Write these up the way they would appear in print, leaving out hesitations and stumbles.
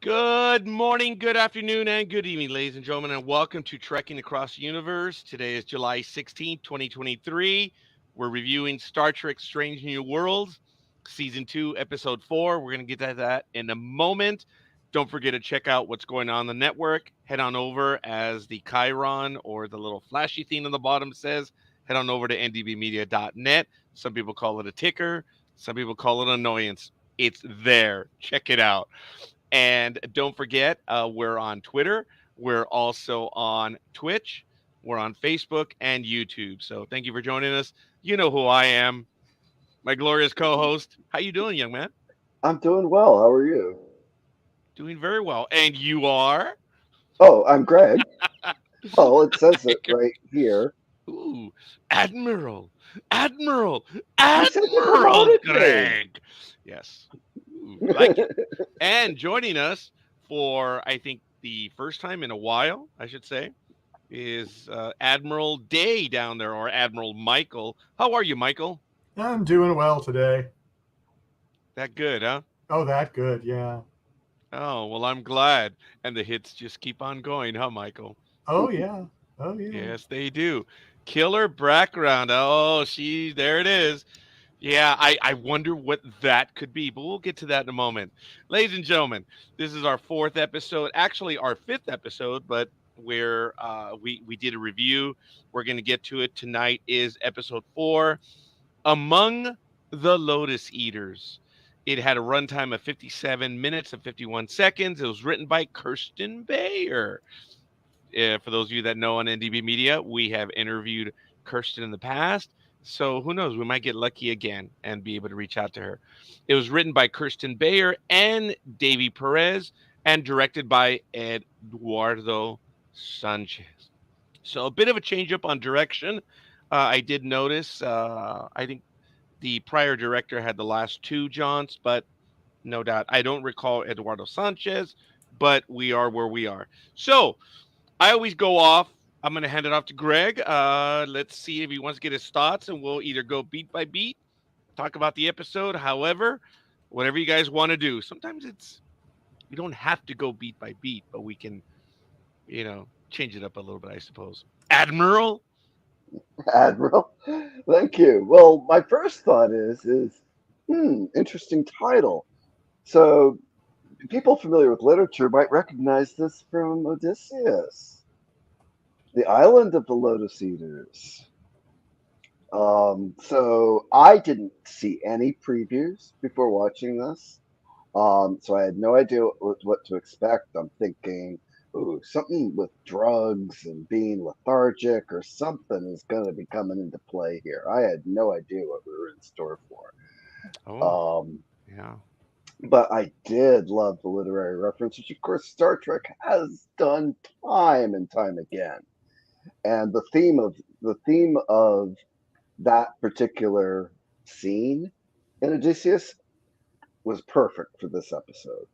Good morning, good afternoon, and good evening, ladies and gentlemen, and welcome to Trekking Across the Universe. Today is July 16th, 2023. We're reviewing Star Trek Strange New Worlds, Season 2, Episode 4. We're going to get to that in a moment. Don't forget to check out what's going on the network. Head on over, as the Chiron or the little flashy thing on the bottom says, head on over to ndbmedia.net. Some people call it a ticker, some people call it annoyance. It's there. Check it out. And don't forget, we're on Twitter. We're also on Twitch. We're on Facebook and YouTube. So thank you for joining us. You know who I am, my glorious co-host. How you doing, young man? I'm doing well. How are you? Doing very well. And you are? Oh, I'm Greg. Well, it says it right here. Ooh, Admiral, Admiral, You said you Admiral promoted me. Greg. Yes. Ooh, like it. And joining us for, I think, the first time in a while, I should say, is Admiral Day down there, or Admiral Michael. How are you, Michael? I'm doing well today. That good, huh? Oh, that good, yeah. Oh, well, I'm glad. And the hits just keep on going, huh, Michael? Oh, yeah. Oh, yeah. Yes, they do. Killer background. Oh, there it is. Yeah, I wonder what that could be, but we'll get to that in a moment. Ladies and gentlemen, this is our fourth episode, actually our fifth episode, but we did a review. We're going to get to it tonight. Is episode 4, Among the Lotus Eaters. It had a runtime of 57 minutes and 51 seconds. It was written by Kirsten Bayer. For those of you that know, on NDB Media, we have interviewed Kirsten in the past. So who knows? We might get lucky again and be able to reach out to her. It was written by Kirsten Bayer and Davy Perez and directed by Eduardo Sanchez. So a bit of a change up on direction. I did notice, I think the prior director had the last two jaunts, but no doubt. I don't recall Eduardo Sanchez, but we are where we are. So I always go off. I'm going to hand it off to Greg. Let's see if he wants to get his thoughts, and we'll either go beat by beat, talk about the episode. However, whatever you guys want to do. Sometimes we don't have to go beat by beat, but we can, change it up a little bit, I suppose. Admiral? Admiral. Thank you. Well, my first thought interesting title. So, people familiar with literature might recognize this from Odysseus, the island of the Lotus Eaters. So I didn't see any previews before watching this. So I had no idea what to expect. I'm thinking, ooh, something with drugs and being lethargic or something is going to be coming into play here. I had no idea what we were in store for. Oh, Um, yeah. but I did love the literary reference, which of course Star Trek has done time and time again. And the theme of that particular scene in Odysseus was perfect for this episode.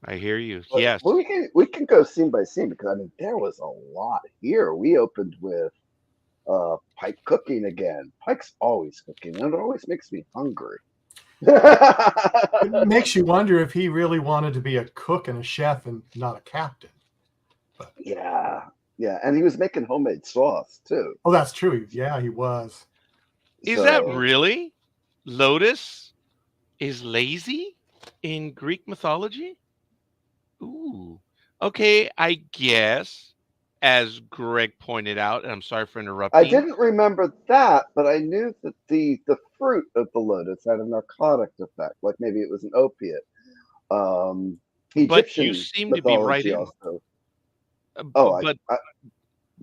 I hear you. But Yes. we can go scene by scene because I mean there was a lot here. We opened with Pike cooking again. Pike's always cooking, and it always makes me hungry. It makes you wonder if he really wanted to be a cook and a chef and not a captain. But Yeah, yeah, and he was making homemade sauce too. oh, that's true. Yeah, he was. Is that So really? Lotus is lazy in Greek mythology? Ooh. Okay, I guess, as Greg pointed out, and I'm sorry for I interrupting. didn't remember that, but I knew that the fruit of the lotus had a narcotic effect, like maybe it was an opiate. Um, But you Egyptian seem to be right mythology in. also. Uh, Oh, bu- but I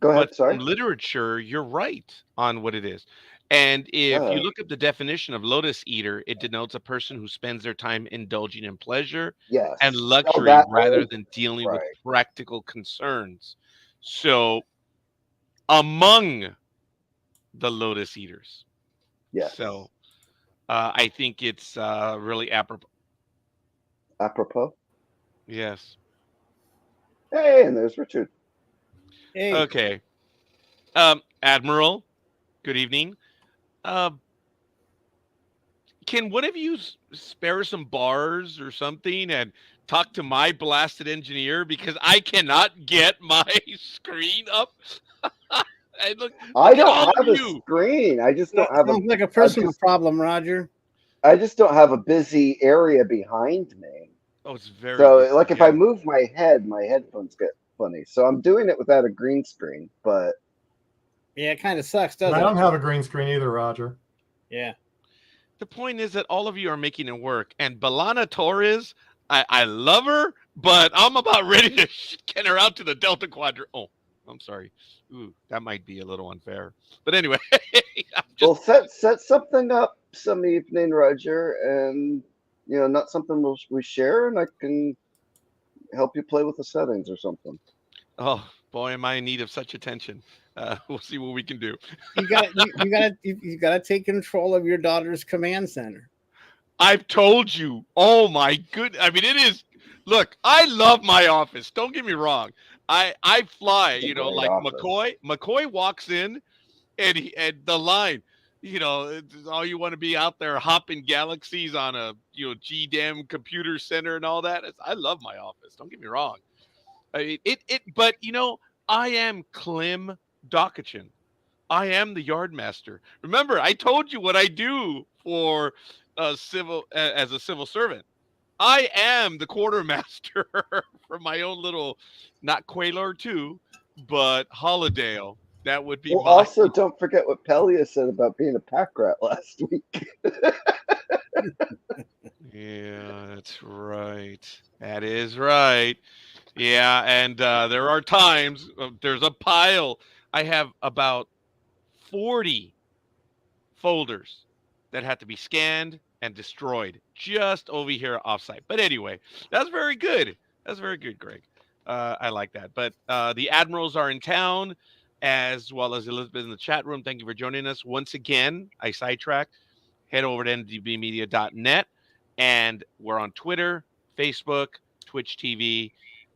go ahead. but from Sorry. literature, you're right on what it is. And if you Uh, look up the definition of lotus eater, it denotes a person who spends their time indulging in pleasure and yes. Oh, luxury that rather than dealing with right. practical concerns. So, among the lotus eaters. Yes. So, I think it's really apropos. Apropos. Yes. Hey, and there's Richard. Hey, Okay. Admiral, good evening. Uh, Can one of you spare some bars or something and talk to my blasted engineer because I cannot get my screen up? And I look at don't all of have a you. screen. I just don't have Sounds like a I personal just problem, Roger. I just don't have a busy area behind me. Oh, it's very So good. like if I Yeah. move my head, my headphones get funny. So I'm doing it without a green screen, but Yeah, it kind of sucks, And doesn't I don't it? have a green screen either, Roger. Yeah. The point is that all of you are making it work. And Balana Torres, I love her, but I'm about ready to get her out to the Delta Quadrant. Oh, I'm sorry. Ooh, that might be a little unfair. But anyway, I'm just we'll set something up some evening, Roger, and not something we share, and I can help you play with the settings or something. oh boy, am I in need of such attention. We'll see what we can do. You gotta take control of your daughter's command center. I've told you. Oh my good. I mean, it is. Look, I love my office. Don't get me wrong. I fly. It's a You know, great like office. McCoy walks in, and the line. You know, it's all you want to be out there hopping galaxies on a GDAM computer center and all that. I love my office. Don't get me wrong. I mean, but I am Clem Dokachin. I am the yard master. Remember, I told you what I do for as a civil servant. I am the quartermaster for my own little, not Quaylor 2, but Holidale. That would be Well, my. also don't forget what Pelia said about being a pack rat last week. Yeah, that's right. That is right. Yeah, and there are times there's a pile. I have about 40 folders that had to be scanned and destroyed just over here offsite. But anyway, that's very good. That's very good, Greg. I like that. But the admirals are in town, as well as Elizabeth in the chat room. Thank you for joining us once again. I sidetracked. Head over to ndbmedia.net, and we're on Twitter, Facebook, Twitch TV,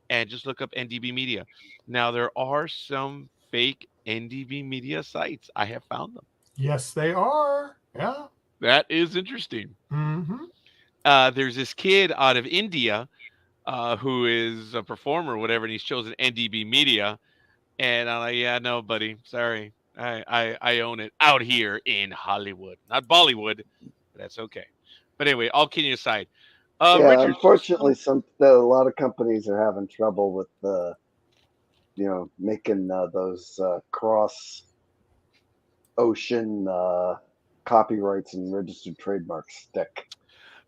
and just look up NDB Media. Now there are some fake NDB Media sites. I have found them. Yes, they are. Yeah. That is interesting. Mm-hmm. There's this kid out of India who is a performer or whatever, and he's chosen NDB Media. And I'm like, yeah, no, buddy, sorry. I own it out here in Hollywood, not Bollywood. But that's okay. But anyway, all kidding aside, Yeah, Richard. unfortunately, a lot of companies are having trouble with making those cross ocean copyrights and registered trademarks stick.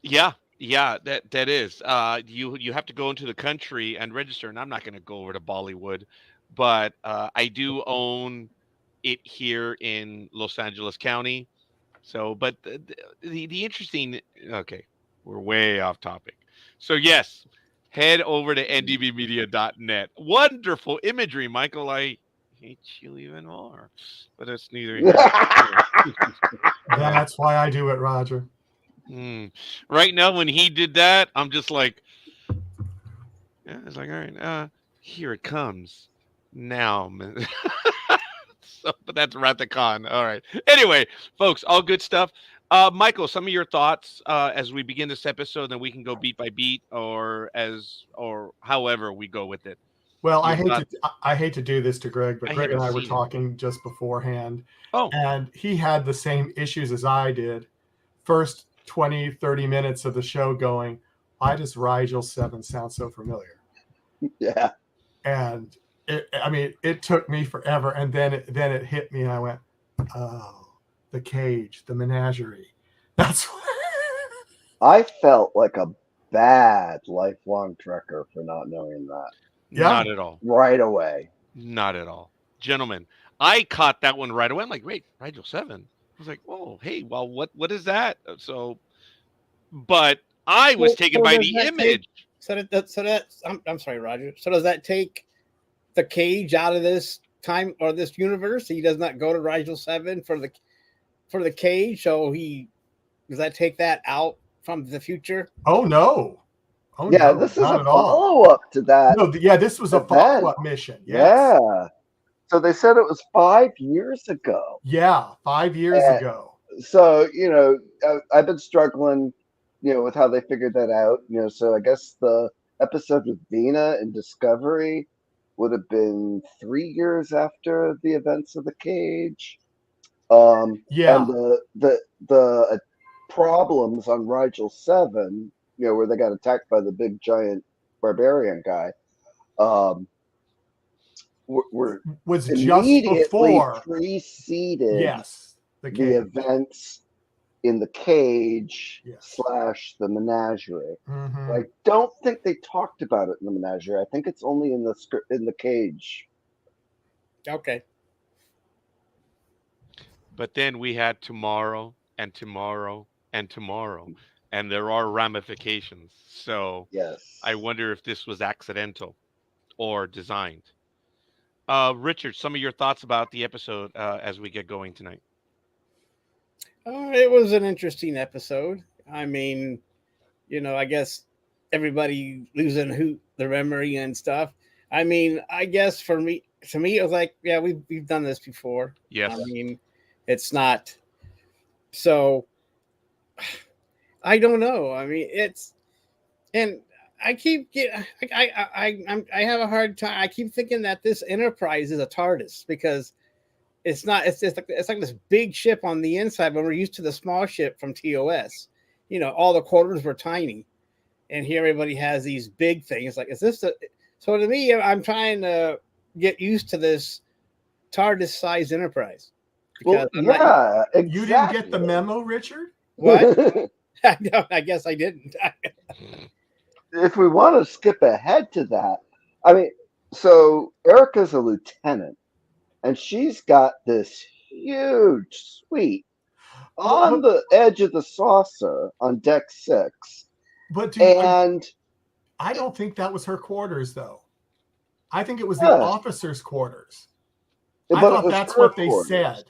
Yeah, that is. You have to go into the country and register, and I'm not going to go over to Bollywood, but I do own it here in Los Angeles County. So, but the interesting. Okay, we're way off topic. So yes, head over to ndbmedia.net. Wonderful imagery, Michael. I hate you even more, but that's neither here. That's why I do it, Roger. Right now, when he did that, I'm just like, yeah, it's like, all right, here it comes now. Man. So, but that's Rathacon. All right. Anyway, folks, all good stuff. Michael, some of your thoughts as we begin this episode, then we can go beat by beat, or however we go with it. Well, I hate to do this to Greg, but Greg and I were seen it. talking just beforehand. Oh. And he had the same issues as I did. First 20, 30 minutes of the show going, why does Rigel 7 sound so familiar? Yeah. And it took me forever. And then it hit me and I went, oh, the cage, the menagerie. That's what I felt like a bad lifelong trekker for not knowing that. Yeah. Not at all. Right away. Not at all. Gentlemen, I caught that one right away. I'm like, wait, Rigel 7. I was like, oh, hey, well, what is that? So, but I was taken by the image. I'm sorry, Roger. So does that take the cage out of this time or this universe? He does not go to Rigel 7 for the cage. So does that take that out from the future? Oh no. Oh, yeah, no, this is a at all. follow-up to that. No, yeah, this was a follow-up mission. Yes. Yeah. So they said it was 5 years ago. Yeah, 5 years ago. So I've been struggling, with how they figured that out. So I guess the episode with Vina in Discovery would have been 3 years after the events of the cage. Yeah. And the problems on Rigel 7, where they got attacked by the big giant barbarian guy, were Was just immediately before. preceded Yes. The the cage. events in the cage Yes. / the menagerie. Mhm. I don't think they talked about it in the menagerie. I think it's only in the cage. Okay. But then we had tomorrow and tomorrow and tomorrow, and there are ramifications. So Yes. I wonder if this was accidental or designed. Richard, some of your thoughts about the episode as we get going tonight. It was an interesting episode. I mean, I guess everybody losing their memory and stuff. I mean, I guess to me, it was like, yeah, we've done this before. Yes. I mean, it's not so. I don't know. I mean, and I keep get I have a hard time. I keep thinking that this Enterprise is a TARDIS because it's not. It's like this big ship on the inside, but we're used to the small ship from TOS. All the quarters were tiny, and here everybody has these big things. Like, is this the? So to me, I'm trying to get used to this TARDIS size Enterprise. Well, I'm not- yeah, exactly. You didn't get the memo, Richard? what? No, I guess I didn't. If we want to skip ahead to that, I mean, so Erica's a lieutenant, and she's got this huge suite on the edge of the saucer on deck 6. But And I don't think that was her quarters, though. I think it was the Yeah. officers' quarters. but I it thought was that's her what they quarters. said.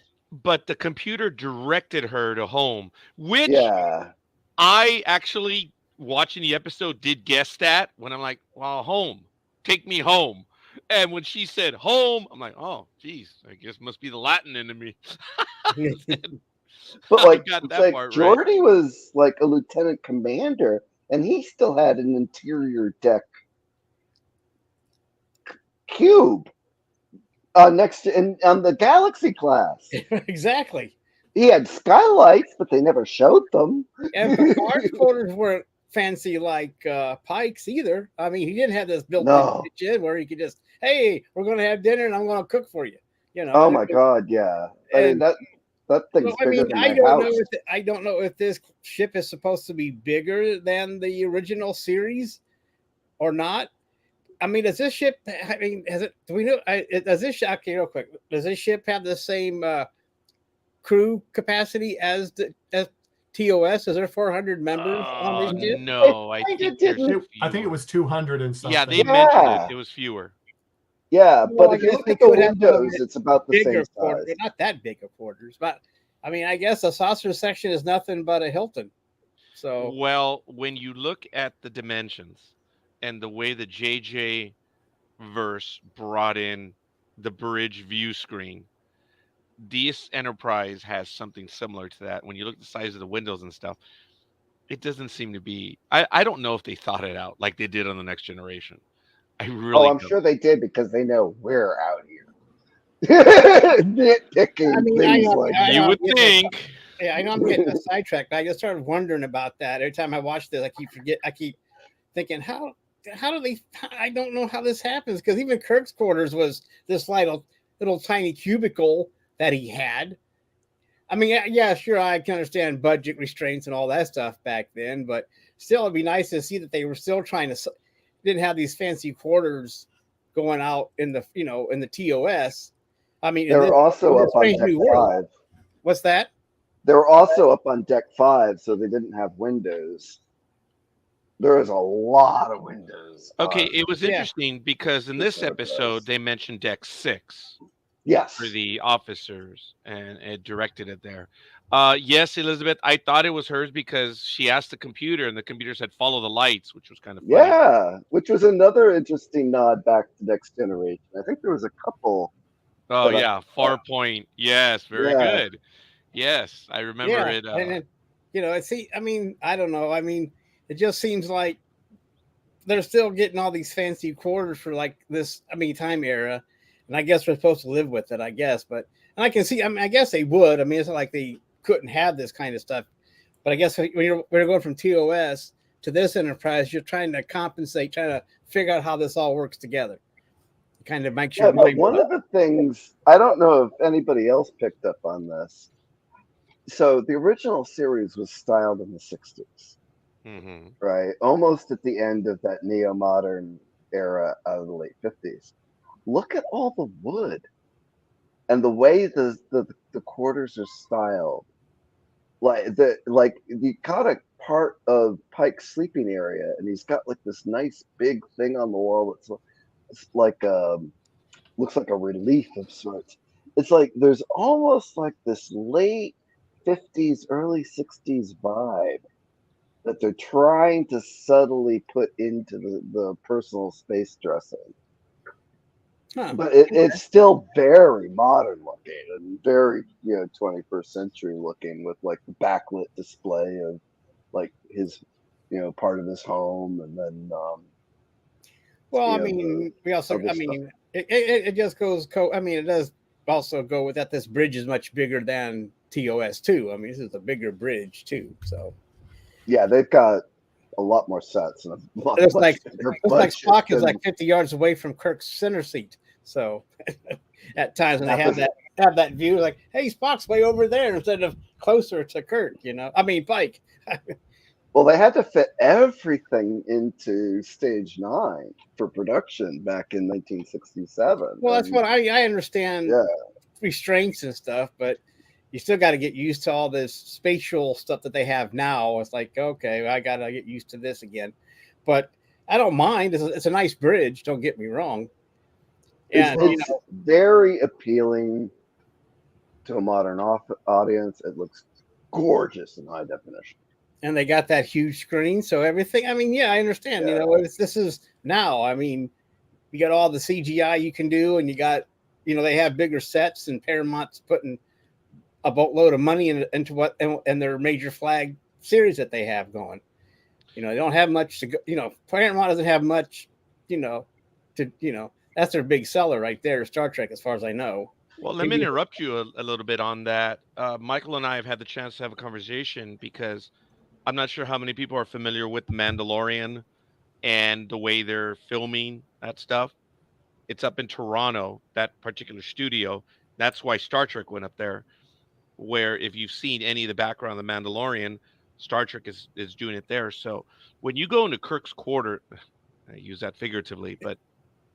But the computer directed her to home, which Yeah. I actually, watching the episode, did guess that when I'm like, well, home, take me home. And when she said home, I'm like, oh, geez, I guess must be the Latin in me. But I like, got it's that like part right. Jordy was like a lieutenant commander, and he still had an interior deck cube next to on the Galaxy class. Exactly. He had skylights, but they never showed them. And Picard's quarters weren't fancy like Pike's either. I mean, he didn't have this built-in No. kitchen where he could just, hey, we're going to have dinner and I'm going to cook for you. Oh my God, yeah. I mean And- that thing's Well, I bigger mean, than I my don't house. know. I don't know if this ship is supposed to be bigger than the original series or not. I mean, does this ship? I mean, has it? Do we know? Does this? Okay, real quick. Does this ship have the same crew capacity as TOS? Is there 400 members on this ship? No, I think think it there's didn't. I think it was 200 and something. Yeah, they Yeah. mentioned it. It was fewer. Yeah, Well, but I if you guess look they at the could have a little windows, bit it's about the Bigger same quarters, size. not that big of quarters, but I mean, I guess the saucer section is nothing but a Hilton. So Well, when you look at the dimensions and the way the JJ verse brought in the bridge view screen, this Enterprise has something similar to that. When you look at the size of the windows and stuff, it doesn't seem to be. I don't know if they thought it out like they did on the Next Generation. I really I'm don't. sure they did because they know we're out here. Nitpicking I mean, things like I You know would I'm getting- think. yeah, I know I'm getting sidetracked, but I just started wondering about that. Every time I watch this, I keep thinking, how do they? I don't know how this happens because even Kirk's quarters was this little tiny cubicle that he had. I mean, yeah, sure, I can understand budget restraints and all that stuff back then, but still, it'd be nice to see that they were still trying to didn't have these fancy quarters going out in the in the TOS. I mean, They're also in up this on Strange deck New World. 5. What's that? They were also up on deck 5, so they didn't have windows. There is a lot of windows. Okay, on- it was Yeah. interesting because in this This Enterprise. episode they mentioned Deck 6 Yes. for the officers, and it directed it there. Yes, Elizabeth, I thought it was hers because she asked the computer, and the computer said "follow the lights," which was kind of funny. Yeah, which was another interesting nod back to Next Generation. I think there was a couple. Oh But I- yeah, Farpoint. Yes, very Yeah. good. Yes, I remember Yeah, it. and then, see, I mean, I don't know. I mean, it just seems like they're still getting all these fancy quarters for like this. I mean, time era, and I guess we're supposed to live with it. I guess, but and I can see. I mean, I guess they would. I mean, it's not like they couldn't have this kind of stuff. But I guess when you're going from TOS to this enterprise, you're trying to compensate, trying to figure out how this all works together. It kind of makes Yeah, your but mind. one of the things, I don't know if anybody else picked up on this. So the original series was styled in the 60s, hmm right? Almost at the end of that neo-modern era of the late 50s. Look at all the wood and the way the quarters are styled. Like you caught a part of Pike's sleeping area, and he's got like this nice big thing on the wall. It's like looks like a relief of sorts. It's like there's almost like this late 50s, early 60s vibe that they're trying to subtly put into the personal space dressing. Huh. But it's still very modern looking and very 21st century looking, with like the backlit display of like his part of his home, and then Well, I the mean, we also, other I stuff. mean, it just goes. I mean, it does also go with that. This bridge is much bigger than TOS too. I mean, this is a bigger bridge too. So Yeah, they've got a lot more sets and a lot, it looks much like bigger looks like budget Spock is than like 50 yards away from Kirk's center seat. So at times when they happens. have that view, like, hey, Spock's way over there instead of closer to Kirk. I mean, Pike. Well, they had to fit everything into Stage 9 for production back in 1967. Well, that's And what I understand yeah, restraints and stuff, but you still got to get used to all this spatial stuff that they have now. It's like, okay, I got to get used to this again. But I don't mind. It's a nice bridge. Don't get me wrong. it's, And, it's very appealing to a modern audience. It looks gorgeous in high definition. and they got that huge screen. So everything, I mean, yeah, I understand. Yeah. This is now. I mean, you got all the CGI you can do, and you got, they have bigger sets, and Paramount's putting a boatload of money into what and their major flag series that they have going. They don't have much to go. Paramount doesn't have much. That's their big seller right there, Star Trek, as far as I know. Well, let me interrupt you a little bit on that. Michael and I have had the chance to have a conversation because I'm not sure how many people are familiar with The Mandalorian and the way they're filming that stuff. It's up in Toronto, that particular studio. That's why Star Trek went up there. Where if you've seen any of the background of The Mandalorian, Star Trek is doing it there. So when you go into Kirk's quarter, I use that figuratively, but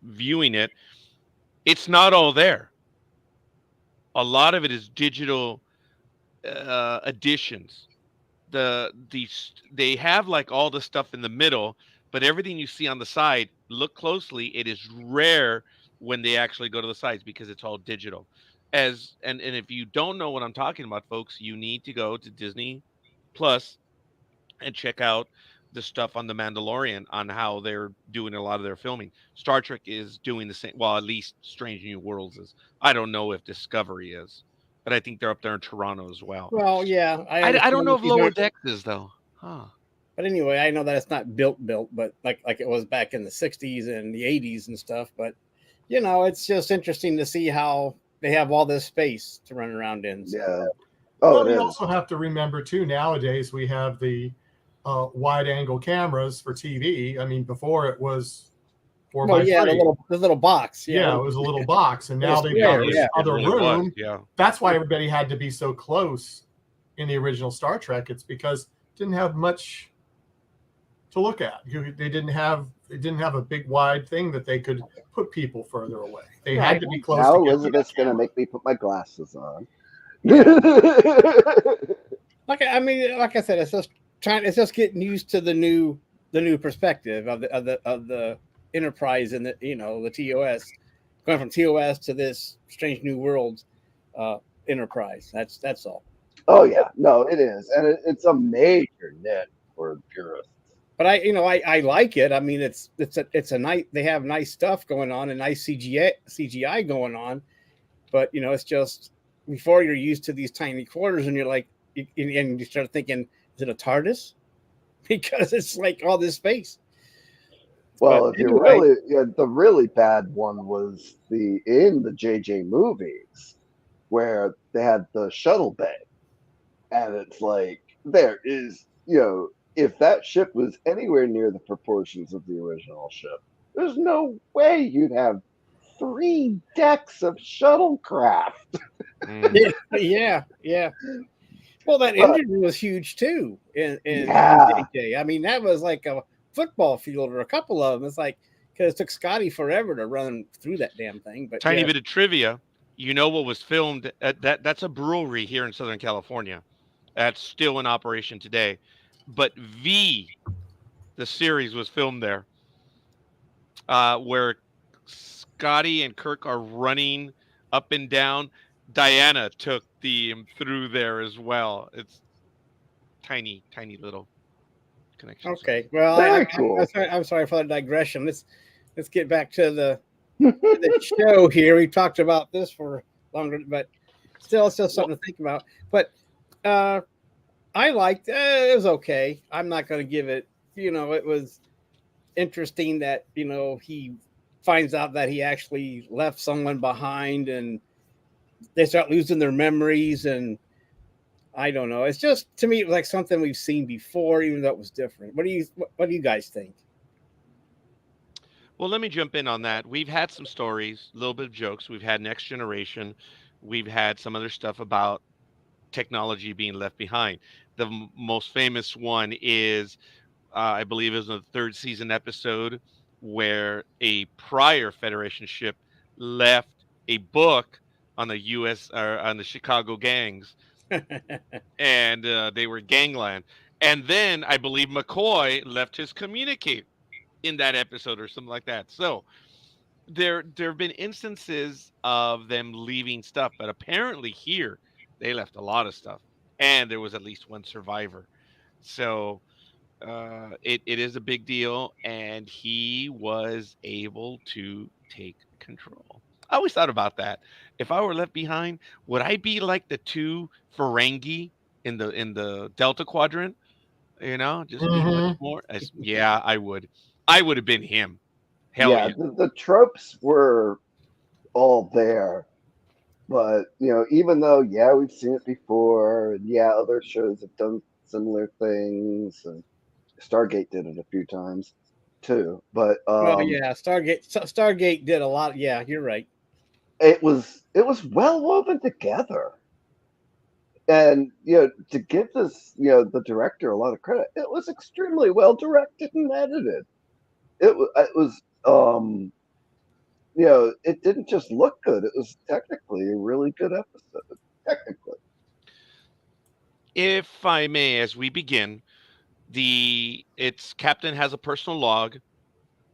viewing it, it's not all there. A lot of it is digital additions. They have like all the stuff in the middle, but everything you see on the side, look closely, it is rare when they actually go to the sides because it's all digital. And if you don't know what I'm talking about, folks, you need to go to Disney Plus and check out the stuff on the Mandalorian on how they're doing a lot of their filming. Star Trek is doing the same. Well, at least Strange New Worlds is. I don't know if Discovery is, but I think they're up there in Toronto as well. Well, yeah, I I don't understand know if if these Lower aren't. Decks is though. Huh. But anyway, I know that it's not built, but like it was back in the '60s and the '80s and stuff. But it's just interesting to see how they have all this space to run around in. So. Yeah. Oh, Well, it you is. also have to remember too. Nowadays, we have the wide-angle cameras for TV. I mean, before it was 4 Well, by yeah, 3. the little box. Yeah, it was a little box, and now It's they've got square, this yeah. other really was, room. yeah. That's why everybody had to be so close in the original Star Trek. It's because it didn't have much to look at. They didn't have a big wide thing that they could put people further away. They had to be close. Now to get Elizabeth's going to make me put my glasses on. Like I said, it's just getting used to the new perspective of the Enterprise and the TOS, going from TOS to this Strange New Worlds Enterprise. That's all. Oh yeah, no, it is, and it's a major nit for purists. But I like it. I mean, it's a nice. They have nice stuff going on and nice CGI going on, but it's just before you're used to these tiny quarters, and you're like, and you start thinking, is it a TARDIS? Because it's like all this space. But Well, if you anyway, really, yeah, the really bad one was in the JJ movies where they had the shuttle bay, and it's like there is, if that ship was anywhere near the proportions of the original ship, there's no way you'd have 3 decks of shuttlecraft. Mm. yeah, yeah, yeah. Well, that But engine was huge too in yeah, JJ. I mean, that was like a football field or a couple of them. It's like because it took Scotty forever to run through that damn thing. But Tiny yeah, bit of trivia. You know what was filmed at that's a brewery here in Southern California. That's still in operation today. But the series was filmed there, where Scotty and Kirk are running up and down. Diana took them through there as well. It's tiny, tiny little connections. okay. Well, very cool. I'm sorry for the digression. Let's get back to the show here. We talked about this for longer, but still Well, something to think about. But uh, I liked it was okay. I'm not going to give it. It was interesting that he finds out that he actually left someone behind, and they start losing their memories, and I don't know. It's just to me it was like something we've seen before, even though it was different. What do you guys think? well, let me jump in on that. We've had some stories, a little bit of jokes. We've had Next Generation. We've had some other stuff about technology being left behind. The most famous one is, I believe, it was the third season episode where a prior Federation ship left a book on the U.S. or on the Chicago gangs, and they were gangland. And then I believe McCoy left his communicate in that episode or something like that. So there have been instances of them leaving stuff, but apparently here they left a lot of stuff, and there was at least one survivor. So it is a big deal, and he was able to take control. I always thought about that. If I were left behind, would I be like the two Ferengi in the Delta Quadrant? Just eat much Hmm. more. Yeah, I would. I would have been him. Hell Yeah, yeah. the tropes were all there. But even though we've seen it before, and other shows have done similar things, and Stargate did it a few times too. But Well, yeah, Stargate did a lot. Yeah, you're right. it was well woven together, and to give this the director a lot of credit, it was extremely well directed and edited. It was it didn't just look good; it was technically a really good episode. Technically, If I may, as we begin, the its captain has a personal log,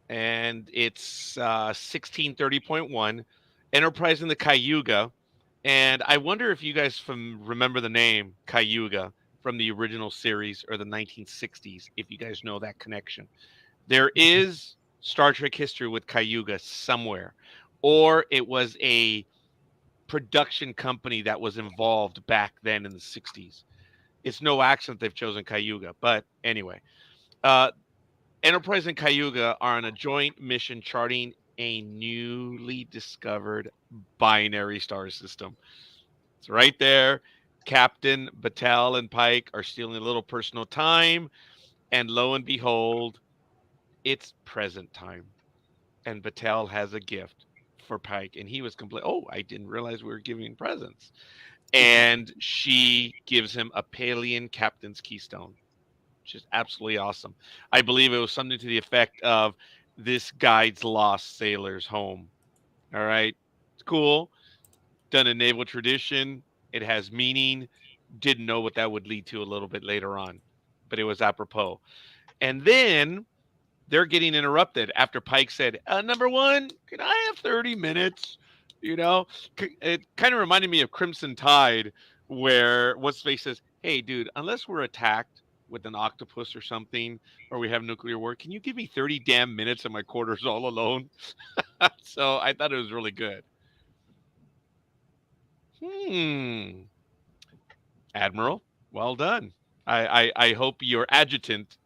and it's 1630.1, Enterprise in the Cayuga. And I wonder if you guys remember the name Cayuga from the original series or the 1960s, if you guys know that connection. There is Star Trek history with Cayuga somewhere, or it was a production company that was involved back then in the 60s. It's no accident they've chosen Cayuga. But anyway, uh, Enterprise and Cayuga are on a joint mission charting a newly discovered binary star system. It's right there. Captain Battelle and Pike are stealing a little personal time, and lo and behold, it's present time. And Battelle has a gift for Pike, and he was complete. Oh, I didn't realize we were giving presents. And she gives him a Palian captain's keystone, which is absolutely awesome. I believe it was something to the effect of this guides lost sailors home. All right. It's cool. Done in naval tradition. It has meaning. Didn't know what that would lead to a little bit later on, but it was apropos. And then they're getting interrupted after Pike said, "Number one, can I have 30 minutes?" You know, it kind of reminded me of Crimson Tide, where what's face says, "Hey, dude, unless we're attacked with an octopus or something, or we have nuclear war, can you give me 30 damn minutes in my quarters all alone?" So I thought it was really good. Admiral, well done. I hope your adjutant,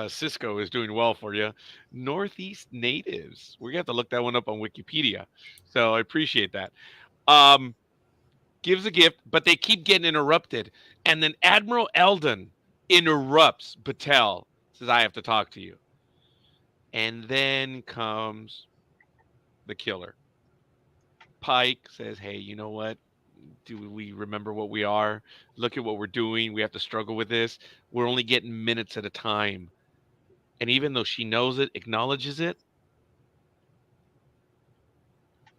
Cisco, is doing well for you. Northeast natives. We're going to have to look that one up on Wikipedia. So I appreciate that. Um, Gives a gift, but they keep getting interrupted. And then Admiral Eldon interrupts Patel, says, I have to talk to you. And then comes the killer. Pike says, hey, you know what? Do we remember what we are? Look at what we're doing. We have to struggle with this. We're only getting minutes at a time. And even though she knows it, acknowledges it,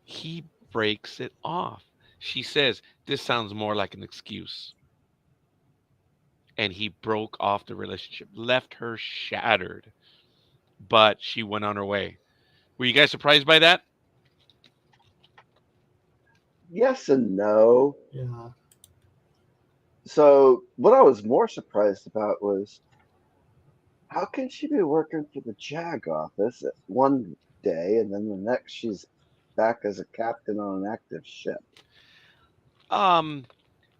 he breaks it off. She says, this sounds more like an excuse. And he broke off the relationship, left her shattered. But she went on her way. Were you guys surprised by that? Yes and no. Yeah. So what I was more surprised about was how can she be working for the JAG office at one day and then the next she's back as a captain on an active ship? Um,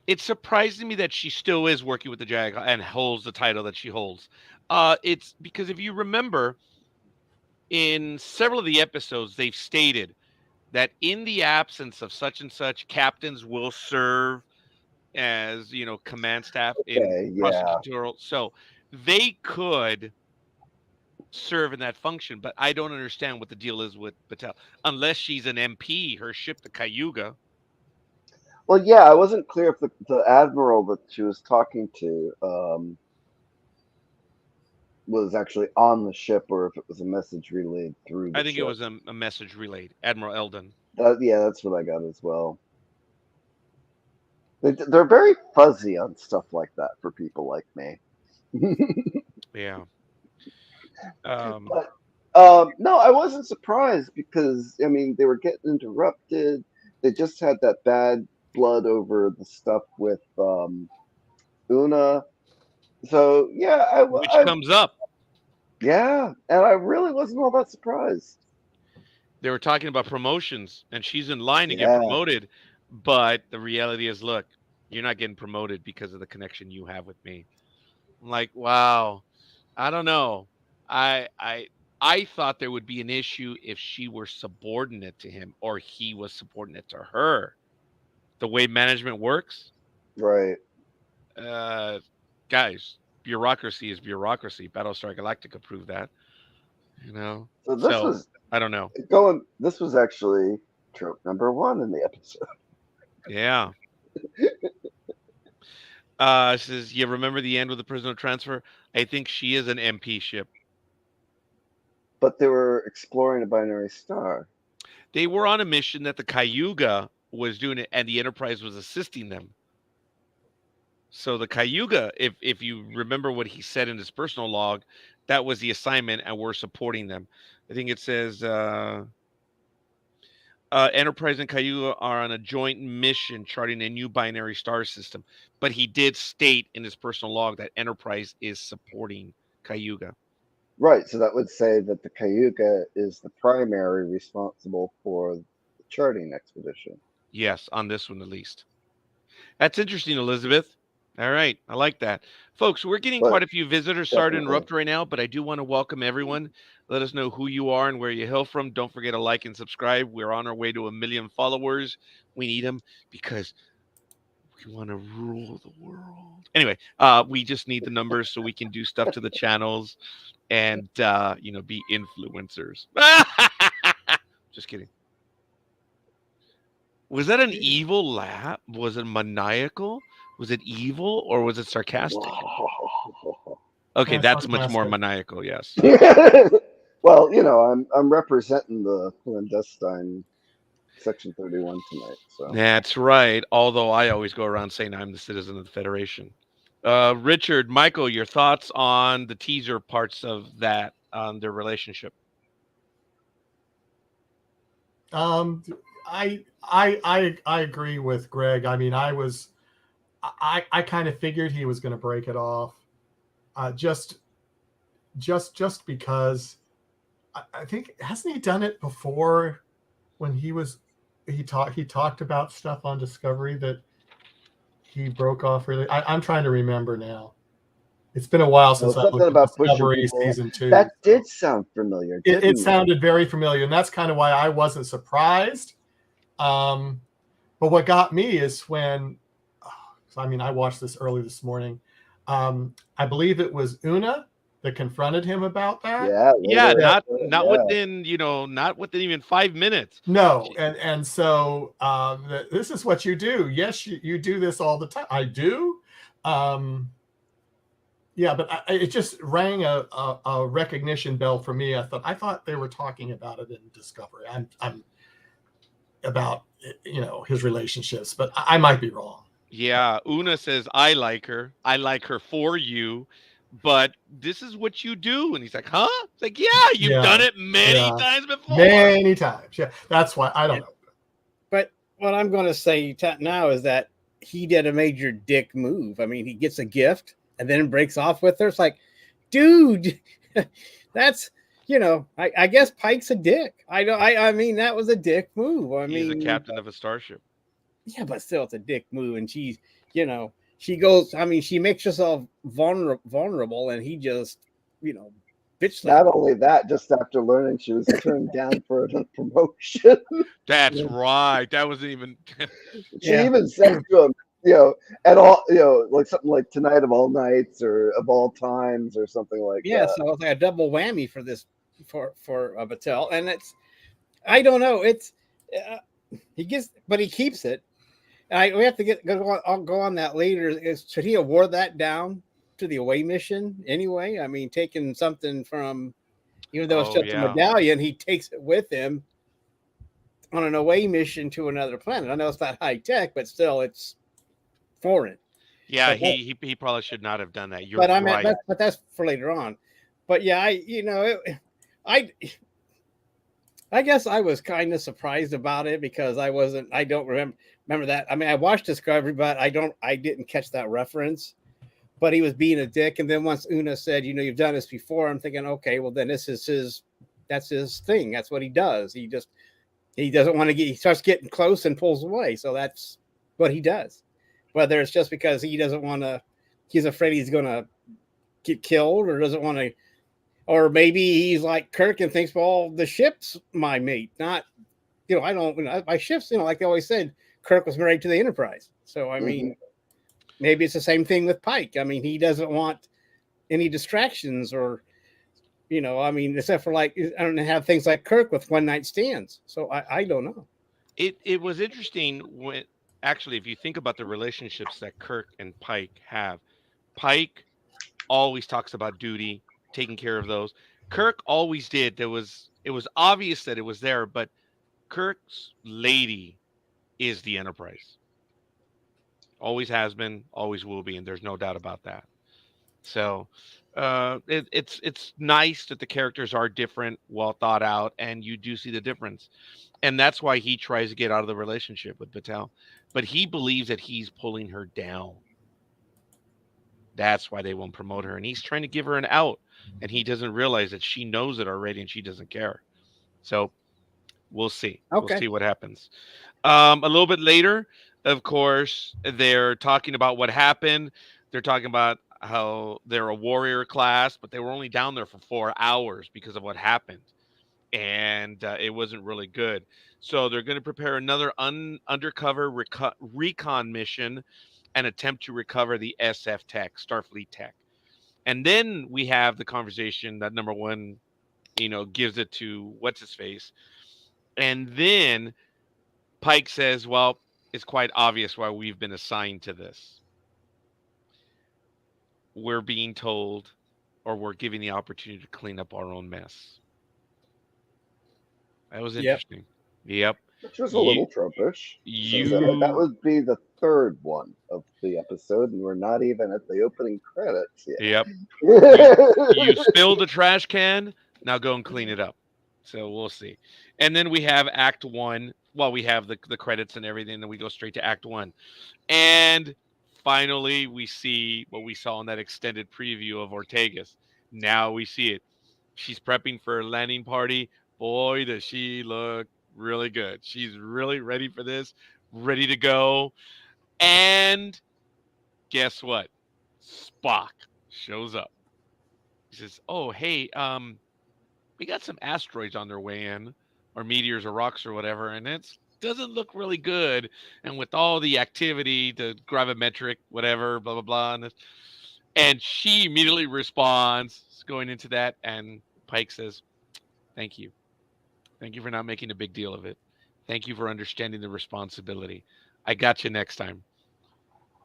it's surprising me that she still is working with the Jag and holds the title that she holds. It's because if you remember, in several of the episodes, they've stated that in the absence of such and such, captains will serve as command staff in Okay, yeah, prosecutorial. So they could serve in that function, but I don't understand what the deal is with Patel, unless she's an MP. Her ship, the Cayuga. well, yeah, I wasn't clear if the admiral that she was talking to was actually on the ship or if it was a message relayed through I the think it ship. was a message relayed. Admiral Eldon. Yeah, that's what I got as well. They're very fuzzy on stuff like that for people like me. Yeah. But no, I wasn't surprised because I mean they were getting interrupted. They just had that bad blood over the stuff with Una. So yeah, Which comes up. yeah, and I really wasn't all that surprised. They were talking about promotions, and she's in line to get Yeah, promoted. But the reality is, look, you're not getting promoted because of the connection you have with me. I'm like, wow. I don't know. I I I thought there would be an issue if she were subordinate to him or he was subordinate to her. The way management works, right. uh, guys, bureaucracy is bureaucracy. Battlestar Galactica proved that. You know, So this so was I don't know. going. This was actually trope number one in the episode. Yeah. Says, you remember the end with the prisoner transfer? I think she is an MP ship. But they were exploring a binary star. They were on a mission that the Cayuga was doing it, and the Enterprise was assisting them. So the Cayuga, if you remember what he said in his personal log, that was the assignment, and we're supporting them. I think it says Enterprise and Cayuga are on a joint mission charting a new binary star system. But he did state in his personal log that Enterprise is supporting Cayuga. Right, so that would say that the Cayuga is the primary responsible for the charting expedition. Yes, on this one at least. That's interesting, Elizabeth. All right, I like that. Folks, we're getting But quite a few visitors. Sorry to definitely. interrupt right now, but I do want to welcome everyone. Let us know who you are and where you hail from. Don't forget to like and subscribe. We're on our way to 1 million followers. We need them because we want to rule the world. Anyway, we just need the numbers so we can do stuff to the channels and be influencers. Just kidding. Was that an evil laugh? Was it maniacal? Was it evil or was it sarcastic? Okay, that's much more Sarcastic. maniacal. Yes. Well, I'm representing the clandestine Section 31 tonight. So That's right. Although I always go around saying I'm the citizen of the Federation. Richard, Michael, your thoughts on the teaser parts of that on their relationship? I agree with Greg. I mean, I kind of figured he was going to break it off, just because I think hasn't he done it before when he was he talked about stuff on Discovery that he broke off. Really, I'm trying to remember now. It's been a while since I something looked at about pushing Discovery people. season 2. That did sound familiar. It sounded very familiar, and that's kind of why I wasn't surprised. But what got me is when, I mean, I watched this early this morning. I believe it was Una that confronted him about that. Yeah, not yeah. within, not within even 5 minutes. No, and so this is what you do. Yes, you do this all the time. I do. Yeah, but it just rang a recognition bell for me. I thought they were talking about it in Discovery. I'm about his relationships, but I might be wrong. Yeah, Una says, I like her. I like her for you, but this is what you do. And he's like, huh? It's like, yeah, you've done it many times before. Many times. Yeah, that's why I don't know. But what I'm going to say now is that he did a major dick move. I mean, he gets a gift and then breaks off with her. It's like, dude, that's, I guess Pike's a dick. I mean, that was a dick move. He's the captain of a starship. Yeah, but still, it's a dick move. And she's, she goes, I mean, she makes herself vulnerable and he just, bitch. Not only that, just after learning she was turned down for a promotion. That's right. That wasn't even. She even said to him, at all, like something like tonight of all nights or of all times or something like that. Yeah, so it's like a double whammy for this for Battelle, and it's, I don't know, it's he keeps it. And we have to go on that later. Should he award that down to the away mission anyway? I mean, taking something from, even though it's just a medallion, he takes it with him on an away mission to another planet. I know it's not high tech, but still, it's foreign. Yeah, he probably should not have done that. You're but right. But that's for later on. But yeah, I guess I was kind of surprised about it because I don't remember that. I mean, I watched Discovery, but I didn't catch that reference. But he was being a dick, and then once Una said, you've done this before, I'm thinking, okay, well then that's his thing. That's what he does. He doesn't want to he starts getting close and pulls away. So that's what he does. Whether it's just because he doesn't want to, he's afraid he's going to get killed, or doesn't want to, or maybe he's like Kirk and thinks, well, the ship's my mate, not, I don't, my ship's, like they always said, Kirk was married to the Enterprise. So, I mean, maybe it's the same thing with Pike. I mean, he doesn't want any distractions or, I mean, except for I don't have things like Kirk with one night stands. So I don't know. It was interesting when, actually, if you think about the relationships that Kirk and Pike have, Pike always talks about duty, taking care of those. Kirk always did. It was obvious that it was there, but Kirk's lady is the Enterprise. Always has been, always will be, and there's no doubt about that. So it's nice that the characters are different, well thought out, and you do see the difference. And that's why he tries to get out of the relationship with Battelle. But he believes that he's pulling her down. That's why they won't promote her. And he's trying to give her an out. And he doesn't realize that she knows it already and she doesn't care. So we'll see. Okay. We'll see what happens. A little bit later, of course, they're talking about what happened. They're talking about how they're a warrior class, but they were only down there for 4 hours because of what happened. And it wasn't really good. So they're going to prepare another undercover recon mission and attempt to recover the SF tech, Starfleet tech. And then we have the conversation that number one, gives it to what's his face. And then Pike says, well, it's quite obvious why we've been assigned to this. We're being told, or we're given the opportunity to clean up our own mess. That was interesting. Yep. Which was a little tropish. That would be the third one of the episode, and we're not even at the opening credits yet. Yep. you spilled a trash can. Now go and clean it up. So we'll see. And then we have Act 1. Well, we have the credits and everything, then we go straight to Act 1. And finally, we see what we saw in that extended preview of Ortega's. Now we see it. She's prepping for a landing party. Boy, does she look really good. She's really ready for this, ready to go. And guess what? Spock shows up. He says, "Oh, hey, we got some asteroids on their way in, or meteors or rocks or whatever, and it doesn't look really good. And with all the activity, the gravimetric, whatever, blah blah blah, and she immediately responds, going into that, and Pike says, "Thank you, thank you for not making a big deal of it. Thank you for understanding the responsibility. I got you next time."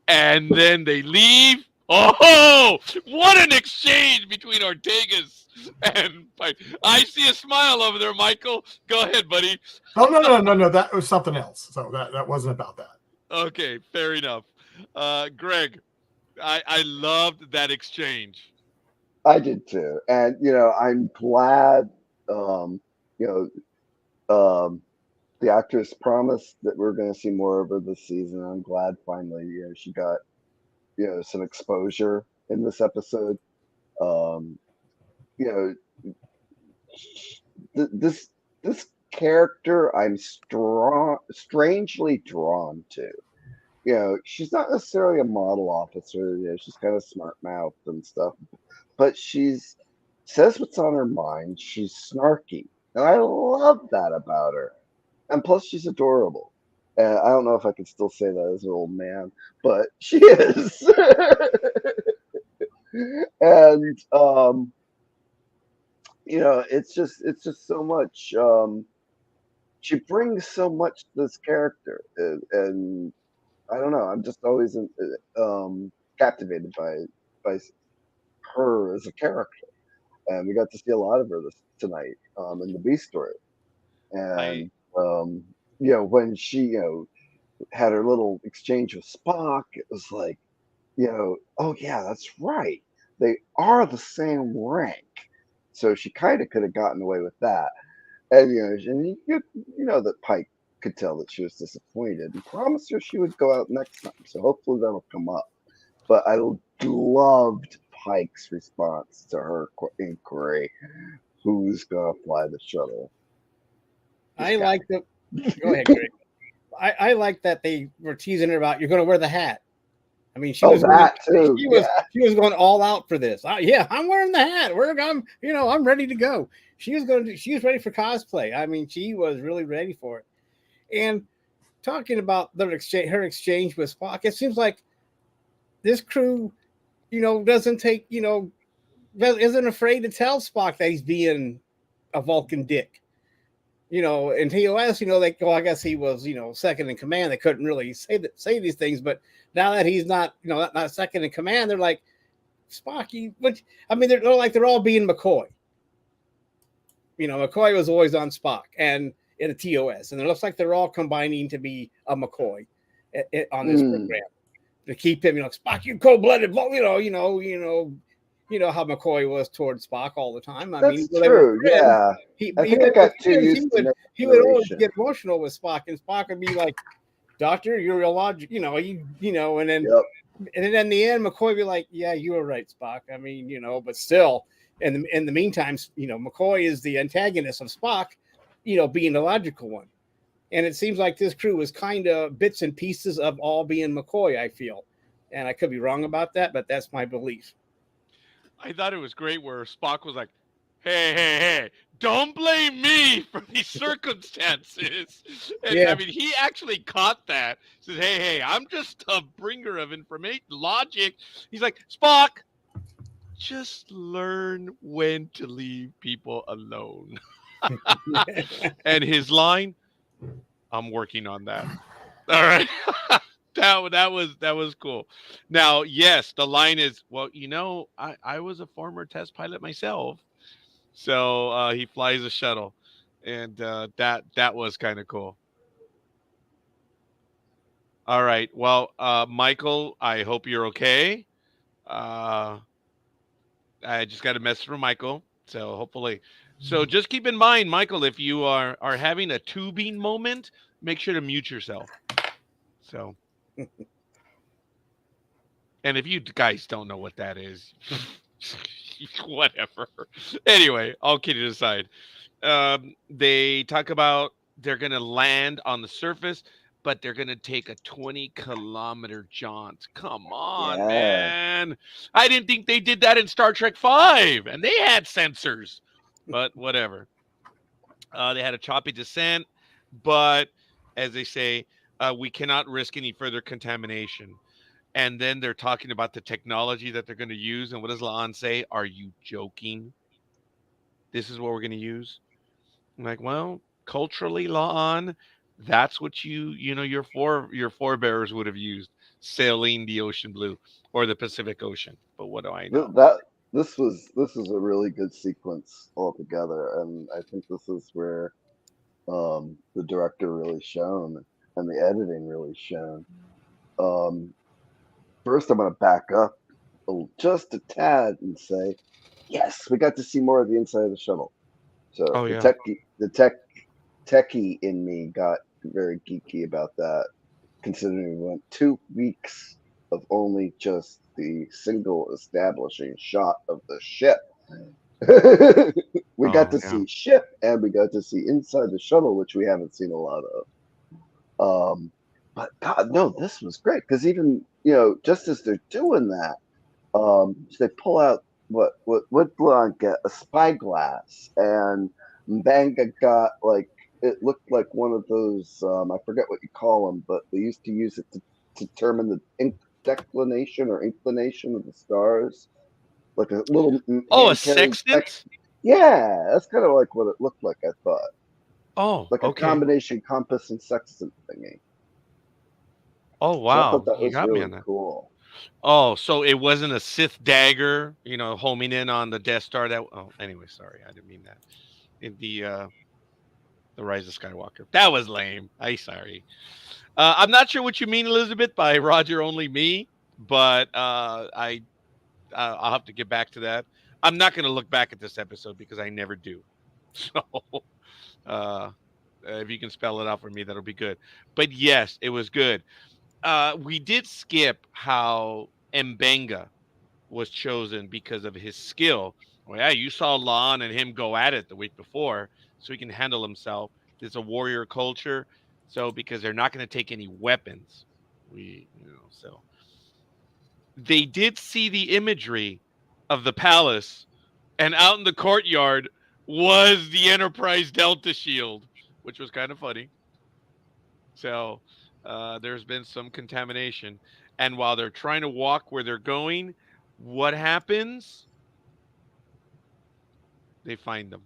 And then they leave. Oh, what an exchange between Ortegas and Pike. I see a smile over there, Michael. Go ahead, buddy. Oh no. That was something else. So that wasn't about that. Okay, fair enough. Greg, I loved that exchange. I did too, and I'm glad. You the actress promised that we're going to see more of her this season. I'm glad finally, she got some exposure in this episode. Um, you know, this character I'm strangely drawn to. She's not necessarily a model officer. She's kind of smart mouthed and stuff, but she's says what's on her mind. She's snarky, and I love that about her. And plus, she's adorable. I don't know if I can still say that as an old man, but she is. And it's just so much. She brings so much to this character, and I don't know. I'm just always captivated by her as a character, and we got to see a lot of her tonight in the B story. I And when she had her little exchange with Spock, it was like, oh yeah, that's right. They are the same rank, so she kind of could have gotten away with that. And that Pike could tell that she was disappointed and promised her she would go out next time. So hopefully that'll come up. But I loved Pike's response to her inquiry: "Who's gonna fly the shuttle?" I like the. Go ahead, Greg. I like that they were teasing her about you're going to wear the hat. I mean, she was going all out for this. Yeah, I'm wearing the hat. I'm ready to go. She was ready for cosplay. I mean, she was really ready for it. And talking about her exchange with Spock, it seems like this crew, doesn't take, isn't afraid to tell Spock that he's being a Vulcan dick. In TOS, I guess he was, second in command. They couldn't really say these things, but now that he's not, not second in command, they're like, Spock, they're all being McCoy. McCoy was always on Spock and in a TOS, and it looks like they're all combining to be a McCoy on this program to keep him, Spock, you cold-blooded, how McCoy was towards Spock all the time. That's true. Yeah. I got too used to he would always get emotional with Spock, and Spock would be like, "Doctor, you're illogical," and then in the end, McCoy would be like, "Yeah, you were right, Spock. I mean, but still, in the meantime, McCoy is the antagonist of Spock, being the logical one." And it seems like this crew was kind of bits and pieces of all being McCoy, I feel. And I could be wrong about that, but that's my belief. I thought it was great where Spock was like, hey, don't blame me for these circumstances. And Yeah. I mean, he actually caught that. He says, hey, I'm just a bringer of information, logic. He's like, Spock, just learn when to leave people alone. And his line, I'm working on that. All right. That was cool. Now, yes, the line is, well, I was a former test pilot myself. So he flies a shuttle. And that was kind of cool. All right. Well, Michael, I hope you're okay. I just got a message from Michael. So hopefully. So just keep in mind, Michael, if you are having a tubing moment, make sure to mute yourself. So. And if you guys don't know what that is, whatever. Anyway, all kidding aside, they talk about they're going to land on the surface, but they're going to take a 20-kilometer jaunt. Come on, Yeah. man. I didn't think they did that in Star Trek 5, and they had sensors, but whatever. They had a choppy descent, but as they say, we cannot risk any further contamination. And then they're talking about the technology that they're going to use. And what does Laan say? Are you joking? This is what we're going to use? I'm like, well, culturally, Laan, that's what your forebears would have used, sailing the ocean blue or the Pacific Ocean. But what do I know? That this is a really good sequence altogether, and I think this is where the director really shone and the editing really shone. Um, First, I'm going to back up just a tad and say, yes, we got to see more of the inside of the shuttle. So Oh the yeah. techie in me got very geeky about that, considering we went 2 weeks of only just the single establishing shot of the ship. We got Oh to yeah. see ship and we got to see inside the shuttle, which we haven't seen a lot of. But God, no, this was great because even just as they're doing that, they pull out what Blonde get a spyglass, and Mbanga got like it looked like one of those I forget what you call them, but they used to use it to determine the declination or inclination of the stars, like a little Oh, a hand carrying spec. sextant? Yeah, that's kind of like what it looked like. I thought Oh, like a okay. combination compass and sextant thingy. Oh So I thought wow. that You was got me on really that. cool. Oh, so it wasn't a Sith dagger, homing in on the Death Star. Anyway, sorry, I didn't mean that. In the Rise of Skywalker, that was lame. I sorry. I'm not sure what you mean, Elizabeth, by Roger only me, but I'll have to get back to that. I'm not going to look back at this episode because I never do. So, uh, if you can spell it out for me, that'll be good. But yes, it was good. We did skip how Mbenga was chosen because of his skill. Well, yeah, you saw Lon and him go at it the week before, so he can handle himself. It's a warrior culture, so because they're not going to take any weapons, so they did see the imagery of the palace, and out in the courtyard was the Enterprise Delta shield, which was kind of funny. So there's been some contamination. And while they're trying to walk where they're going, what happens? They find them.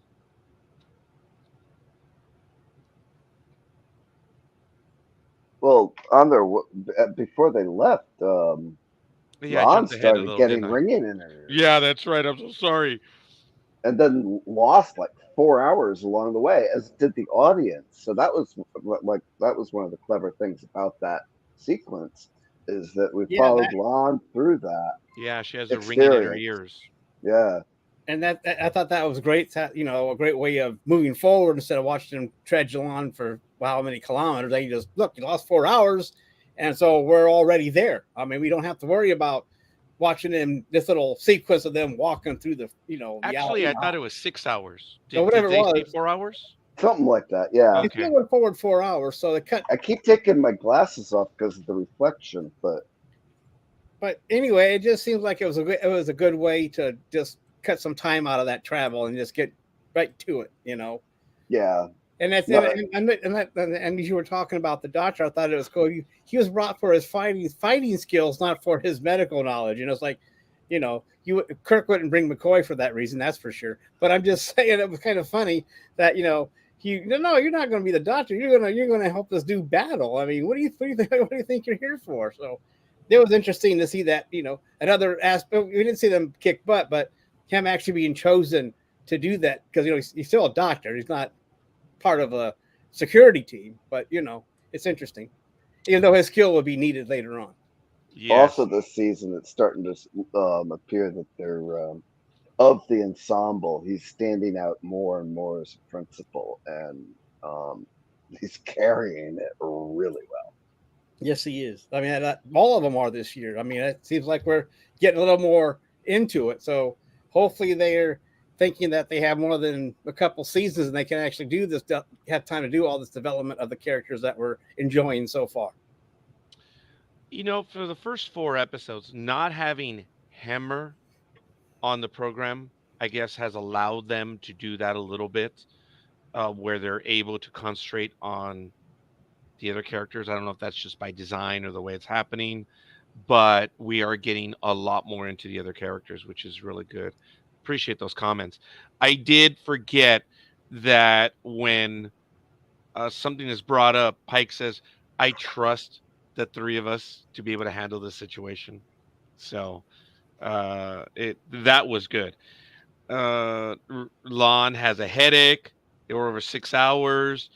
Well, on their before they left, Yeah, I Lon jumped ahead a started little, getting didn't I? ringing in her Yeah, ears, that's right. I'm so sorry. and then lost like 4 hours along the way, as did the audience. So that was one of the clever things about that sequence is that we Yeah, followed Lon through that Yeah, she has a ringing in her experience. ears. Yeah, I thought that was great. A great way of moving forward instead of watching them trudge along for how many kilometers. They just look, you lost 4 hours, and so we're already there. I mean, we don't have to worry about watching them this little sequence of them walking through the Actually, alley, I thought it was 6 hours. or Did whatever it they say was. 4 hours? something like that. Yeah, They still Okay. went forward 4 hours, so they cut. I keep taking my glasses off because of the reflection, but But anyway, it just seems like it was a good way to just cut some time out of that travel and just get right to it. yeah, And that's no, and as you were talking about the doctor, I thought it was cool. He was brought for his fighting skills, not for his medical knowledge. It's like, Kirk wouldn't bring McCoy for that reason, that's for sure. But I'm just saying it was kind of funny that no, you're not going to be the doctor. You're gonna help us do battle. I mean, what do you think you're here for? So it was interesting to see that another aspect. We didn't see them kick butt, but him actually being chosen to do that because he's still a doctor. He's not part of a security team, but it's interesting, even though his skill will be needed later on. also Yes. this season it's starting to appear that they're of the ensemble, he's standing out more and more as a principal, and um, he's carrying it really well. Yes, he is. I mean, all of them are this year. I mean, it seems like we're getting a little more into it. So hopefully they're thinking that they have more than a couple seasons and they can actually do this, have time to do all this development of the characters that we're enjoying so far. For the first 4 episodes, not having Hammer on the program, I guess, has allowed them to do that a little bit, where they're able to concentrate on the other characters. I don't know if that's just by design or the way it's happening, but we are getting a lot more into the other characters, which is really good. Appreciate those comments. I did forget that when something is brought up, Pike says, I trust the three of us to be able to handle this situation. So that was good. Lon has a headache. They were over 6 hours.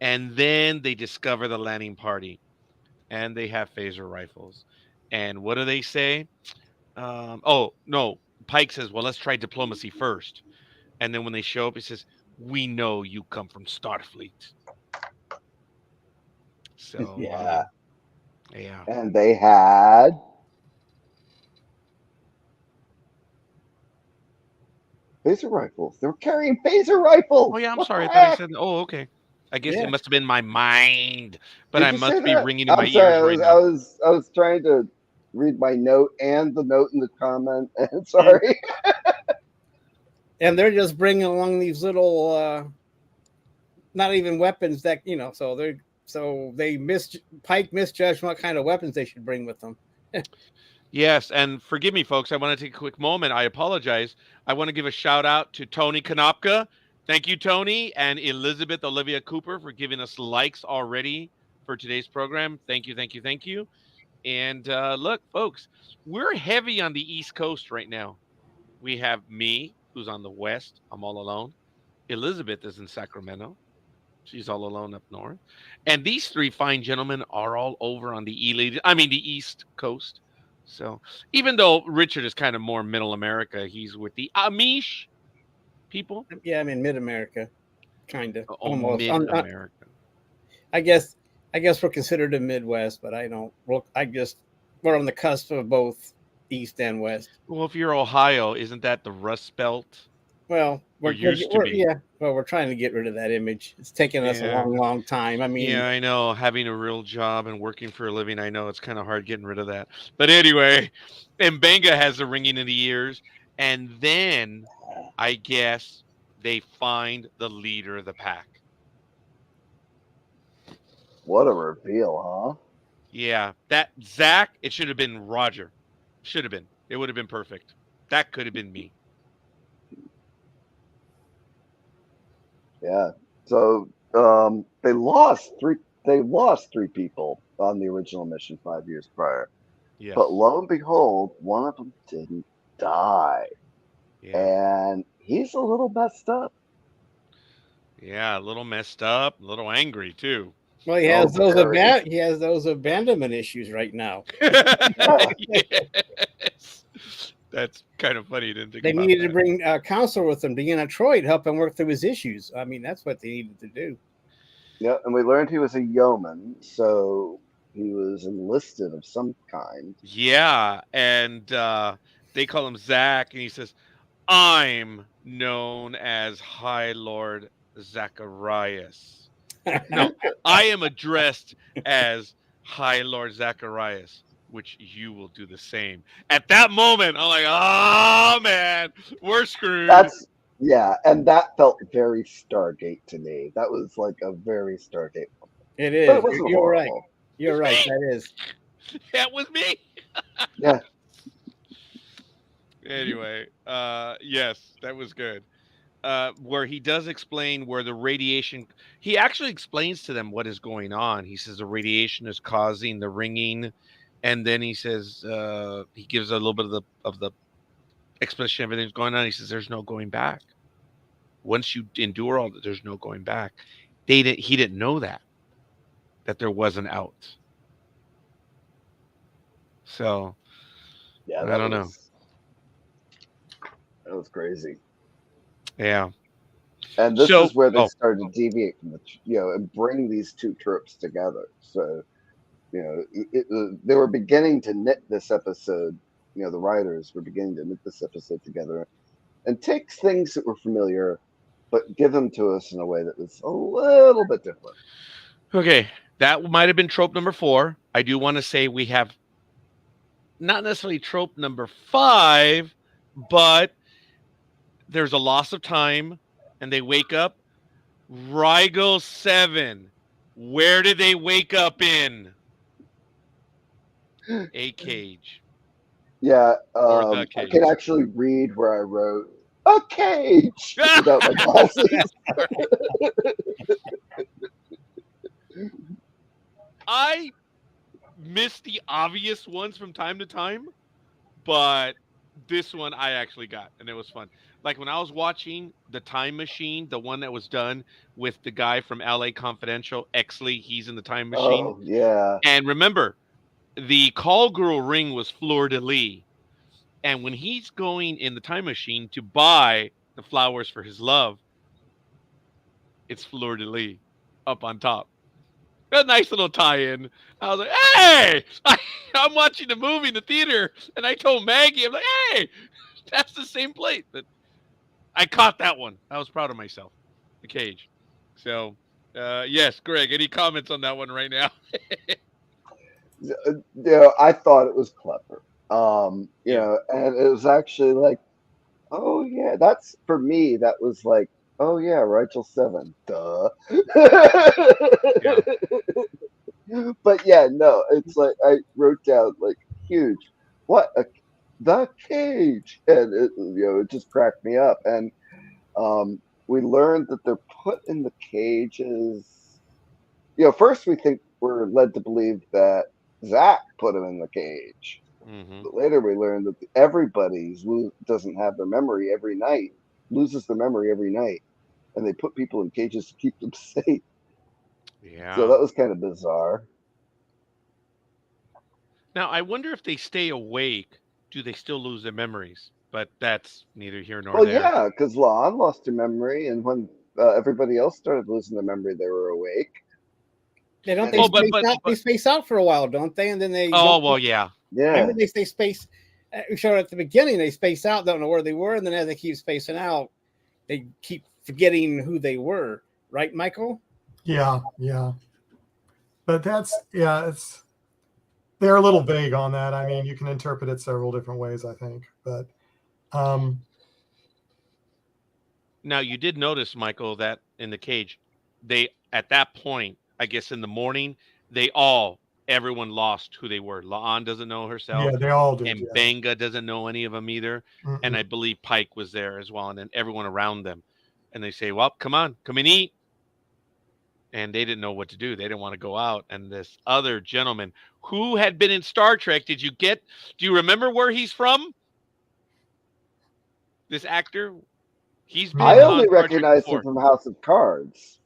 And then they discover the landing party. And they have phaser rifles. And what do they say? Oh, no. Pike says, well, let's try diplomacy first. And then when they show up, he says, we know you come from Starfleet. So, Yeah. Yeah. And they had phaser rifles. They were carrying phaser rifles. Oh, yeah, I'm What sorry. the I thought I heck? said, oh, okay. I guess Yeah. it must have been my mind, but Did I you say must be that? ringing in my I'm sorry. ears right I now. was trying to read my note and the note in the comment. And And, sorry. and they're just bringing along these little, not even weapons that, so Pike misjudged what kind of weapons they should bring with them. Yes, and forgive me, folks. I want to take a quick moment. I apologize. I want to give a shout out to Tony Konopka. Thank you, Tony, and Elizabeth Olivia Cooper for giving us likes already for today's program. Thank you, thank you, thank you. And look, folks, we're heavy on the East Coast right now. We have me, who's on the West. I'm all alone. Elizabeth is in Sacramento. She's all alone up north. And these three fine gentlemen are all over on the East Coast. So even though Richard is kind of more middle America, he's with the Amish people. Yeah, I'm in mid America, kind of, Oh, almost. mid America. I guess we're considered a Midwest, but I don't. Well, we're on the cusp of both East and West. Well, if you're Ohio, isn't that the Rust Belt? Well, Or used to be. yeah. Well, we're trying to get rid of that image. It's taken us a Yeah. long time. I mean, Yeah, I know. Having a real job and working for a living, I know it's kind of hard getting rid of that. But anyway, Mbenga has the ringing in the ears. And then I guess they find the leader of the pack. What a reveal, huh? Yeah, that Zach, it should have been Roger. Should have been. It would have been perfect. That could have been me. Yeah. So they lost three. They lost 3 people on the original mission 5 years prior. Yes. But lo and behold, one of them didn't die, Yeah. and he's a little messed up. Yeah, a little messed up, a little angry too. well, he has very. he has those abandonment issues right now. Yes. That's kind of funny. Didn't think They about needed to that. bring a counselor with them, Deanna Troy, to help him work through his issues. I mean, that's what they needed to do. Yeah, and we learned he was a yeoman, so he was enlisted of some kind. Yeah, and they call him Zach, and he says, "I'm known as High Lord Zacharias." No, I am addressed as High Lord Zacharias, which you will do the same. At that moment, I'm like, oh man, we're screwed. Yeah, and that felt very Stargate to me. That was like a very Stargate. It But is. it wasn't You're right. horrible. You're right. That is. That was me. Yeah. Anyway, yes, that was good. Where he does explain where the radiation, he actually explains to them what is going on. He says the radiation is causing the ringing, and then he says he gives a little bit of the explanation of everything's going on. He says there's no going back. Once you endure all that, there's no going back. He didn't know that there was an out. So Yeah, I don't know. That was crazy. Yeah. And this So is where they started to deviate from and bring these 2 tropes together. So, they were beginning to knit this episode. The writers were beginning to knit this episode together and takes things that were familiar, but give them to us in a way that was a little bit different. Okay, that might have been trope number 4. I do want to say we have not necessarily trope number 5, but there's a loss of time, and they wake up. Rigel 7. Where did they wake up in? A cage. Yeah, Or the I can cage. actually read where I wrote a cage without my glasses. I miss the obvious ones from time to time, but this one I actually got, and it was fun. Like when I was watching The Time Machine, the one that was done with the guy from LA Confidential, Exley, he's in the Time Machine. Oh yeah, And remember, the call girl ring was Fleur de Lis. And when he's going in the Time Machine to buy the flowers for his love, it's Fleur de Lis up on top. A nice little tie-in. I was like, "Hey, I'm watching the movie in the theater," and I told Maggie, "I'm like, hey, that's the same plate." But I caught that one. I was proud of myself. The cage. So, yes, Greg. Any comments on that one right now? I thought it was clever. Yeah. And it was actually like, oh yeah, that's for me. That was like, oh yeah, Rachel 7, duh. Yeah. But yeah, no, it's like I wrote down like huge. What the cage, and it just cracked me up. And we learned that they're put in the cages. First we're led to believe that Zach put him in the cage. Hmm. But later we learned that everybody doesn't have their memory every night, loses their memory every night, and they put people in cages to keep them safe. So Yeah. that was kind of bizarre. Now I wonder if they stay awake, do they still lose their memories? But that's neither here nor Well, there. yeah, because Lon lost her memory, and when everybody else started losing their memory, they were awake. They don't And they Oh, it, but space but out? They but space out for a while, don't they? And then they oh don't. well, yeah. yeah, Remember, they say space. We showed at the beginning they space out, don't know where they were, and then as they keep spacing out, they keep forgetting who they were. Right, Michael? Yeah, yeah. But it's they're a little vague on that. I mean, you can interpret it several different ways, I think. But um, Now you did notice, Michael, that in the cage, they at that point, I guess in the morning, everyone lost who they were. Laan doesn't know yeah, herself, they all did. and Yeah. Benga doesn't know any of them either. And I Mm-mm. believe Pike was there as well, and then everyone around them. And they say, "Well, come on, come and eat." And they didn't know what to do. They didn't want to go out. And this other gentleman who had been in Star Trek, do you remember where he's from? This actor? He's Me I been neither. on only Star Trek recognized him before. from House of Cards.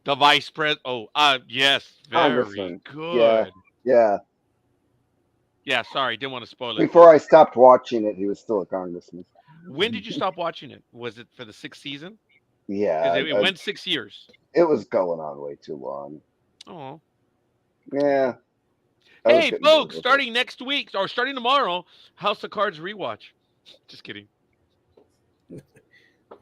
The vice president. Oh, yes, very Congressman. Yeah, good. yeah. Yeah, sorry, didn't want to spoil it, Before I folks. stopped watching it, he was still a congressman. When did you stop watching it? Was it for the 6th season? Because Yeah, it went 6 years. it was going on way too long. Oh, Yeah, I was hey, getting bored folks! with it. Starting next week or starting tomorrow, House of Cards rewatch. Just kidding.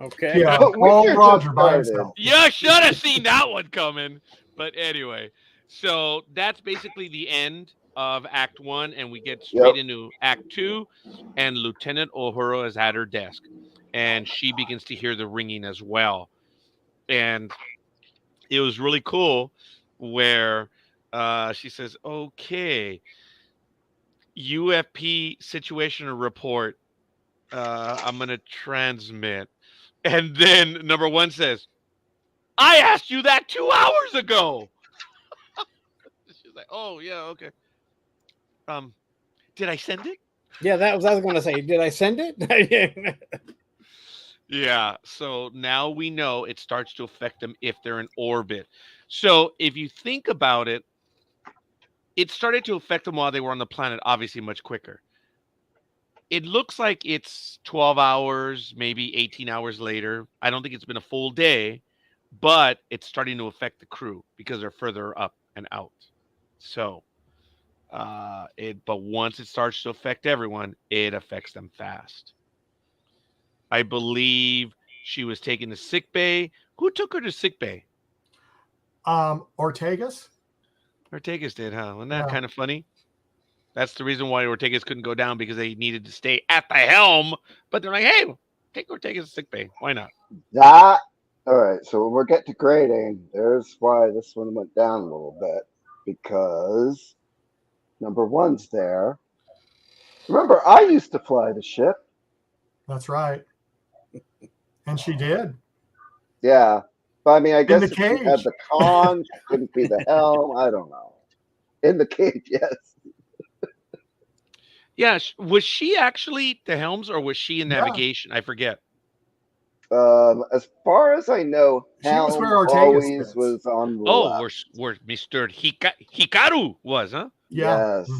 Okay. Yeah, But call Winter just Roger by started. himself. You should have seen that one coming. But anyway, so that's basically the end of Act 1, and we get Yep. straight into Act 2, and Lieutenant Uhura is at her desk, and she begins to hear the ringing as well. And it was really cool where she says, "Okay, UFP situational report. I'm gonna transmit." And then number 1 says, "I asked you that 2 hours ago." She's like, "Oh yeah, okay. Um, did I send it?" Yeah, that was I was going to say. Did I send it? Yeah. So now we know it starts to affect them if they're in orbit. So if you think about it, it started to affect them while they were on the planet, obviously much quicker. It looks like it's 12 hours, maybe 18 hours later. I don't think it's been a full day, but it's starting to affect the crew because they're further up and out. So, but once it starts to affect everyone, it affects them fast. I believe she was taken to sick bay. Who took her to sick bay? Ortegas. Ortegas did, huh? Wasn't that Yeah. kind of funny? That's the reason why Ortegas couldn't go down, because they needed to stay at the helm. But they're like, hey, take Ortegas to sick bay. Why not? That all right. So when we get to grading, there's why this one went down a little bit because number one's there. Remember, I used to fly the ship. That's right. And she did. Yeah, but I mean, I In guess the if she had cage. the con, she couldn't be the helm. I don't know. In the cage, yes. Yeah, was she actually the helms, or was she in Yeah. navigation? I forget. As far as I know, She was helm where Ortega always sits. was on the Oh, left. where Mr. Hikaru was, huh? Yeah. Yes.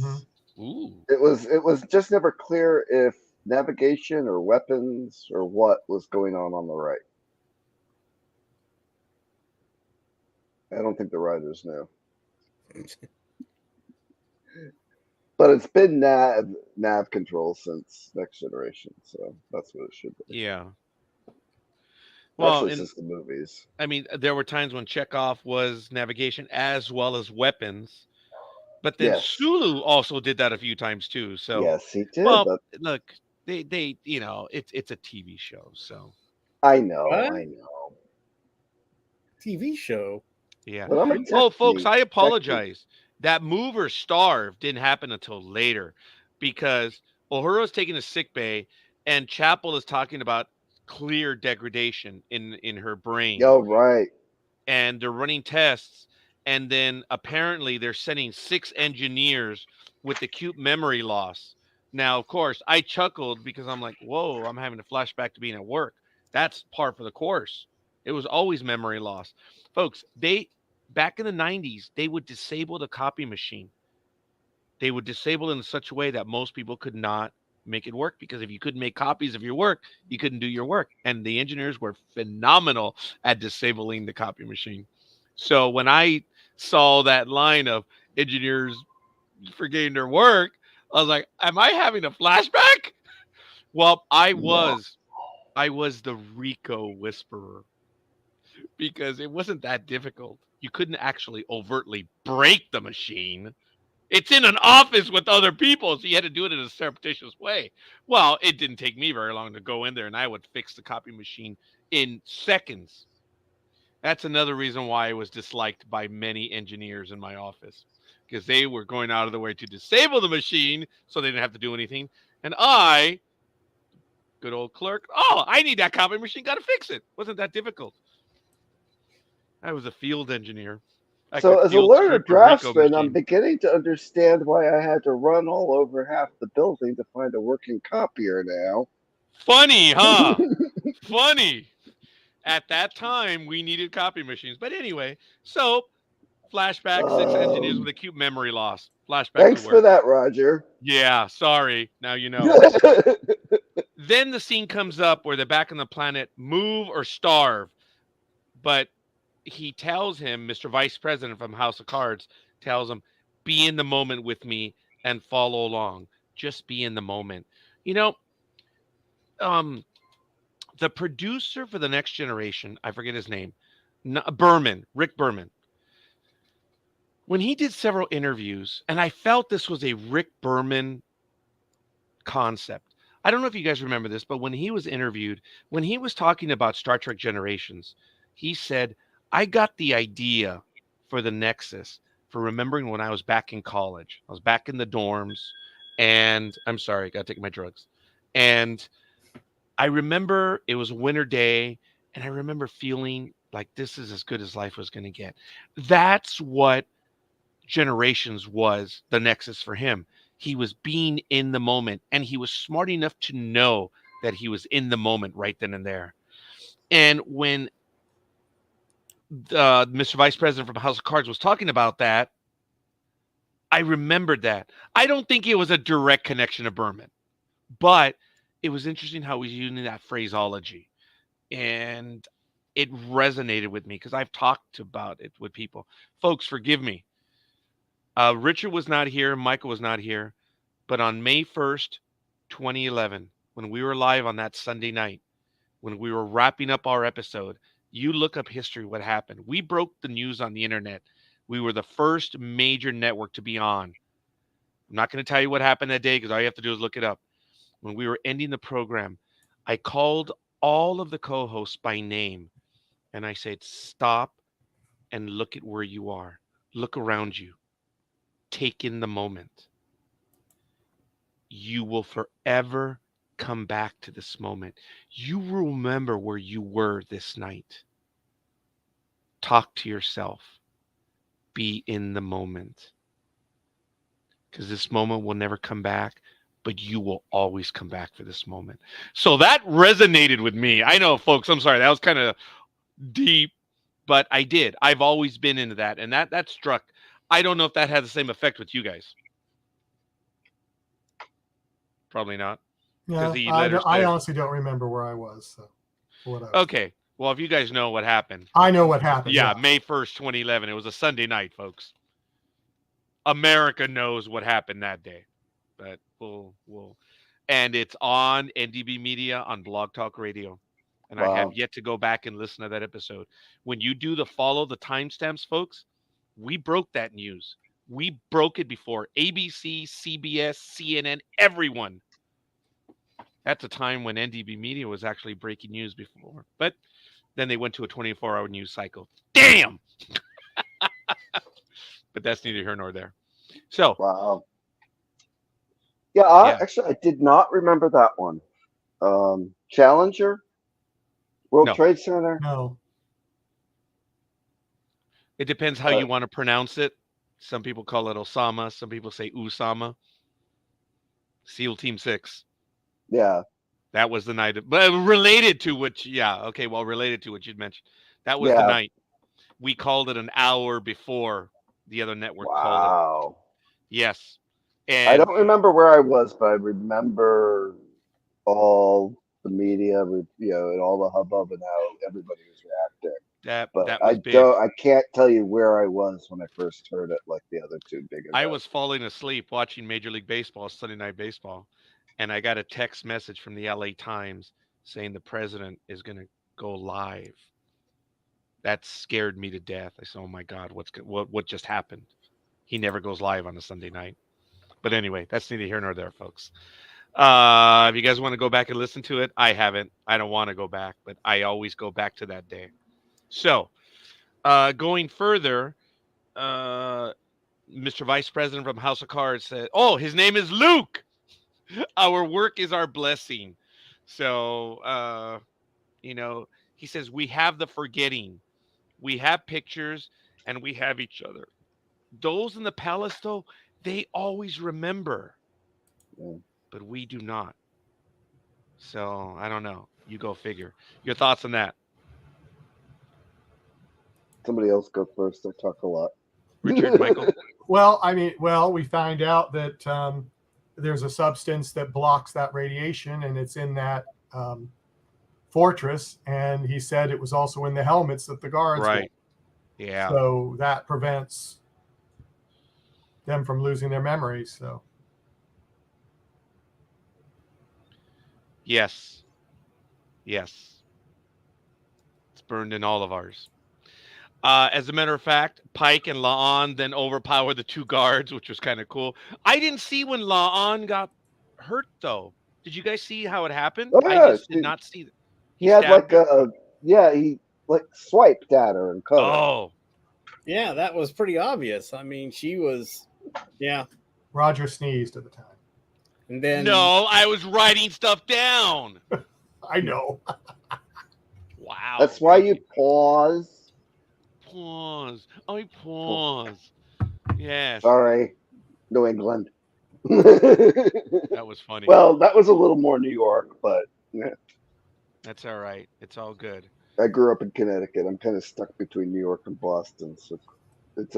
Ooh. It was just never clear if navigation or weapons or what was going on the right. I don't think the writers knew. But it's been nav control since Next Generation, so that's what it should be. Yeah. Well, Actually, and since the movies. I mean, there were times when Chekhov was navigation as well as weapons, but then Yes. Sulu also did that a few times too. So, Yes, he did. well, But look, they, it's a TV show, so I know, What? I know. TV show. yeah. But I'm a Oh, tech folks, geek. I Tech geek. apologize. That move or starve didn't happen until later, because Uhura's taking a sick bay, and Chapel is talking about clear degradation in her brain. Oh, right. And they're running tests, and then apparently they're sending 6 engineers with acute memory loss. Now, of course, I chuckled because I'm like, whoa, I'm having a flashback to being at work. That's par for the course. It was always memory loss. Folks, they back in the 90s, they would disable the copy machine. They would disable it in such a way that most people could not make it work, because if you couldn't make copies of your work, you couldn't do your work. And the engineers were phenomenal at disabling the copy machine. So when I saw that line of engineers forgetting their work, I was like, am I having a flashback? Well, I No. was the Rico whisperer, because it wasn't that difficult. You couldn't actually overtly break the machine. It's in an office with other people, so you had to do it in a surreptitious way. Well, it didn't take me very long to go in there, and I would fix the copy machine in seconds. That's another reason why I was disliked by many engineers in my office, because they were going out of the way to disable the machine so they didn't have to do anything. And I, good old clerk, oh, I need that copy machine, got to fix it. Wasn't that difficult. I was a field engineer. I So, could as a field learner strip a Rico draftsman, I'm machine. beginning to understand why I had to run all over half the building to find a working copier now. Funny, huh? Funny. At that time, we needed copy machines. But anyway, so flashback, 6 engineers with Um, acute memory loss. Flashback to thanks for work. that, Roger. Yeah, sorry. Now you know. Then the scene comes up where they're back on the planet, move or starve. But he tells him, Mr. Vice President from House of Cards tells him, be in the moment with me and follow along. Just be in the moment. You know, um, the producer for The Next Generation, I forget his name, Rick Berman, when he did several interviews, and I felt this was a Rick Berman concept. I don't know if you guys remember this, but when he was interviewed, when he was talking about Star Trek Generations, he said, I got the idea for the Nexus for remembering when I was back in college. I was back in the dorms, and I'm sorry, I got to take my drugs. And I remember it was a winter day, and I remember feeling like this is as good as life was going to get. That's what Generations was the Nexus for him. He was being in the moment, and he was smart enough to know that he was in the moment right then and there. And when Mr. Vice President from House of Cards was talking about that, I remembered that. I don't think it was a direct connection to Berman, but it was interesting how he was using that phraseology. And it resonated with me because I've talked about it with people. Folks, forgive me. Richard was not here. Michael was not here. But on May 1st, 2011, when we were live on that Sunday night, when we were wrapping up our episode, you look up history, what happened. We broke the news on the internet. We were the first major network to be on. I'm not going to tell you what happened that day because all you have to do is look it up. When we were ending the program, I called all of the co-hosts by name and I said, stop and look at where you are. Look around you. Take in the moment. You will forever come back to this moment. You will remember where you were this night. Talk to yourself. Be in the moment. Because this moment will never come back, but you will always come back for this moment. So that resonated with me. I know, folks, I'm sorry. That was kind of deep, but I did. I've always been into that, and that struck. I don't know if that had the same effect with you guys. Probably not. Yeah, the I, letter I said- honestly don't remember where I was. So what I was Okay. Well, if you guys know what happened. I know what happened. Yeah, May 1st, 2011. It was a Sunday night, folks. America knows what happened that day. But we'll and it's on NDB Media on Blog Talk Radio. And I have Wow. yet to go back and listen to that episode. When you do the follow the timestamps, folks, we broke that news. We broke it before ABC, CBS, CNN, everyone. That's a time when NDB Media was actually breaking news before. But then they went to a 24-hour news cycle. Damn! But that's neither here nor there. So, Wow. Yeah, Yeah. actually, I did not remember that one. Challenger, World No. Trade Center. No. it depends how you want to pronounce it. Some people call it Osama. Some people say Usama. SEAL Team 6. Yeah, That was the night. But related to what, related to what you'd mentioned. That was the Yeah. night. We called it an hour before the other network called it. wow. Yes. I And don't remember where I was, but I remember all the media, and all the hubbub and how everybody was reacting. that But was I big. I can't tell you where I was when I first heard it, like the other two big events. I was falling asleep watching Major League Baseball, Sunday Night Baseball, and I got a text message from the LA Times saying the president is going to go live. That scared me to death. I said, "Oh my God, what just happened?" He never goes live on a Sunday night. But anyway, that's neither here nor there, folks. If you guys want to go back and listen to it, I haven't. I don't want to go back, but I always go back to that day. So, going further, Mr. Vice President from House of Cards said, "Oh, his name is Luke. Our work is our blessing." So, he says, "We have the forgetting. We have pictures and we have each other. Those in the palace, though, they always remember, Yeah. but we do not." So, I don't know. You go figure. Your thoughts on that, Somebody else go first. I talk a lot. Richard, Michael? Well, we find out that there's a substance that blocks that radiation, and it's in that fortress. And he said it was also in the helmets that the guards Right. wore. Yeah. So that prevents them from losing their memories. So Yes. Yes. It's burned in all of ours. As a matter of fact, Pike and La'an then overpowered the two guards, which was kind of cool. I didn't see when La'an got hurt, though. Did you guys see how it happened? Oh, I yeah, just did not see that. He had stabbed like her? he like swiped at her and cut her. Oh, Yeah, that was pretty obvious. I mean, she was, yeah. Roger sneezed at the time. And then no, I was writing stuff down. I know. Wow. That's why you pause. Pause. I pause. Yes. Sorry, New England. That was funny. Well, that was a little more New York, but That's all right. It's all good. I grew up in Connecticut. I'm kind of stuck between New York and Boston, so it's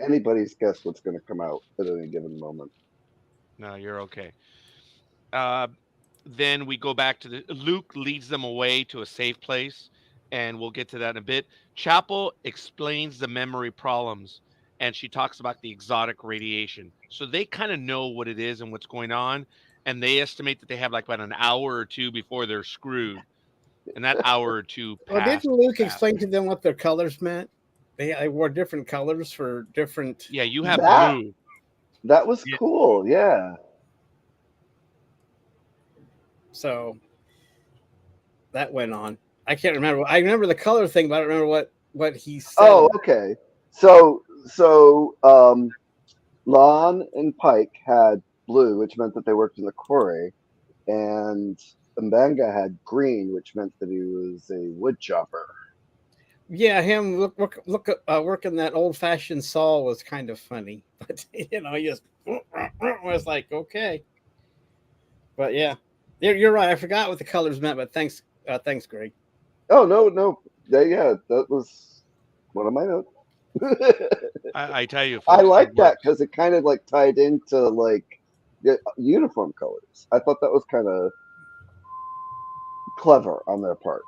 anybody's guess what's going to come out at any given moment. No, you're okay. Then we go back to Luke leads them away to a safe place, and we'll get to that in a bit. Chapel explains the memory problems, and she talks about the exotic radiation. So they kind of know what it is and what's going on, and they estimate that they have like about an hour or two before they're screwed. and that hour or two Well, passed. didn't Luke fast. explain to them what their colors meant? They wore different colors for different. Yeah, you have That blue. that was Yeah. cool. Yeah. So that went on. I can't remember. I remember the color thing, but I don't remember what he said. Oh, okay. So Lon and Pike had blue, which meant that they worked in the quarry, and Mbanga had green, which meant that he was a wood chopper. Yeah, him working that old fashioned saw was kind of funny, but he just was like okay. But yeah, you're right. I forgot what the colors meant, but thanks, Greg. Oh no, yeah, that was one of my notes. I tell you, I folks, like it that works. because it kind of like tied into like the uniform colors. I thought that was kind of clever on their part.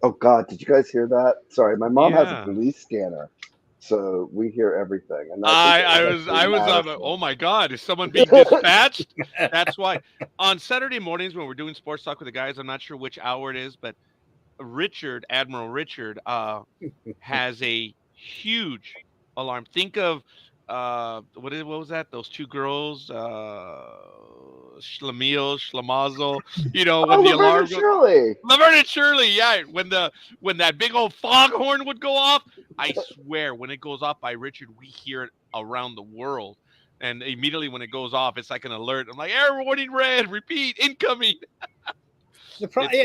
Oh God, did you guys hear that? Sorry, my mom has a Yeah. police scanner, so we hear everything, and I think it was I actually was Madison. oh my God, is someone being dispatched? That's why on Saturday mornings when we're doing sports talk with the guys, I'm not sure which hour it is, but Admiral Richard, has a huge alarm. Think of what was that? Those two girls, Schlemiel, Schlemazel. Oh, When the Laverne alarm and goes. Shirley. Laverne and Shirley, yeah. When that big old foghorn would go off, I swear, when it goes off by Richard, we hear it around the world. And immediately when it goes off, it's like an alert. I'm like, air warning red, repeat, incoming. It's funny.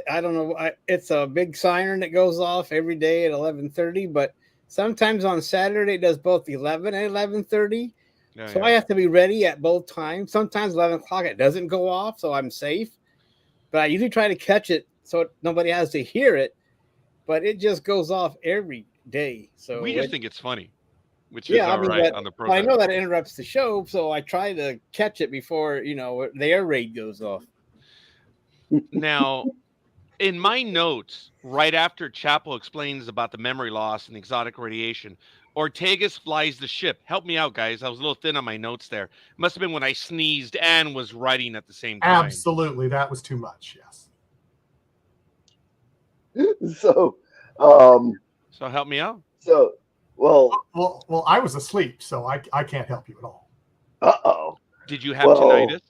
I don't know. It's a big siren that goes off every day at 11:30, but sometimes on Saturday it does both 11 and 11:30. Yeah, So yeah. I have to be ready at both times. Sometimes 11 o'clock it doesn't go off, so I'm safe. But I usually try to catch it so nobody has to hear it. But it just goes off every day. So We just think it's funny, which is yeah, I all mean, right but on the I program. know that it interrupts the show, so I try to catch it before the air raid goes off. Now, in my notes, right after Chappell explains about the memory loss and the exotic radiation, Ortegas flies the ship. Help me out, guys. I was a little thin on my notes there. Must have been when I sneezed and was writing at the same time. Absolutely, that was too much. Yes. So, So help me out. so well, Well, I was asleep, so I can't help you at all. uh-oh. Did you have Well, tinnitus?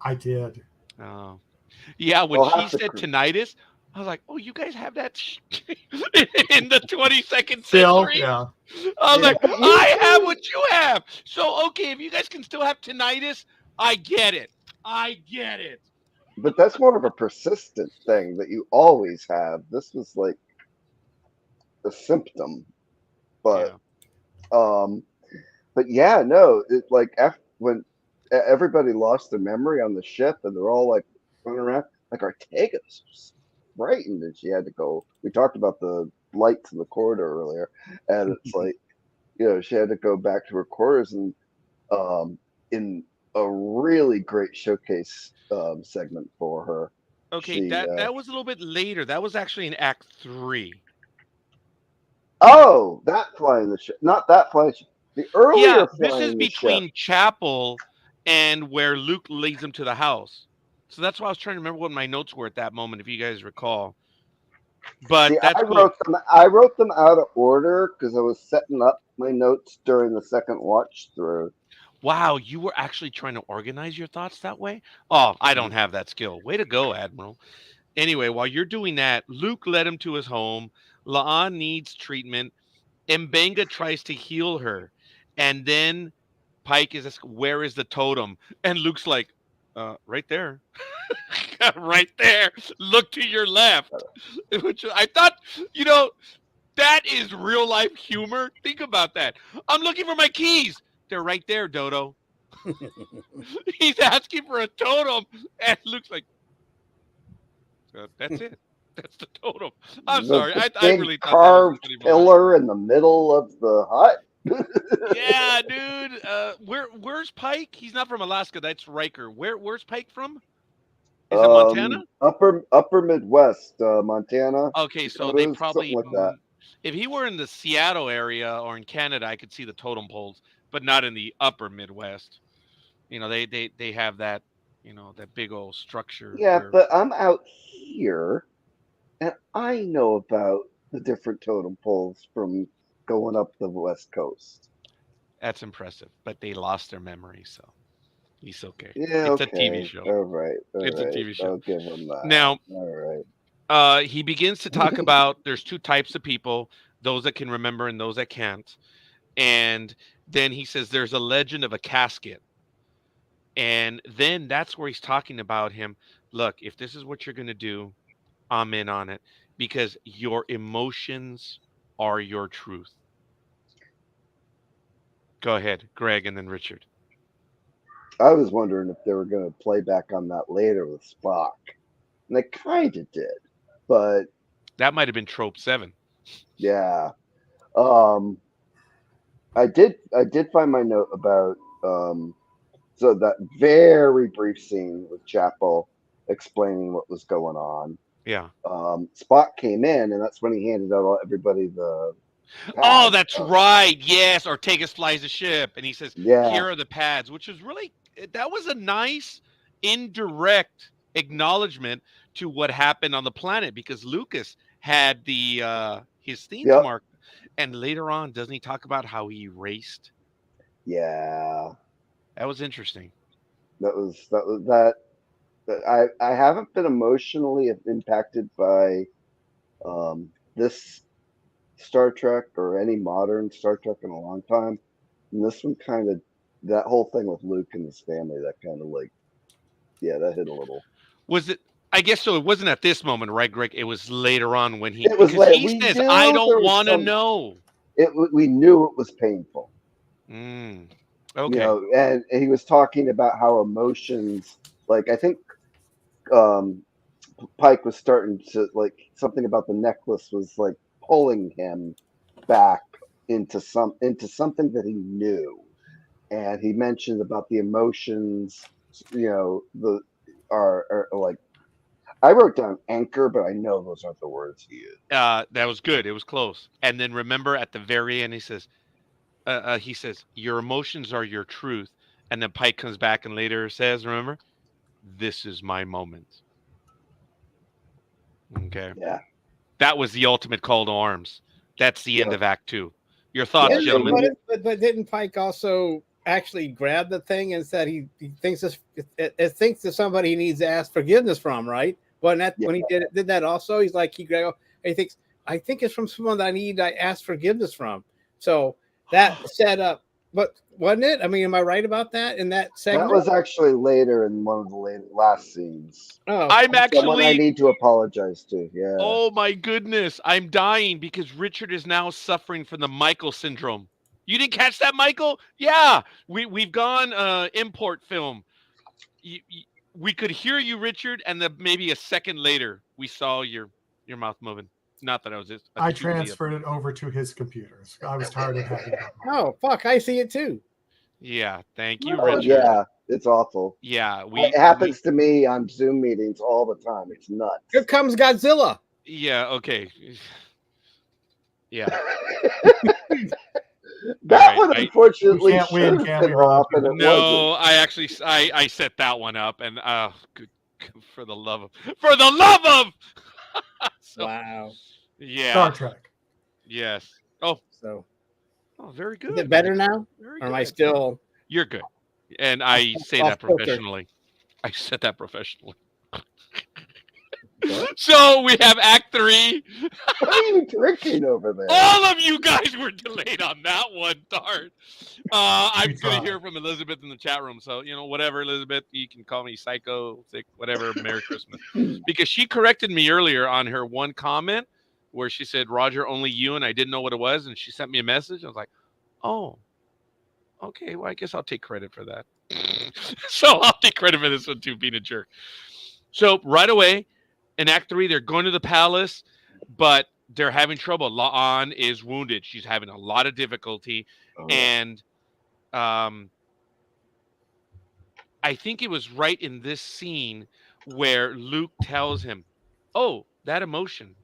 I did. Oh. Yeah, when I'll she have to said cr- tinnitus, I was like, oh, you guys have that in the 22nd Still, century? yeah. I was like, But I have usually, what you have. So, okay, if you guys can still have tinnitus, I get it. I get it. but that's more of a persistent thing that you always have. This was like a symptom, but Yeah. um, but yeah, no, it like when everybody lost their memory on the ship and they're all like running around, like Ortega's was frightened and she had to go. We talked about the lights in the corridor earlier, and it's like she had to go back to her quarters and in a really great showcase segment for her. Okay, She that was a little bit later. That was actually in Act 3. that flying the ship, not that flying ship, the Yeah, earlier this is flying the ship. between Chapel and where Luke leads him to the house. So that's why I was trying to remember what my notes were at that moment, if you guys recall. But See, that's cool. I wrote them out of order because I was setting up my notes during the second watch through. Wow, you were actually trying to organize your thoughts that way? Oh, I don't have that skill. Way to go, Admiral. Anyway, while you're doing that, Luke led him to his home. La'an needs treatment. Mbenga tries to heal her. And then Pike is asking, where is the totem? And Luke's like, right there. Right there. Look to your left. Which I thought, that is real life humor. Think about that. I'm looking for my keys. They're right there, Dodo. He's asking for a totem. And Luke's like, that's it. That's the totem. I'm sorry. The I big really thought that was a carved funny moment. pillar in the middle of the hut. Yeah, dude. Where's Pike? He's not from Alaska. That's Riker. Where's Pike from? Is it Montana? Upper Midwest, Montana. Okay, so they Dakotas, something probably like that. if he were in the Seattle area or in Canada, I could see the totem poles, but not in the upper Midwest. They have that, that big old structure Yeah, where but I'm out here, and I know about the different totem poles from going up the West Coast. that's impressive. But they lost their memory, so he's okay. Yeah, It's a TV okay. show. All right. All It's a right. TV show. I'll give him that. Now, All right. he begins to talk about there's two types of people, those that can remember and those that can't. And then he says there's a legend of a casket. And then that's where he's talking about him. Look, if this is what you're going to do, I'm in on it because your emotions are your truth. Go ahead, Greg, and then Richard. I was wondering if they were going to play back on that later with Spock. And they kind of did. But That might have been trope 7. yeah. Um, I did find my note about so that very brief scene with Chapel explaining what was going on. Yeah. Spock came in, and that's when he handed out everybody the Oh, pads. that's right. Yes. Ortegas flies the ship and he says, Yeah, here are the pads, which was really, that was a nice indirect acknowledgement to what happened on the planet because Lucas had his themes yep, marked. And later on, doesn't he talk about how he raced? yeah. That was interesting. I haven't been emotionally impacted by this Star Trek or any modern Star Trek in a long time. And this one kind of, that whole thing with Luke and his family, that kind of like, yeah, that hit a little. Was it? I guess so. It wasn't at this moment, right, Greg? It was later on when It was because like he we says, "I knew don't there was want to some. know." We knew it was painful, Mm, you okay. know, and he was talking about how emotions, like I think um, Pike was starting to like something about the necklace was like pulling him back into something that he knew, and he mentioned about the emotions, you know, the are like I wrote down anchor, but I know those aren't the words he used. That was good. It was close. And then remember at the very end, he says, "Your emotions are your truth." And then Pike comes back and later says, "Remember, this is my moment." Okay, Yeah, that was the ultimate call to arms. That's the end yeah, of Act 2. Your yeah. thoughts, And gentlemen? when you, But didn't Pike also actually grab the thing and said he thinks it thinks that somebody he needs to ask forgiveness from, right? Well, that yeah, when he did that also, he's like he grabbed and he thinks I think it's from someone that I ask forgiveness from. So that set up, but wasn't it? I mean, am I right about that in that that segment? was actually later in one of the last scenes. Oh, I'm Someone I actually need to apologize to. Yeah, Oh my goodness, I'm dying because Richard is now suffering from the Michael syndrome. You didn't catch that, Michael? Yeah, we've gone import film. We could hear you, Richard, and then maybe a second later we saw your mouth moving. Not that I was just I acutely. transferred it over to his computers. I was tired of having it on mine. oh, fuck! I see it too. Yeah, thank you, oh Richard. yeah, it's awful. Yeah, It happens to me on Zoom meetings all the time. It's Here nuts. comes Godzilla. yeah, okay. Yeah. All That right. one, I We unfortunately, can't should win, have can been we, off, Roger? and it wasn't. No, I set that one up and good, for the love of for the love of so Wow. yeah. Star Trek. Yes. Oh, So very is it good, better Mike. now, Very or am I good. still You're good. And I say off that filter? professionally. I said that professionally. What? So we have Act 3. What are you drinking over there? All of you guys were delayed on that one. Darn. I'm We going to tried. hear from Elizabeth in the chat room. So, whatever, Elizabeth, you can call me psycho, sick, whatever. Merry Christmas. Because she corrected me earlier on her one comment where she said, Roger, only you. And I didn't know what it was. And she sent me a message. I was like, oh, okay. Well, I guess I'll take credit for that. So I'll take credit for this one too, being a jerk. So right away in Act 3, they're going to the palace, but they're having trouble. La'an is wounded. She's having a lot of difficulty. Oh, And I think it was right in this scene where Luke tells him, oh, that emotion.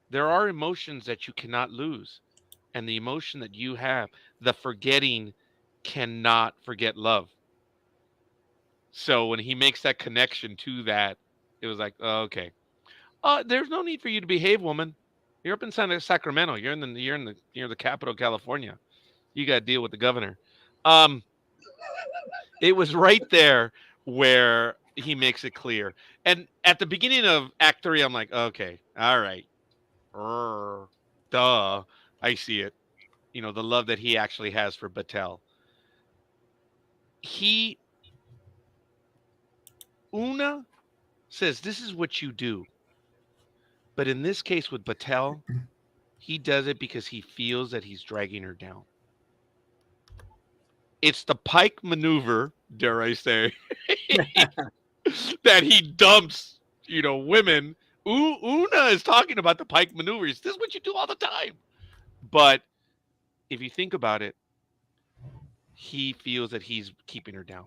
There are emotions that you cannot lose. And the emotion that you have, the forgetting, cannot forget love. So when he makes that connection to that, it was like, oh, okay. There's no need for you to behave, woman. You're up in Sacramento. You're the capital of California. You got to deal with the governor. Um, it was right there where he makes it clear. And at the beginning of Act 3, I'm like, okay, all right. Duh. I see it. The love that he actually has for Batel. Una says, this is what you do. But in this case with Batel, he does it because he feels that he's dragging her down. It's the Pike maneuver, dare I say, that he dumps, women. Una is talking about the Pike maneuver. This is what you do all the time. But if you think about it, he feels that he's keeping her down.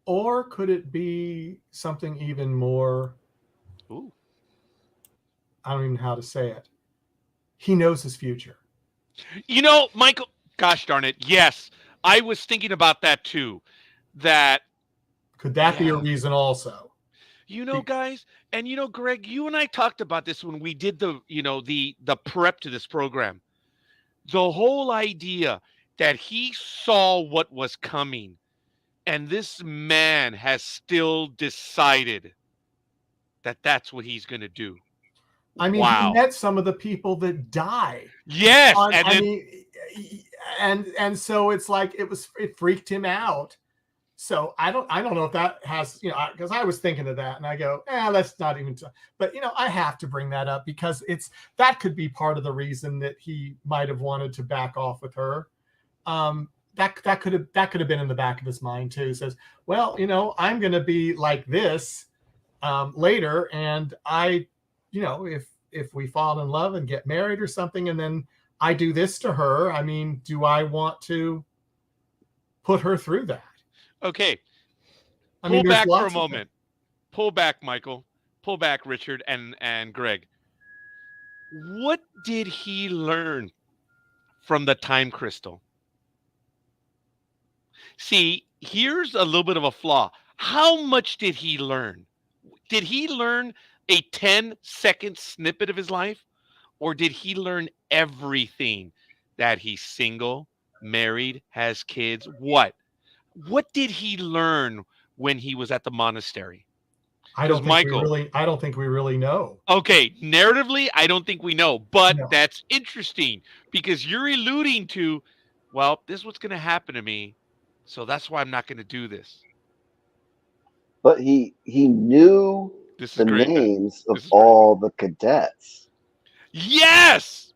Or could it be something even more? Ooh. I don't even know how to say it. He knows his future. Michael, gosh darn it. Yes. I was thinking about that too. Could that be a reason also? Guys, and Greg, you and I talked about this when we did the prep to this program. The whole idea that he saw what was coming, and this man has still decided that that's what he's going to do. I mean, wow. He met some of the people that die. Yes, and so it's like it freaked him out. So I don't know if that has, because I was thinking of that and I go, let's not even. But I have to bring that up because that could be part of the reason that he might have wanted to back off with her. That could have been in the back of his mind too. He says, well, I'm going to be like this later, and if we fall in love and get married or something, and then I do this to her, I mean, do I want to put her through that? Okay. Pull back for a moment. Pull back, Michael. Pull back, Richard and Greg. What did he learn from the time crystal? See, here's a little bit of a flaw. How much did he learn? Did he learn a 10-second snippet of his life? Or did he learn everything? That he's single, married, has kids? What did he learn when he was at the monastery? I don't think we really know. Okay, narratively, I don't think we know, but that's interesting because you're alluding to, well, this is what's going to happen to me, so that's why I'm not going to do this. But he knew the names of all the cadets. Yes,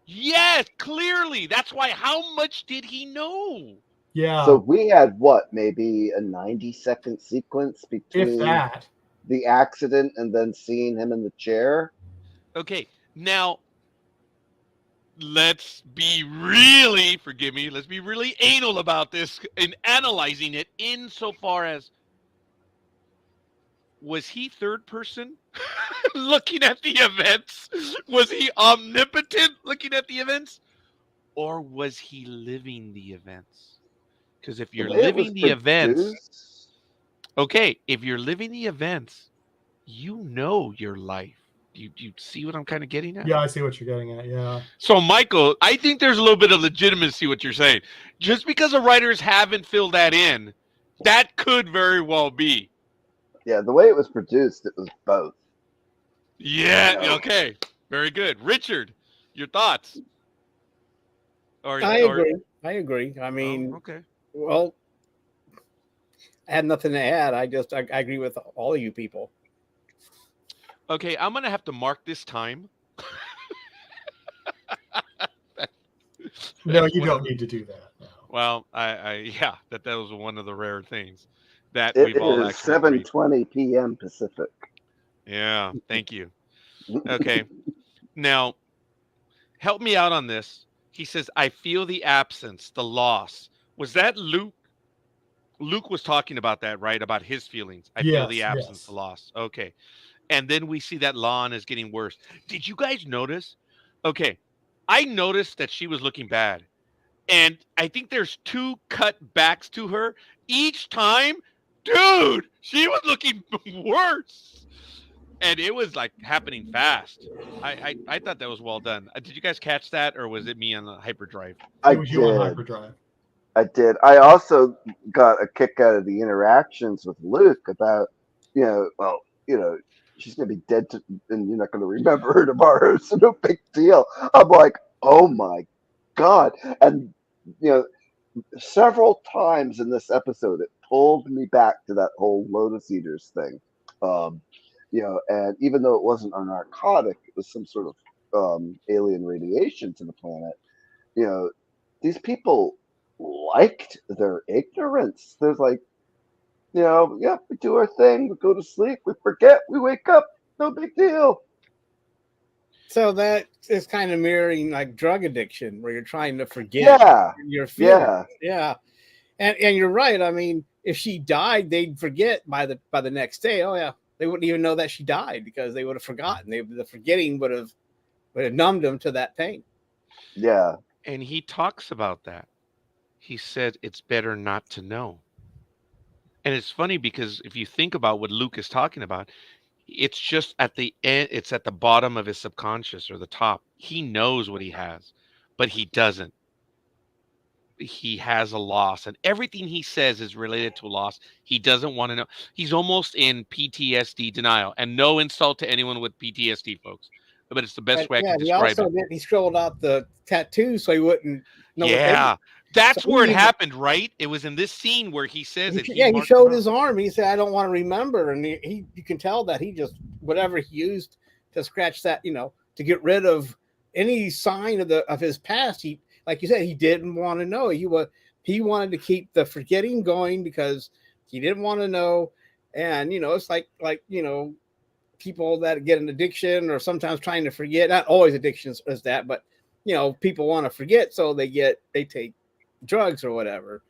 clearly. That's why. How much did he know? Yeah. So we had maybe a 90-second sequence between the accident and then seeing him in the chair. Okay, now let's be really, forgive me, let's be really anal about this and analyzing it insofar as, was he third person looking at the events? Was he omnipotent looking at the events? Or was he living the events? Because if you're living the events, if you're living the events, you know your life. Do you see what I'm kind of getting at? Yeah, I see what you're getting at. Yeah. So, Michael, I think there's a little bit of legitimacy what you're saying. Just because the writers haven't filled that in, that could very well be. Yeah, the way it was produced, it was both. Yeah, okay. Very good. Richard, your thoughts? I agree. I mean, okay. Well, I had nothing to add. I agree with all of you people. Okay, I'm going to have to mark this time. No, you don't need to do that. No. Well, that was one of the rare things that it we've all is actually 7:20 p.m. Pacific. Yeah, thank you. Okay. Now, help me out on this. He says, I feel the absence, the loss. Was that Luke? Luke was talking about that, right? About his feelings. I feel the absence, the loss. Okay. And then we see that Lon is getting worse. Did you guys notice? Okay. I noticed that she was looking bad. And I think there's 2 cut backs to her. Each time dude, she was looking worse. And it was like happening fast. I thought that was well done. Did you guys catch that, or was it me on the hyperdrive? I It was you on did. hyperdrive. I did. I also got a kick out of the interactions with Luke about, she's gonna be dead, and you're not gonna remember her tomorrow. So no big deal. I'm like, oh my god, and you know, several times in this episode, it pulled me back to that whole Lotus Eaters thing. Um, and even though it wasn't a narcotic, it was some sort of alien radiation to the planet. You know, these people liked their ignorance. There's like, yeah, we do our thing, we go to sleep, we forget, we wake up, no big deal. So that is kind of mirroring like drug addiction, where you're trying to forget Yeah, your feelings. yeah, Yeah. And you're right. I mean, if she died, they'd forget by the next day. Oh yeah, they wouldn't even know that she died because they would have forgotten. The forgetting would have numbed them to that pain. yeah. And he talks about that. He said it's better not to know. And it's funny because if you think about what Luke is talking about, it's just at the end, it's at the bottom of his subconscious or the top. He knows what he has, but he doesn't. He has a loss, and everything he says is related to a loss. He doesn't want to know. He's almost in PTSD denial, and no insult to anyone with PTSD, folks, but it's the best way I can He describe also it. he scrolled out the tattoo so he wouldn't know. Yeah, that's So where it he- happened, right? It was in this scene where he says it. He marked showed them his out. arm. He said, "I don't want to remember," and you can tell that he just whatever he used to scratch that, to get rid of any sign of his past. He, like you said, he didn't want to know. He wanted to keep the forgetting going because he didn't want to know. And it's like people that get an addiction or sometimes trying to forget. Not always addictions as that, but people want to forget, so they take drugs or whatever.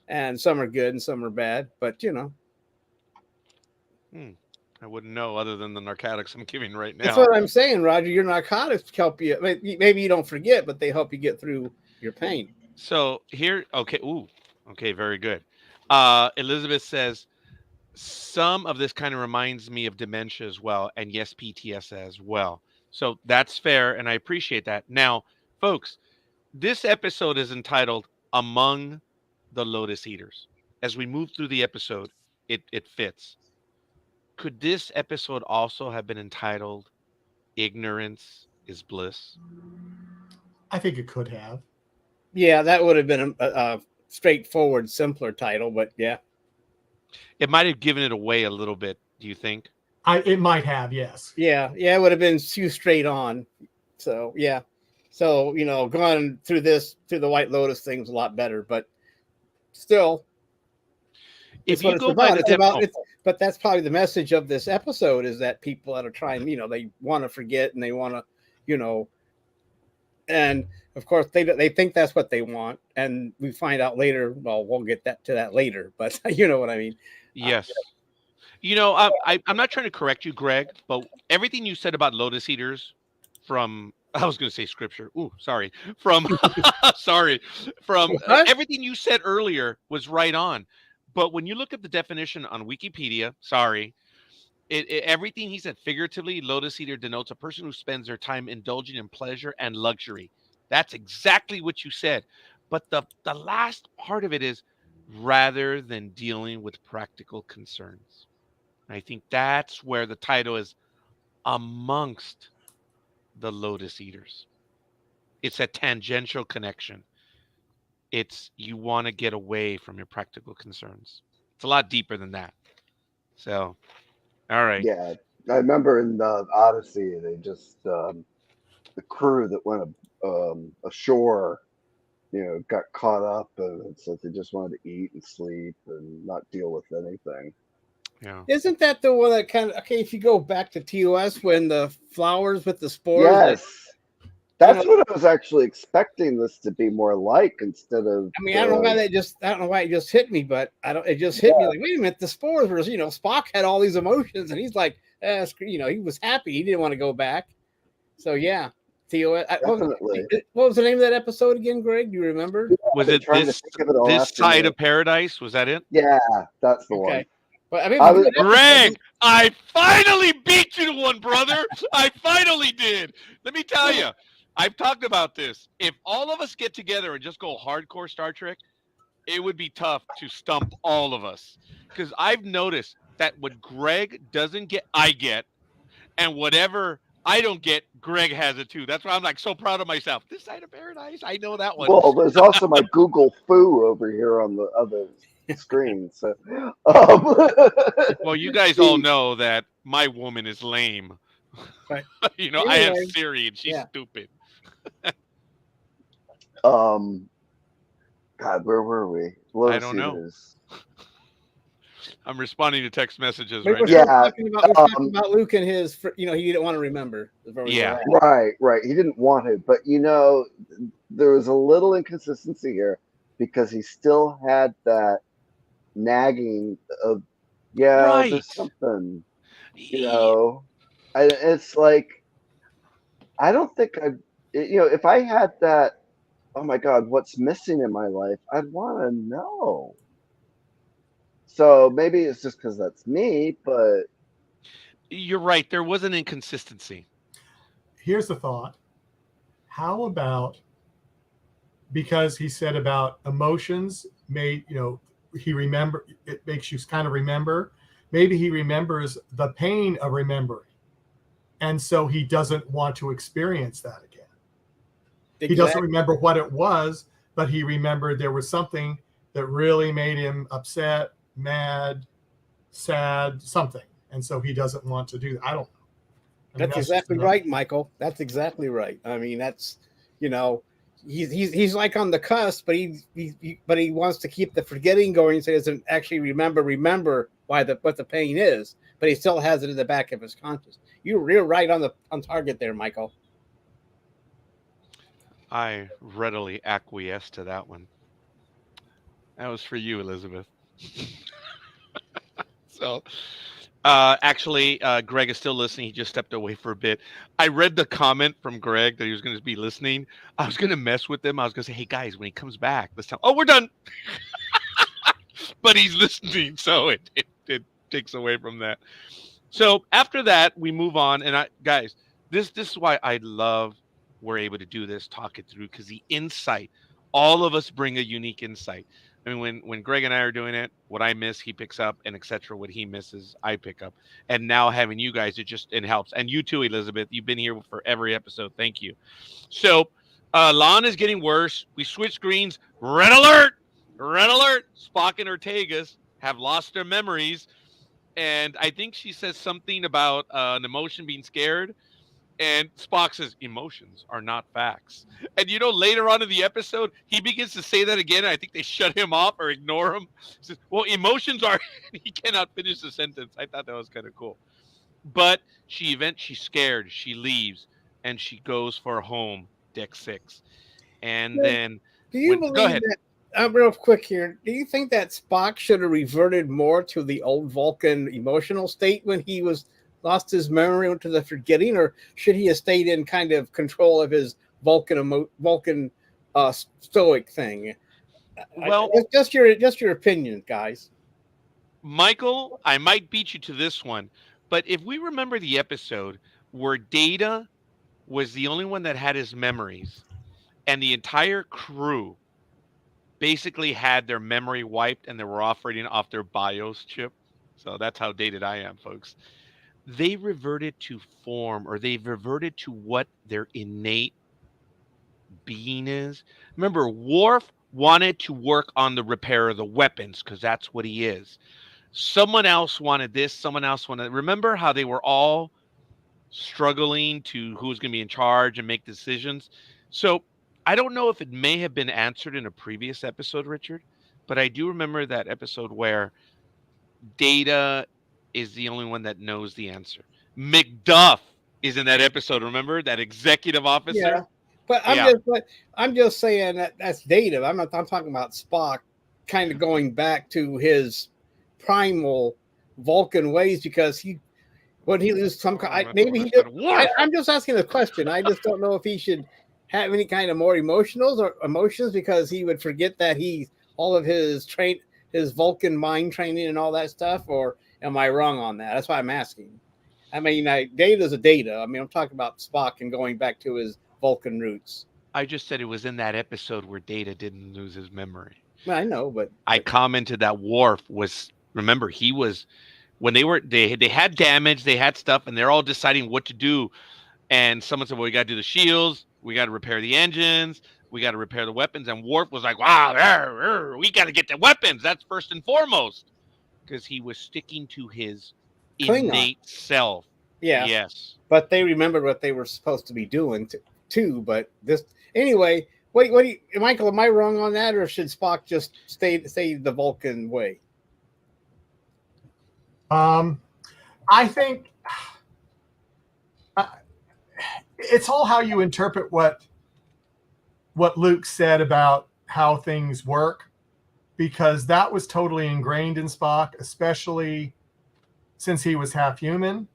And some are good and some are bad, but I wouldn't know other than the narcotics I'm giving right that's now. what I'm saying, Roger. Your narcotics help you. Maybe you don't forget, but they help you get through your pain. So here, okay, okay, very good. Elizabeth says some of this kind of reminds me of dementia as well, and yes, PTS as well. So that's fair, and I appreciate that. Now, folks, this episode is entitled "Among the Lotus Eaters." As we move through the episode, it fits. Could this episode also have been entitled "Ignorance is Bliss"? I think it could have. Yeah, that would have been a straightforward, simpler title, but yeah. It might have given it away a little bit. Do you think? It might have, yes. Yeah, it would have been too straight on. So yeah. So, going through the White Lotus thing's a lot better, but still, If it's what you it's go by about. the It's about depth, but that's probably the message of this episode is that people that are trying, they want to forget and they want to, and of course they think that's what they want, and we find out later. Well, we'll get to that later, but you know what I mean. yes. I'm not trying to correct you, Greg, but everything you said about Lotus Eaters from I was going to say scripture. Ooh, sorry. From sorry. From What? everything you said earlier was right on. But when you look at the definition on Wikipedia, sorry, everything he said figuratively, Lotus Eater denotes a person who spends their time indulging in pleasure and luxury. That's exactly what you said. But the last part of it is rather than dealing with practical concerns. I think that's where the title is amongst the Lotus Eaters. It's a tangential connection. It's you want to get away from your practical concerns. It's a lot deeper than that. So, all right. Yeah, I remember in Odyssey, they just the crew that went ashore, got caught up, and it's like they just wanted to eat and sleep and not deal with anything. Yeah. Isn't that the one that kind of okay? If you go back to TOS when the flowers with the spores, Yes, that's what I was actually expecting this to be more like instead of. I mean, I don't know why it just hit me, but it just hit me like, wait a minute, the spores were, Spock had all these emotions, and he's like, he was happy, he didn't want to go back. So yeah, TOS. Definitely. What was the name of that episode again, Greg? Do you remember? Was it Trying to this think of it all this side afternoon. of paradise? Was that it? Yeah, that's the one. Okay. But I mean, I was- Greg, I finally beat you to one, brother. I finally did. Let me tell you, I've talked about this. If all of us get together and just go hardcore Star Trek, it would be tough to stump all of us. Because I've noticed that what Greg doesn't get, I get. And whatever I don't get, Greg has it too. That's why I'm like so proud of myself. This side of paradise, I know that one. well, there's also my Google foo over here on the other screen. So, Well, you guys all know that my woman is lame. Right. You know, I have Anyway, Siri and she's yeah. stupid. God, where were we? I don't know. I'm responding to text messages We're right now. Yeah, talking about Luke and his, you know, he didn't want to remember. is where we Yeah. were at. Right. He didn't want it, but there was a little inconsistency here because he still had that nagging of, Right. there's something, it's like, I don't think if I had that, oh my God, what's missing in my life, I'd want to know. So maybe it's just because that's me, but You're right. There was an inconsistency. Here's the thought. How about, because he said about emotions made, it makes you kind of remember. Maybe he remembers the pain of remembering. And so he doesn't want to experience that again. Exactly. He doesn't remember what it was, but he remembered there was something that really made him upset, mad, sad, something. And so he doesn't want to do that. I don't know. That's exactly right, Michael. That's exactly right. I mean, that's, he's like on the cusp, but he wants to keep the forgetting going, so he doesn't actually remember what the pain is, but he still has it in the back of his conscious. You're right on target there, Michael. I readily acquiesce to that one. That was for you, Elizabeth. So, actually, Greg is still listening. He just stepped away for a bit. I read the comment from Greg that he was going to be listening. I was going to mess with him. I was going to say, hey, guys, when he comes back, let's tell him, we're done. But he's listening, so it takes away from that. So after that, we move on. And guys, this is why I love we're able to do this, talk it through, because the insight, all of us bring a unique insight. I mean, when Greg and I are doing it, what I miss, he picks up, and etc. What he misses, I pick up. And now having you guys, it helps. And you too, Elizabeth. You've been here for every episode. Thank you. So, Lon is getting worse. We switch screens. Red alert! Red alert! Spock and Ortegas have lost their memories. And I think she says something about an emotion being scared. And Spock says, emotions are not facts. And later on in the episode, he begins to say that again. I think they shut him off or ignore him. He says, well, emotions are, he cannot finish the sentence. I thought that was kind of cool. But she's scared. She leaves and she goes for home, deck 6. And then, do you believe go ahead. that, real quick here, do you think that Spock should have reverted more to the old Vulcan emotional state when he lost his memory into the forgetting, or should he have stayed in kind of control of his Vulcan stoic thing? Well, just your opinion, guys. Michael, I might beat you to this one, but if we remember the episode where Data was the only one that had his memories, and the entire crew basically had their memory wiped, and they were operating off their BIOS chip. So that's how dated I am, folks. They reverted to form, or they've reverted to what their innate being is. Remember, Worf wanted to work on the repair of the weapons because that's what he is. Someone else wanted this. Someone else wanted. Remember how they were all struggling to who's going to be in charge and make decisions? So I don't know if it may have been answered in a previous episode, Richard, but I do remember that episode where Data is the only one that knows the answer. McDuff is in that episode. Remember that executive officer? Yeah. But I'm just saying that's Data. I'm talking about Spock kind of going back to his primal Vulcan ways, because I'm just asking the question. I just don't know if he should have any kind of more emotions, because he would forget that all of his his Vulcan mind training and all that stuff, or am I wrong on that? That's why I'm asking. I mean, Data's a Data. I mean, I'm talking about Spock and going back to his Vulcan roots. I just said it was in that episode where Data didn't lose his memory. Well, I know, but I commented that Worf was, remember, he was, when they had damage, they had stuff, and they're all deciding what to do. And someone said, well, we got to do the shields, we got to repair the engines, we got to repair the weapons. And Worf was like, wow, we got to get the weapons. That's first and foremost. Because he was sticking to his Klingon. innate self. Yeah. Yes. But they remembered what they were supposed to be doing too. But this anyway. What do you, Michael? Am I wrong on that, or should Spock just stay the Vulcan way? I think it's all how you interpret what Luke said about how things work, because that was totally ingrained in Spock, especially since he was half human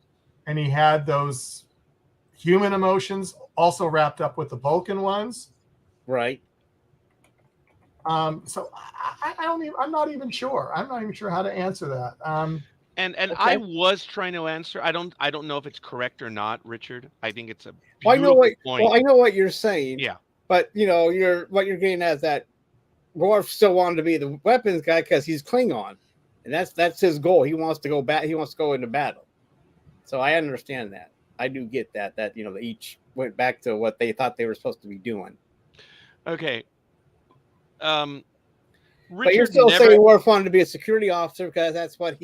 and he had those human emotions also wrapped up with the Vulcan ones. Right. So I'm not even sure. I'm not even sure how to answer that. And Okay. I was trying to answer. I don't know if it's correct or not, Richard. I think it's a Well, beautiful point. Well, I know what you're saying. Yeah. But what you're getting at is that Worf still wanted to be the weapons guy because he's Klingon, and that's his goal. He wants to go back. He wants to go into battle. So I understand that. I do get that. That they each went back to what they thought they were supposed to be doing. Okay. But you're Richard still never. saying Worf wanted to be a security officer because that's what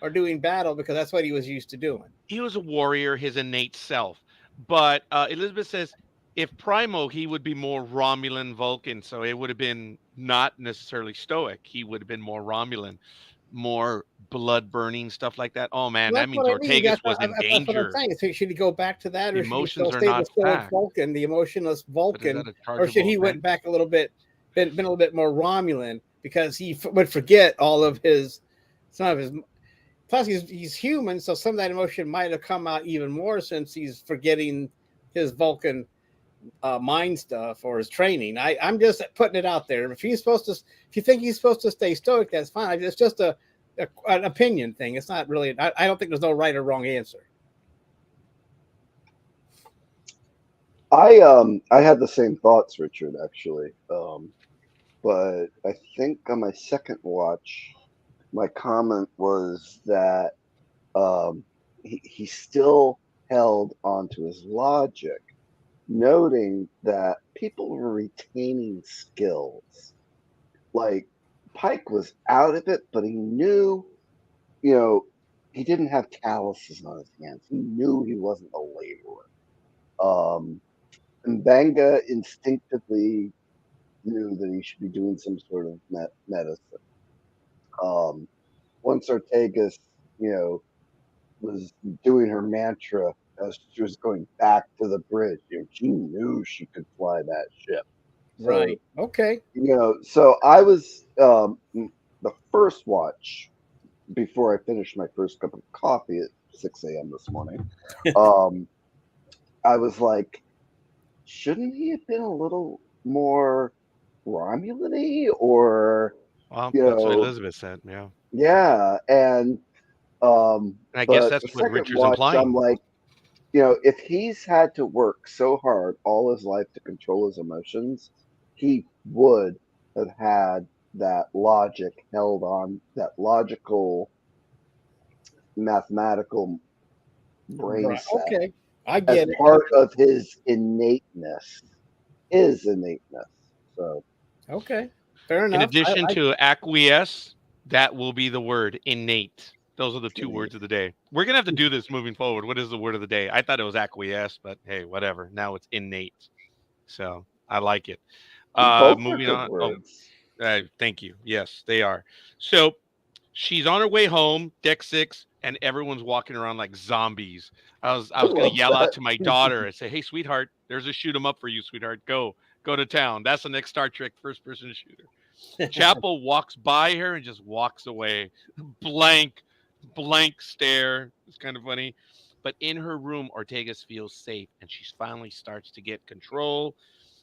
or doing battle because that's what he was used to doing. He was a warrior, his innate self. But Elizabeth says if Primo, he would be more Romulan Vulcan. So it would have been not necessarily stoic. He would have been more Romulan, more blood burning, stuff like that. Oh man, Well, that means Ortegas was in That's what danger. I'm saying. So should he go back to that, or Emotions should he are still stay not the stoic fact. Vulcan, the emotionless But is Vulcan, that a or should he chargeable went offense? back a little bit, been a little bit more Romulan because he would forget all of some of his. Plus, he's human, so some of that emotion might have come out even more since he's forgetting his Vulcan mind stuff or his training. I'm just putting it out there. If you think he's supposed to stay stoic, that's fine. It's just an opinion thing. It's not really. I don't think there's no right or wrong answer. I had the same thoughts, Richard, actually. But I think on my second watch, my comment was that he still held onto his logic, noting that people were retaining skills. Like Pike was out of it, but he knew, he didn't have calluses on his hands. He knew he wasn't a laborer. And Banga instinctively knew that he should be doing some sort of medicine. Once Ortegas, was doing her mantra as she was going back to the bridge, she knew she could fly that ship. So, Right. Okay. So I was the first watch before I finished my first cup of coffee at 6 a.m. this morning. I was like, shouldn't he have been a little more Romulan-y, or Well, that's what Elizabeth said. Yeah. Yeah, and I guess but that's the what second Richard's watch, implying. I'm like, if he's had to work so hard all his life to control his emotions, he would have had that logic held on, that logical, mathematical brain Right. set Okay. I as get it. part of his innateness. So Okay. Fair enough. In addition to acquiesce, that will be the word innate. Those are the two words of the day. We're going to have to do this moving forward. What is the word of the day? I thought it was acquiesce, but hey, whatever. Now it's innate. So I like it. both are Moving good on. words. Thank you. Yes, they are. So she's on her way home, deck 6, and everyone's walking around like zombies. I was going to yell out to my daughter and say, "Hey, sweetheart, there's a shoot 'em up for you, sweetheart. Go to town. That's the next Star Trek first-person shooter." Chapel walks by her and just walks away. Blank stare. It's kind of funny. But in her room, Ortegas feels safe, and she finally starts to get control.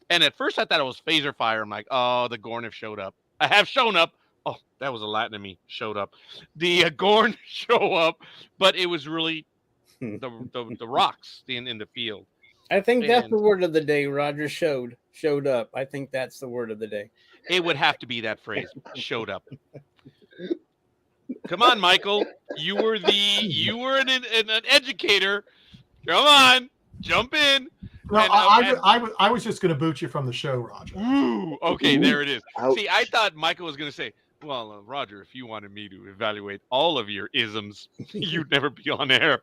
And at first, I thought it was phaser fire. I'm like, oh, the Gorn have showed up. I have shown up. Oh, that was a Latin in me. Showed up. The Gorn show up, but it was really the rocks in the field. I think that's the And word of the day. Roger showed up. I think that's the word of the day. it would have to be that phrase. Showed up. Come on, Michael. You were an educator. Come on, jump in. No, And, I was just going to boot you from the show, Roger. Ooh, okay, there it is. Ouch. See, I thought Michael was going to say, well, Roger, if you wanted me to evaluate all of your isms, you'd never be on air.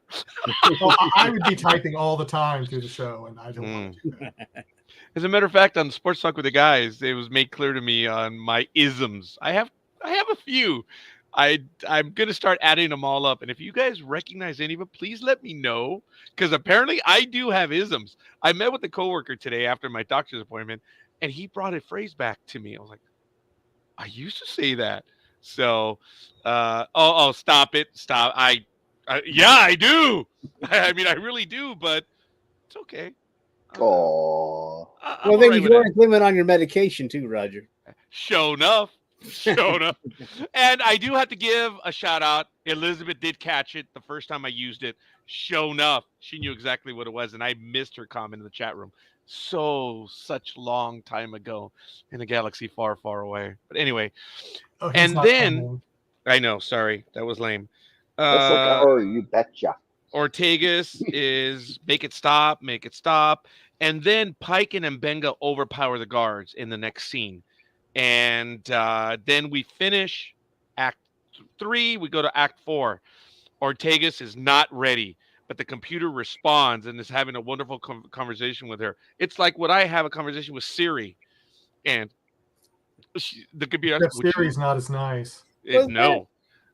Well, I would be typing all the time through the show, and I don't want to do that. As a matter of fact, on Sports Talk with the Guys, it was made clear to me on my isms. I have a few. I'm gonna start adding them all up, and if you guys recognize any of them, please let me know, because apparently I do have isms. I met with a coworker today after my doctor's appointment, and he brought a phrase back to me. I was like, I used to say that. So, stop it, stop. Yeah, I do. I mean, I really do, but it's okay. Oh, I'm Well, then alright you with go it. and limit on your medication too, Roger. Show enough. Show enough. And I do have to give a shout out. Elizabeth did catch it the first time I used it. Show enough. She knew exactly what it was, and I missed her comment in the chat room. Such long time ago in a galaxy far, far away. But anyway, Oh, he's and not then coming. I know, sorry, that was lame. that's like, oh, you betcha. Ortegas is make it stop. And then Pike and Mbenga overpower the guards in the next scene. And then we finish Act 3. We go to Act 4. Ortegas is not ready, but the computer responds and is having a wonderful conversation with her. It's like what I have a conversation with Siri. And the computer asks, That Siri's not as nice. no.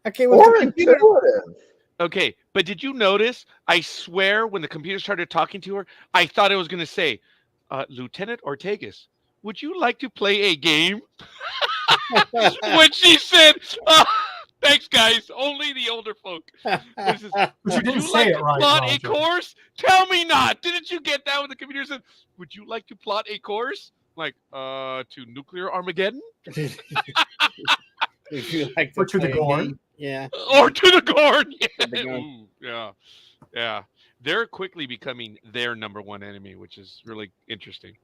Okay, was Or the computer? intuitive. Okay, but did you notice? I swear, when the computer started talking to her, I thought it was going to say, Lieutenant Ortegas, would you like to play a game? When she said, thanks, guys, only the older folk. This is, But you would didn't you say like it to right, plot a Roger. course? Tell me not. Didn't you get that when the computer said, would you like to plot a course? Like, to nuclear Armageddon? If you like Or to the play a Gorn. game. Yeah. Or to the Gorn? Yeah. the Gorn. Ooh, yeah. Yeah. They're quickly becoming their number one enemy, which is really interesting.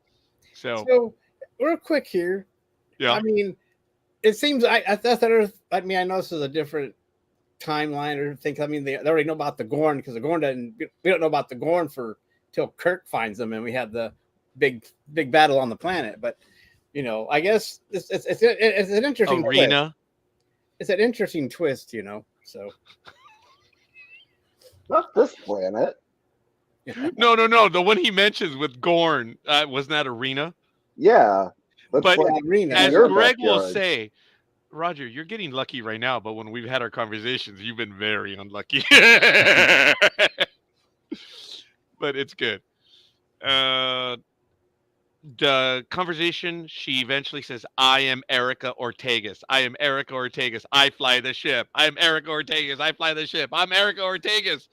So, Real quick here. yeah. I mean, it seems I mean, I know this is a different timeline or things. I mean, they already know about the Gorn because the Gorn doesn't. We don't know about the Gorn till Kirk finds them, and we have the big battle on the planet. But I guess it's an interesting Arena. twist. It's an interesting twist, So Not this planet. No. The one he mentions with Gorn wasn't that Arena? Yeah. That's But like Arena. As your Greg will backyard. say, Roger, you're getting lucky right now, but when we've had our conversations, you've been very unlucky. But it's good. The conversation, she eventually says, I am Erica Ortegas. I am Erica Ortegas. I fly the ship. I am Erica Ortegas. I fly the ship. I'm Erica Ortegas.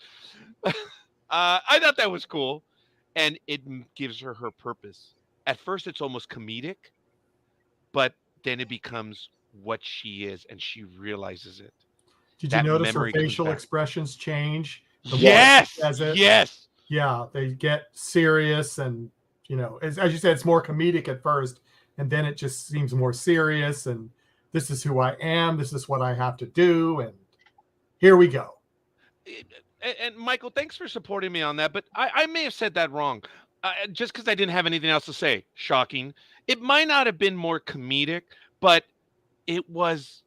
I thought that was cool. And it gives her purpose. At first, it's almost comedic, but then it becomes what she is, and she realizes it. Did you That notice her memory comes facial back. expressions change? The more Yes. she says it, Yes. yeah, they get serious, and as you said, it's more comedic at first, and then it just seems more serious. And this is who I am. This is what I have to do, and here we go. And Michael, thanks for supporting me on that, but I may have said that wrong. Just because I didn't have anything else to say. Shocking. It might not have been more comedic, but it was.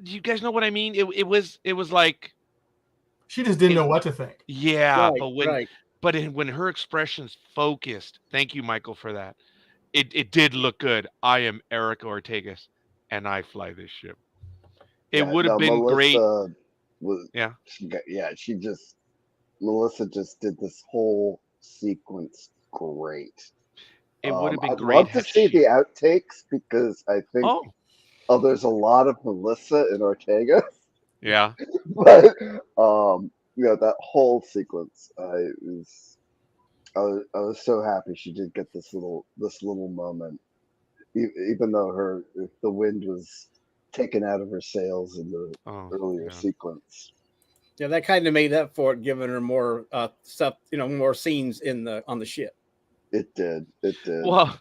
Do you guys know what I mean? It was like, She just didn't know what to think. yeah, Right, but when her expressions focused, thank you, Michael, for that. It did look good. I am Erica Ortegas, and I fly this ship. It would have been great. Melissa was, Yeah. Melissa just did this whole sequence great. It would have been I'd great. love to had see she- the outtakes because I think there's a lot of Melissa and Ortega, Yeah. but that whole sequence, I was so happy she did get this little moment. even though the wind was taken out of her sails in the Oh, earlier yeah. sequence. Yeah, that kind of made up for it, giving her more stuff, more scenes on the ship. It did. It did. Well,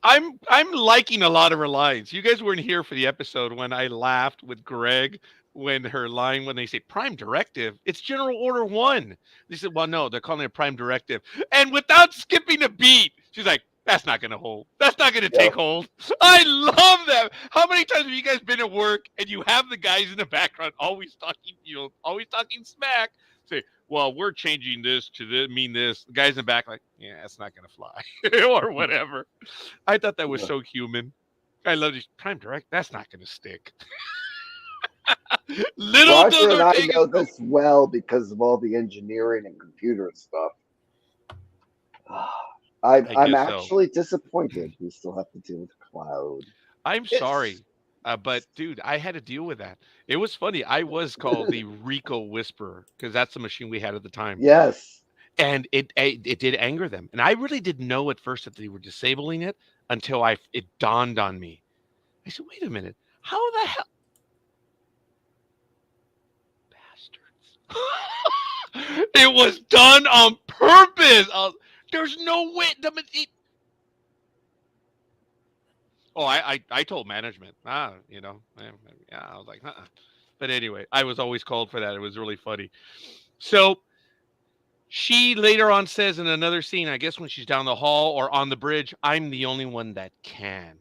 I'm liking a lot of her lines. You guys weren't here for the episode when I laughed with Greg when her line when they say Prime Directive, it's General Order 1. They said, well, no, they're calling it Prime Directive. And without skipping a beat, she's like, that's not gonna hold. That's not gonna take Yep. hold. I love that. How many times have you guys been at work and you have the guys in the background always talking smack? Say, well, we're changing this to mean this. The guys in the back like, yeah, it's not gonna fly, or whatever. I thought that was Yeah. so human. I love this Prime Direct. That's not gonna stick. Little Roger does and I Ortega know this well because of all the engineering and computer stuff. I'm I I'm guess so. actually disappointed. We still have to deal with Cloud. I'm It's sorry. But dude, I had to deal with that. It was funny. I was called the Rico Whisperer because that's the machine we had at the time, yes. and it did anger them. And I really didn't know at first that they were disabling it until it dawned on me. I said, "Wait a minute, how the hell, bastards!" It was done on purpose. There's no way. Oh, I told management. Yeah, I was like, But anyway, I was always called for that. It was really funny. So she later on says in another scene, I guess when she's down the hall or on the bridge, I'm the only one that can.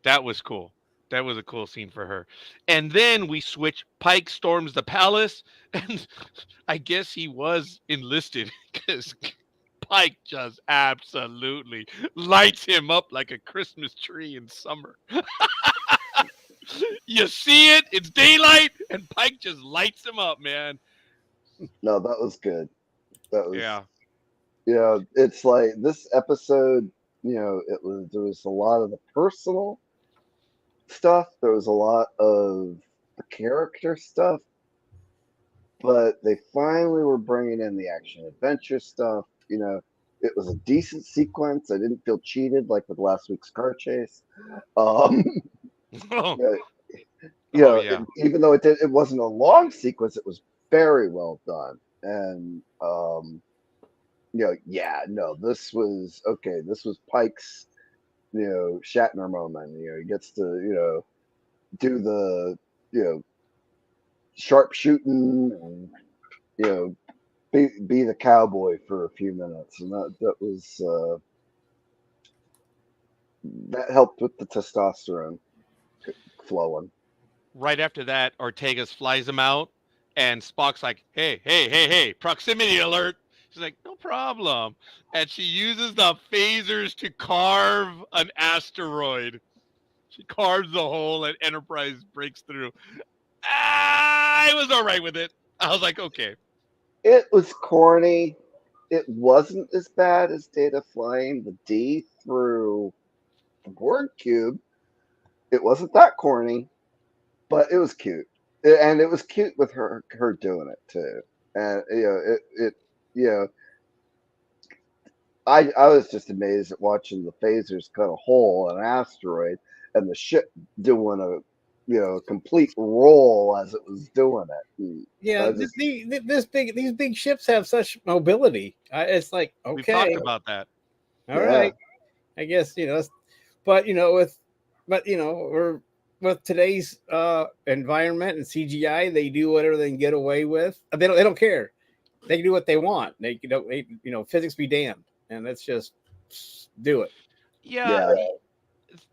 That was cool. That was a cool scene for her. And then we switch. Pike storms the palace, and I guess he was enlisted because Pike just absolutely lights him up like a Christmas tree in summer. You see it, it's daylight, and Pike just lights him up, man. No, that was good. That was Yeah. it's like this episode, there was a lot of the personal stuff, there was a lot of the character stuff, but they finally were bringing in the action adventure stuff. It was a decent sequence. I didn't feel cheated like with last week's car chase. Um, Oh, yeah, oh yeah. even though it wasn't a long sequence, it was very well done. And this was okay. This was Pike's, Shatner moment. He gets to, do the, sharp shooting and, be the cowboy for a few minutes, and that was that helped with the testosterone flowing. Right after that, Ortegas flies him out, and Spock's like, hey, hey, hey, hey, proximity alert. She's like, no problem. And she uses the phasers to carve an asteroid. She carves the hole, and Enterprise breaks through. I was all right with it. I was like, okay. It was corny. It wasn't as bad as Data flying the D through the Borg cube. It wasn't that corny, but it was cute, and it was cute with her doing it too. And you know, I was just amazed at watching the phasers cut a hole in an asteroid and the ship doing a complete roll as it was doing it. And Yeah, I just these big ships have such mobility. It's like, We've talked okay, about that. all yeah. right, I guess but we're with today's environment and CGI, they do whatever they can get away with. They don't care. They can do what they want. Physics be damned, and let's just do it. Yeah,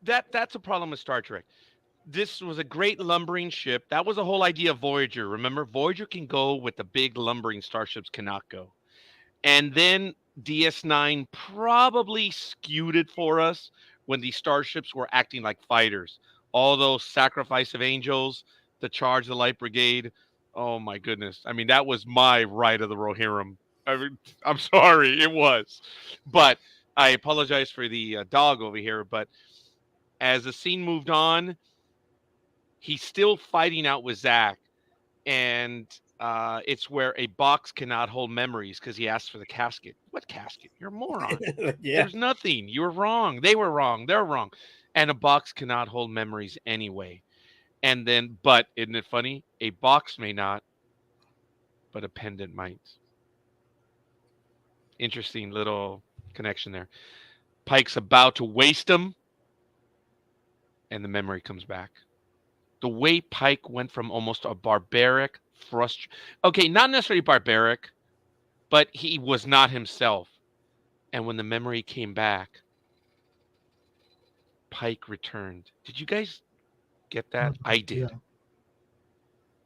Yeah. that's a problem with Star Trek. This was a great lumbering ship. That was the whole idea of Voyager. Remember, Voyager can go with the big lumbering starships cannot go. And then DS9 probably skewed it for us when the starships were acting like fighters. All those sacrifice of angels, the charge of the light brigade. Oh my goodness. I mean, that was my ride of the Rohirrim. I mean, I'm sorry, it was. But I apologize for the dog over here. But as the scene moved on, he's still fighting out with Zach, and it's where a box cannot hold memories because he asked for the casket. What casket? You're a moron. Yeah. There's nothing. You're wrong. They were wrong. They're wrong. And a box cannot hold memories anyway. And then, but isn't it funny? A box may not, but a pendant might. Interesting little connection there. Pike's about to waste them, and the memory comes back. The way Pike went from almost a barbaric, okay, not necessarily barbaric, but he was not himself. And when the memory came back, Pike returned. Did you guys get that? I did. Yeah.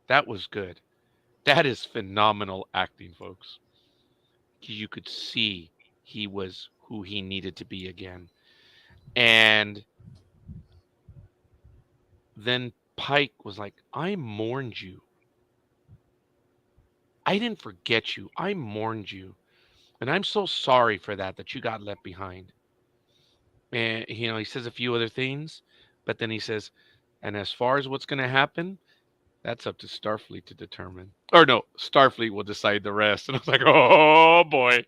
That was good. That is phenomenal acting, folks. You could see he was who he needed to be again. And then Pike was like, I mourned you. I didn't forget you. I mourned you. And I'm so sorry for that you got left behind. And, he says a few other things, but then he says, and as far as what's going to happen, that's up to Starfleet to determine. Or no, Starfleet will decide the rest. And I was like, oh, boy.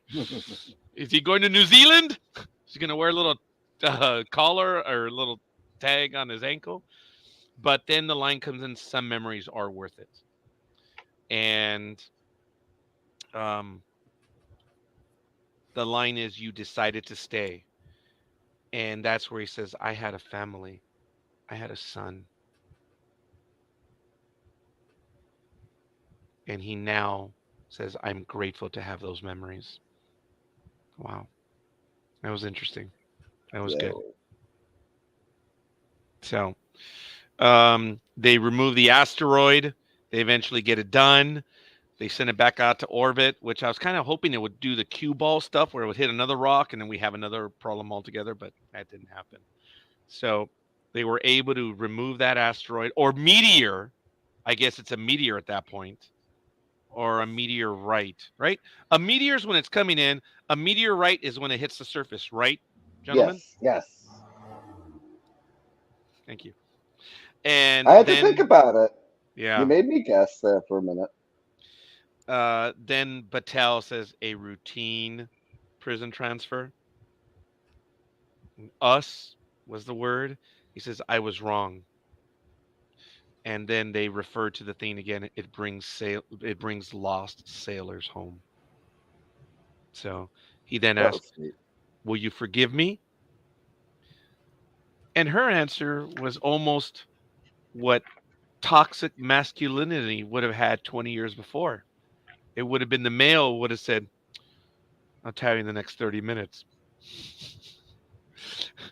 Is he going to New Zealand? Is he going to wear a little collar or a little tag on his ankle? But then the line comes in, some memories are worth it. And the line is, you decided to stay. And that's where he says, I had a family. I had a son. And he now says, I'm grateful to have those memories. Wow. That was interesting. That was good. So they remove the asteroid. They eventually get it done. They send it back out to orbit, which I was kind of hoping it would do the cue ball stuff where it would hit another rock and then we have another problem altogether, but that didn't happen. So they were able to remove that asteroid or meteor. I guess it's a meteor at that point, or a meteorite, right? A meteor is when it's coming in. A meteorite is when it hits the surface, right, gentlemen? Yes. Thank you. And I had to think about it. Yeah. You made me guess there for a minute. Then Battelle says a routine prison transfer. Us was the word. He says, I was wrong. And then they refer to the thing again. It brings lost sailors home. So he then asked, will you forgive me? And her answer was almost what toxic masculinity would have had 20 years before. It would have been the male would have said, I'll tell you in the next 30 minutes.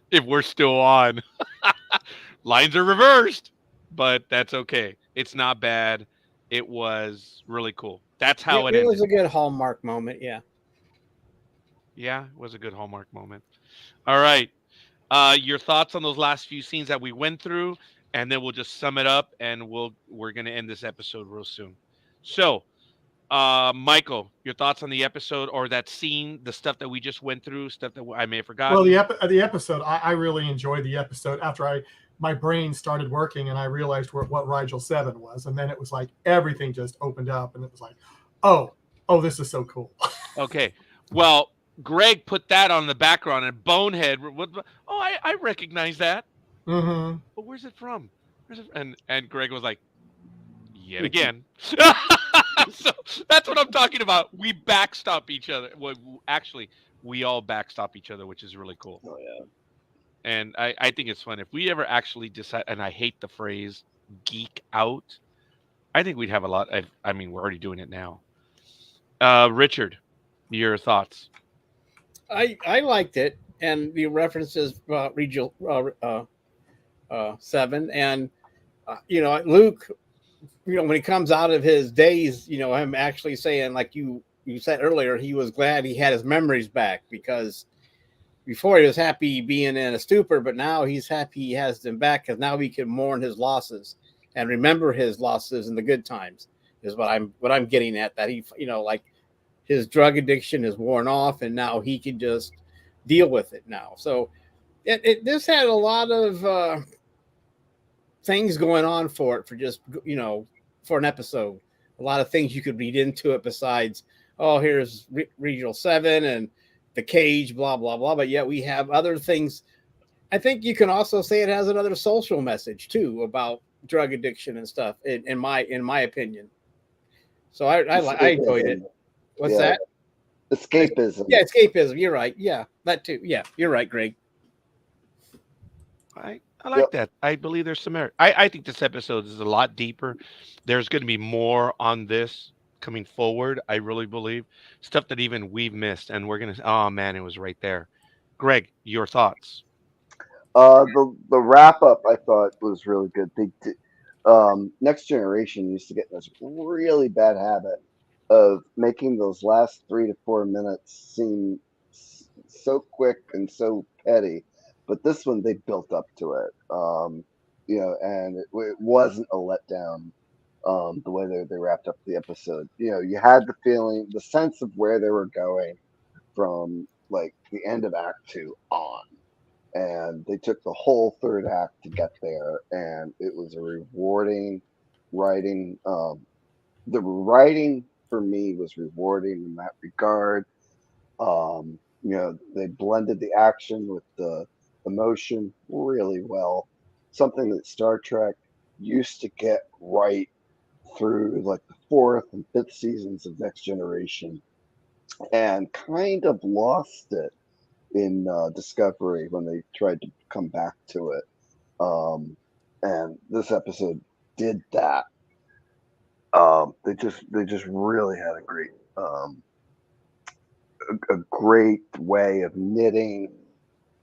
If we're still on. Lines are reversed, but that's okay. It's not bad. It was really cool. That's how it ended. It was a good Hallmark moment, yeah. Yeah, it was a good Hallmark moment. All right. Your thoughts on those last few scenes that we went through, and then we'll just sum it up, and we're going to end this episode real soon. So, Michael, your thoughts on the episode or that scene, the stuff that we just went through, stuff that I may have forgotten? Well, the episode, I really enjoyed the episode after my brain started working and I realized what Rigel 7 was. And then it was like everything just opened up and it was like, oh, this is so cool. Okay. Well, Greg put that on the background and Bonehead. I recognize that. Mm-hmm. But where's it from? And Greg was like, yet again. So that's what I'm talking about. We backstop each other. Well, actually, we all backstop each other, which is really cool. Oh, yeah. And I think it's fun. If we ever actually decide, and I hate the phrase geek out, I think we'd have a lot. I mean, we're already doing it now. Richard, your thoughts? I liked it. And the references, Regional 7. And, Luke, when he comes out of his daze, him actually saying, like you said earlier, he was glad he had his memories back because before he was happy being in a stupor, but now he's happy he has them back because now he can mourn his losses and remember his losses in the good times is what I'm getting at, that he, like his drug addiction is worn off and now he can just deal with it now. So this had a lot of things going on for it, for just, for an episode. A lot of things you could read into it besides, here's Regional 7 and the cage, blah blah blah. But yet we have other things. I think you can also say it has another social message too about drug addiction and stuff. In my opinion, so I enjoyed it. Escapism. What's Yeah, that? escapism. Yeah, escapism. You're right. Yeah, that too. Yeah, you're right, Greg. I like Yep. that. I believe there's some merit. I think this episode is a lot deeper. There's going to be more on this coming forward. I really believe stuff that even we've missed, and we're gonna. Oh man, it was right there. Greg, your thoughts? The wrap up I thought was really good. Next Generation used to get in this really bad habit of making those last 3 to 4 minutes seem so quick and so petty, but this one they built up to it. And it wasn't a letdown. The way they wrapped up the episode, you had the feeling, the sense of where they were going from like the end of Act 2 on, and they took the whole third act to get there, and it was a rewarding writing. The writing for me was rewarding in that regard. They blended the action with the emotion really well, something that Star Trek used to get right through like the fourth and fifth seasons of Next Generation, and kind of lost it in Discovery when they tried to come back to it. And this episode did that. They just really had a great way of knitting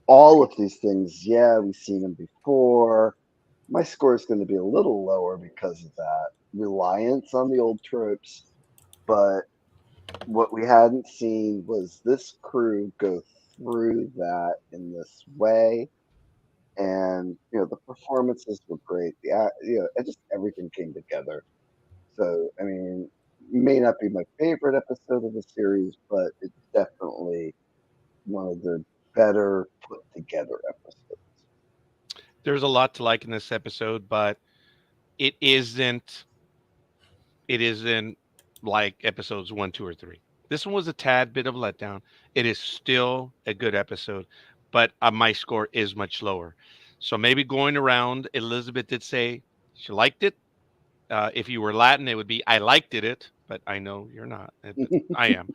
all of these things. Yeah, we've seen them before. My score is going to be a little lower because of that reliance on the old tropes, but what we hadn't seen was this crew go through that in this way. And the performances were great. And just everything came together. So I mean, may not be my favorite episode of the series, but it's definitely one of the better put together episodes. There's a lot to like in this episode, but it isn't. It isn't like episodes 1, 2, or 3. This one was a tad bit of a letdown. It is still a good episode, but my score is much lower. So maybe going around, Elizabeth did say she liked it. If you were Latin, it would be I liked it, but I know you're not. But I am.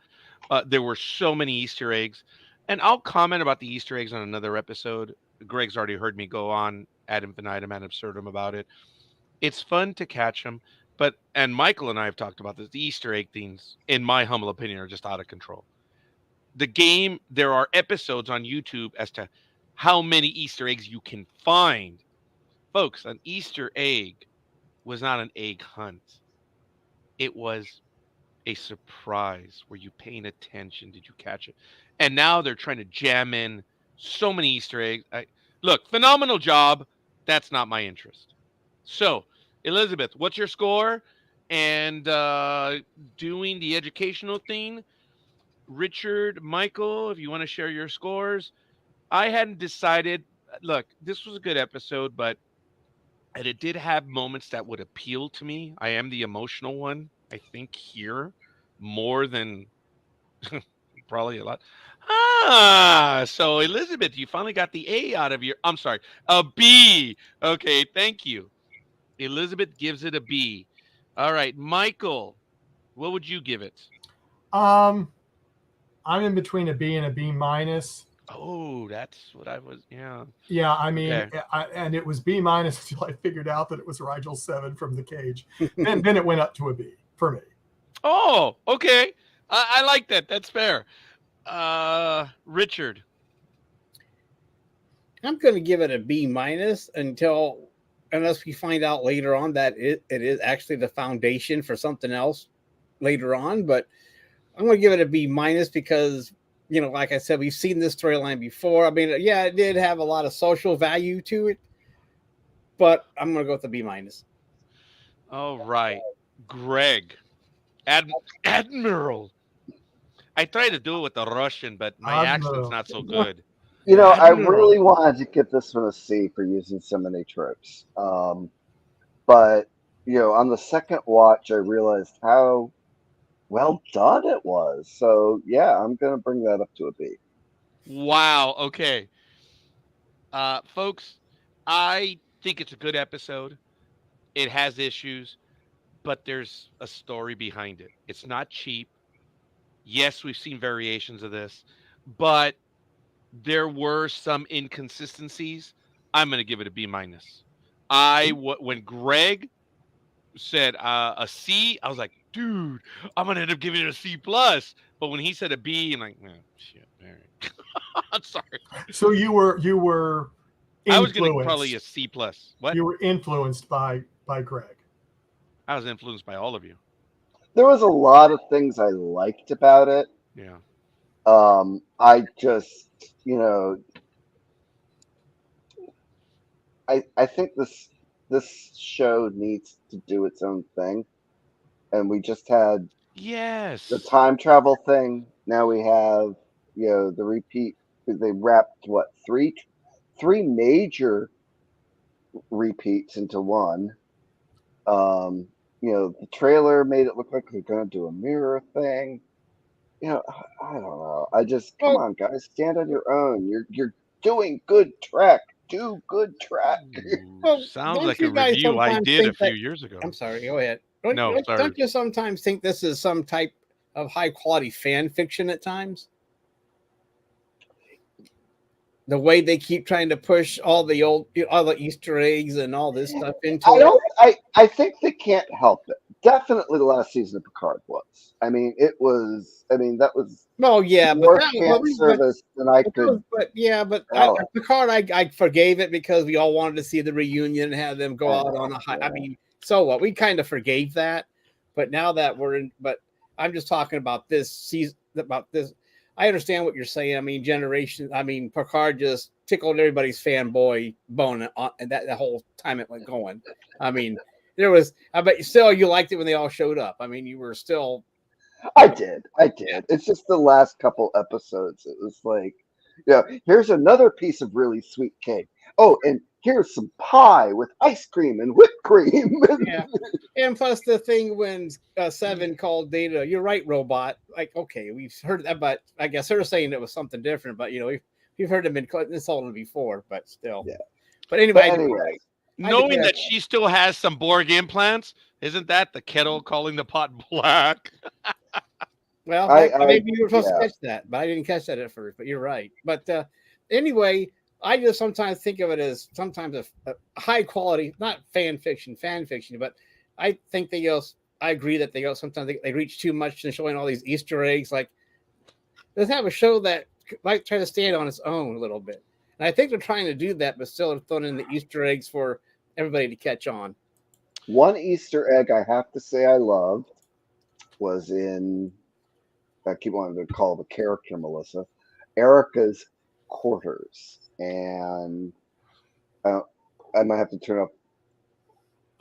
There were so many Easter eggs, and I'll comment about the Easter eggs on another episode. Greg's already heard me go on ad infinitum, ad absurdum about it. It's fun to catch them, but and Michael and I have talked about this. The Easter egg things, in my humble opinion, are just out of control. The game, there are episodes on YouTube as to how many Easter eggs you can find. Folks, an Easter egg was not an egg hunt. It was a surprise. Were you paying attention? Did you catch it? And now they're trying to jam in so many Easter eggs. Look, phenomenal job. That's not my interest. So, Elizabeth, what's your score? And doing the educational thing, Richard, Michael, if you want to share your scores. I hadn't decided. Look, this was a good episode, but and it did have moments that would appeal to me. I am the emotional one, I think, here more than probably a lot. So Elizabeth, you finally got the A out of your. I'm sorry, a B. Okay, thank you. Elizabeth gives it a B. All right, Michael, what would you give it? Um, I'm in between a B and a B minus. Oh, that's what I was. Yeah. Yeah, I mean, Okay. and it was B minus until I figured out that it was Rigel 7 from the cage. Then it went up to a B for me. Oh, okay. I like that. That's fair. Richard. I'm going to give it a B minus unless we find out later on that it is actually the foundation for something else later on. But I'm going to give it a B minus because, like I said, we've seen this storyline before. I mean, yeah, it did have a lot of social value to it, but I'm going to go with the B minus. All right, Greg. Admiral. I tried to do it with the Russian, but my accent's Admiral. not so good. I Admiral. really wanted to give this one a C for using so many tropes. But on the second watch, I realized how well done it was. So yeah, I'm gonna bring that up to a B. Wow. Okay. Folks, I think it's a good episode. It has issues, but there's a story behind it. It's not cheap. Yes, we've seen variations of this, but there were some inconsistencies. I'm going to give it a B minus. When Greg said a C, I was like, dude, I'm going to end up giving it a C plus. But when he said a B, I'm like, shit, all right. I'm sorry. So you were I was going to probably a influenced. C plus. What? You were influenced by Greg. I was influenced by all of you. There was a lot of things I liked about it. Yeah. I just, I think this show needs to do its own thing, and we just had Yes. the time travel thing. Now we have, the repeat. They wrapped what three major repeats into one. The trailer made it look like they're going to do a mirror thing. I don't know. I just come Well, on, guys, stand on your own. You're doing good track. Do good track. Ooh, well, sounds don't like a you guys review I sometimes did a think few that? years ago. I'm sorry. Go ahead. No, sorry. Don't you sometimes think this is some type of high quality fan fiction at times? The way they keep trying to push all the Easter eggs and all this stuff into I it. don't. I think they can't help it. Definitely, the last season of Picard was. I mean, it was. I mean, that was Well, yeah, but more that, fan service than I could. Oh, Picard, I forgave it because we all wanted to see the reunion and have them go out on a high. I mean, so what? We kind of forgave that, but now that we're in, but I'm just talking about this season. About this, I understand what you're saying. I mean, Picard just tickled everybody's fanboy bone, and that the whole time it went going. I mean, I bet still you liked it when they all showed up. I mean, you were still. I did. It's just the last couple episodes. It was like, here's another piece of really sweet cake. Oh, and here's some pie with ice cream and whipped cream. Yeah, and plus the thing when Seven called Data, "You're right, robot." Like, okay, we've heard that, but I guess they're saying it was something different. But we've heard them insulted before, but still. Yeah. But anyway, Knowing that she still has some Borg implants, isn't that the kettle calling the pot black? Well, maybe you were supposed to catch that, but I didn't catch that at first. But you're right. But anyway, I just sometimes think of it as sometimes a high quality, not fan fiction, but I think I agree that sometimes they reach too much in showing all these Easter eggs. Like, let's have a show that might try to stand on its own a little bit. And I think they're trying to do that, but still throwing in the Easter eggs for everybody to catch on. One Easter egg I have to say I loved was in, I keep wanting to call the character Melissa, Erica's quarters. And I might have to turn up.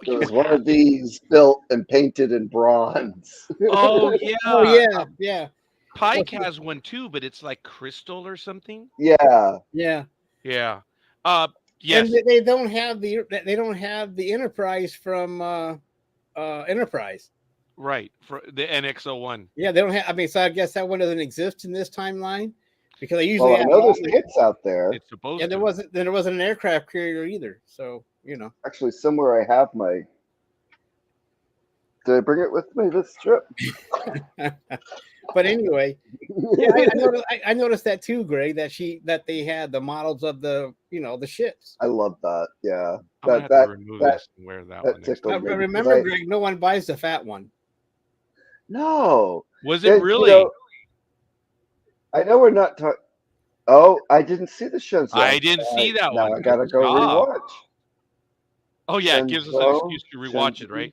There was one of these built and painted in bronze. Oh, yeah. Oh, yeah. Yeah. Pike has one too, but it's like crystal or something. Yeah. Yeah. Yeah. Yes. And they don't have the Enterprise from Enterprise. Right. For the NX-01. Yeah, they don't have. I mean, so I guess that one doesn't exist in this timeline because they usually. I know there's kits out there. It's supposed. Yeah, there wasn't an aircraft carrier either. So Actually, somewhere I have my. Did I bring it with me this trip? But anyway, yeah, I noticed that too, Greg. That they had the models of the ships. I love that. Yeah, I'm have to remove this and wear that one. tickled me, remember, Greg, no one buys the fat one. No. Was it really? I know we're not talking. Oh, I didn't see the shows. I didn't see that one. Now I gotta go rewatch. Oh yeah, it gives us an excuse to rewatch it, right?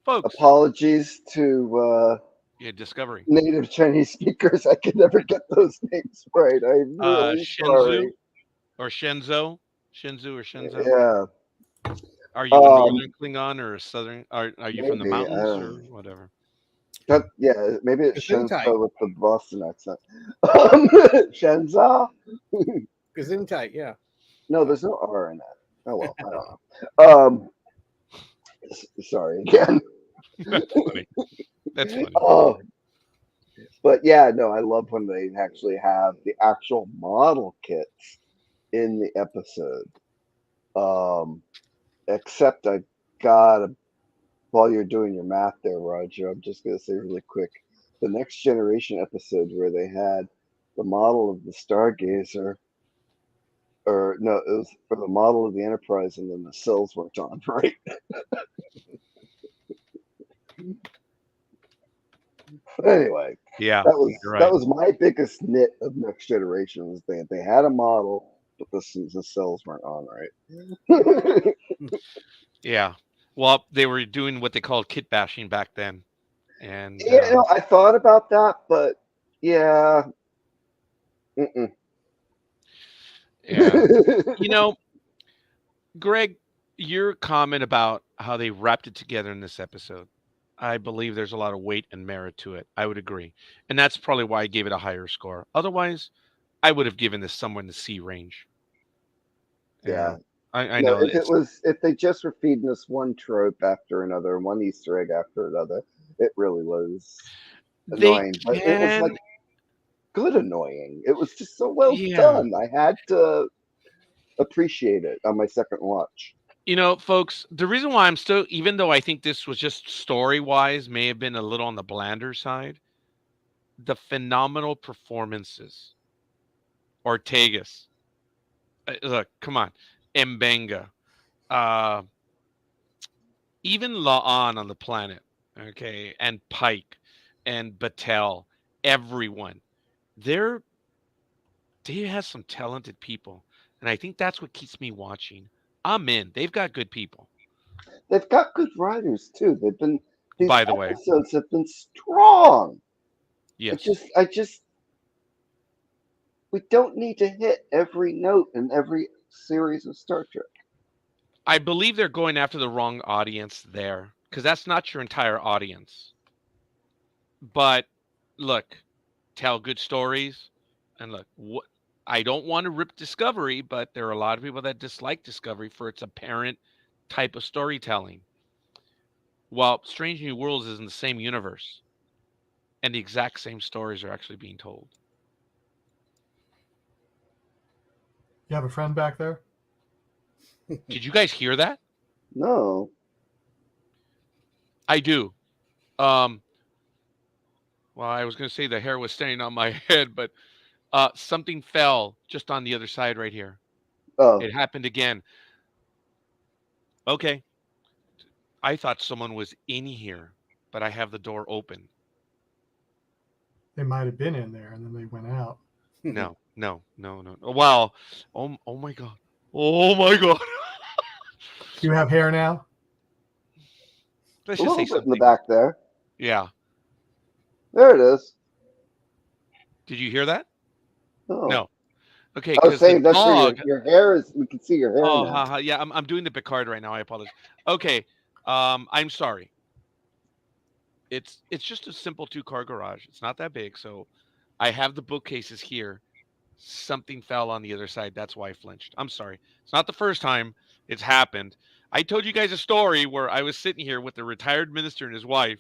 Folks. Apologies to Discovery. native Chinese speakers. I can never get those names right. I'm really sorry. Or Shenzhou or Shenzhou. Yeah. Are you a northern Klingon or a southern? Are you from the mountains or whatever? Maybe it's Shenzhou with the Boston accent. Shenzhou? Gesundheit, yeah. No, there's no R in that. Oh well, I don't know. Sorry again. That's funny. That's funny. Oh, But yeah, no, I love when they actually have the actual model kits in the episode. Um, except I gotta, while you're doing your math there, Roger, I'm just gonna say really quick, the Next Generation episode where they had the model of the Stargazer, or no, it was for the model of the Enterprise, and then the cells weren't on, right? Anyway, Yeah, that you're that right. was my biggest nit of Next Generation was they had a model, but the cells weren't on, right? Yeah. Well, they were doing what they called kit bashing back then, and You know, I thought about that, but yeah. Mm-mm. yeah. You know, Greg, your comment about how they wrapped it together in this episode, I believe there's a lot of weight and merit to it. I would agree, and that's probably why I gave it a higher score. Otherwise, I would have given this somewhere in the C range. Yeah. Yeah, I No, know it's if they just were feeding us one trope after another, one Easter egg after another, it really was they annoying. But it was can. like good annoying. It was just so well Yeah. done. I had to appreciate it on my second watch. You know, folks, the reason why I'm still, even though I think this was just story wise, may have been a little on the blander side, the phenomenal performances. Ortegas, look, come on, Mbenga, uh, even La'an on the planet, okay, and Pike and Battelle, everyone, they're they have some talented people, and I think that's what keeps me watching. I'm in. They've got good people. They've got good writers too. These By the way, episodes have been strong. yes. I just we don't need to hit every note in every series of Star Trek. I believe they're going after the wrong audience there because that's not your entire audience. But look, tell good stories, and look, what I don't want to rip Discovery, but there are a lot of people that dislike Discovery for its apparent type of storytelling. While Strange New Worlds is in the same universe, and the exact same stories are actually being told. You have a friend back there? Did you guys hear that? No. I do. Um, well, I was going to say the hair was standing on my head, but something fell just on the other side right here. Oh, It happened again. Okay. I thought someone was in here, but I have the door open. They might have been in there and then they went out. No, no, no, no. Wow. Oh my God. Oh my God. Do you have hair now? Let's a just say little bit in the something. back there. Yeah. There it is. Did you hear that? Oh, No. Okay, I was because the saying that's where dog. your hair is. We can see your hair Oh, now. haha. Yeah, I'm doing the Picard right now. I apologize. Okay. I'm sorry. It's just a simple two-car garage. It's not that big, so I have the bookcases here. Something fell on the other side. That's why I flinched. I'm sorry. It's not the first time it's happened. I told you guys a story where I was sitting here with the retired minister and his wife,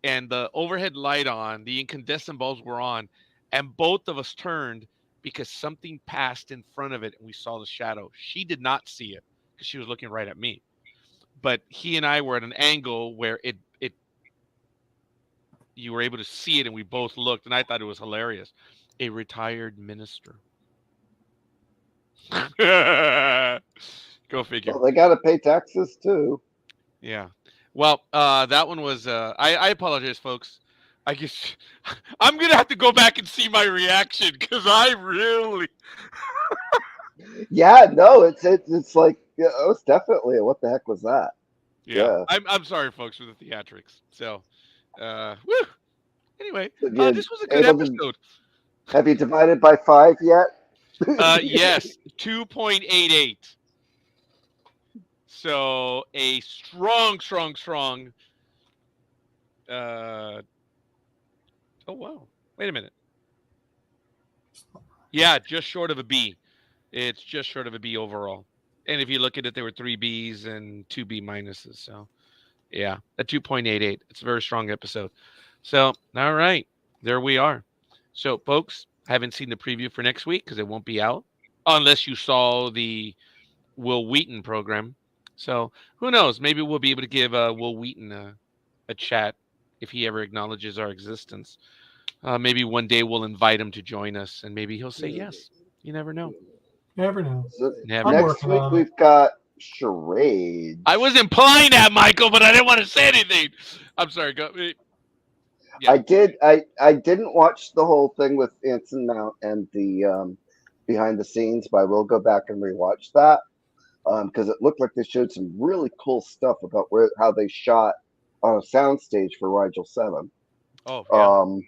and the overhead light on, the incandescent bulbs were on, and both of us turned because something passed in front of it and we saw the shadow. She did not see it because she was looking right at me. But he and I were at an angle where it you were able to see it and we both looked and I thought it was hilarious. A retired minister. Go figure. Well, they got to pay taxes too. Yeah. Well, that one was. I apologize, folks. I guess I'm gonna have to go back and see my reaction because I really. Yeah, no, it's like yeah, it was definitely what the heck was that? Yeah. Yeah. I'm sorry, folks, for the theatrics. So, woo. Anyway, Have you this was a good able to episode. have you divided by 5 yet? Yes, 2.88. So a strong, strong, strong. Uh. Oh wow. Wait a minute. Yeah, just short of a B. It's just short of a B overall. And if you look at it, there were 3 Bs and 2 B minuses. So, yeah, a 2.88. It's a very strong episode. So, all right. there we are. So, folks, haven't seen the preview for next week because it won't be out unless you saw the Will Wheaton program. So, who knows? Maybe we'll be able to give Will Wheaton a chat if he ever acknowledges our existence. Maybe one day we'll invite him to join us, and maybe he'll say yes. You never know. Never know. So Never. I'm know. next working week on it. we've got charades. I was implying that, Michael, but I didn't want to say anything. I'm sorry. Go. Yeah. I didn't watch the whole thing with Anson Mount and the behind the scenes, but I will go back and rewatch that because it looked like they showed some really cool stuff about how they shot on a soundstage for Rigel 7. Oh, yeah.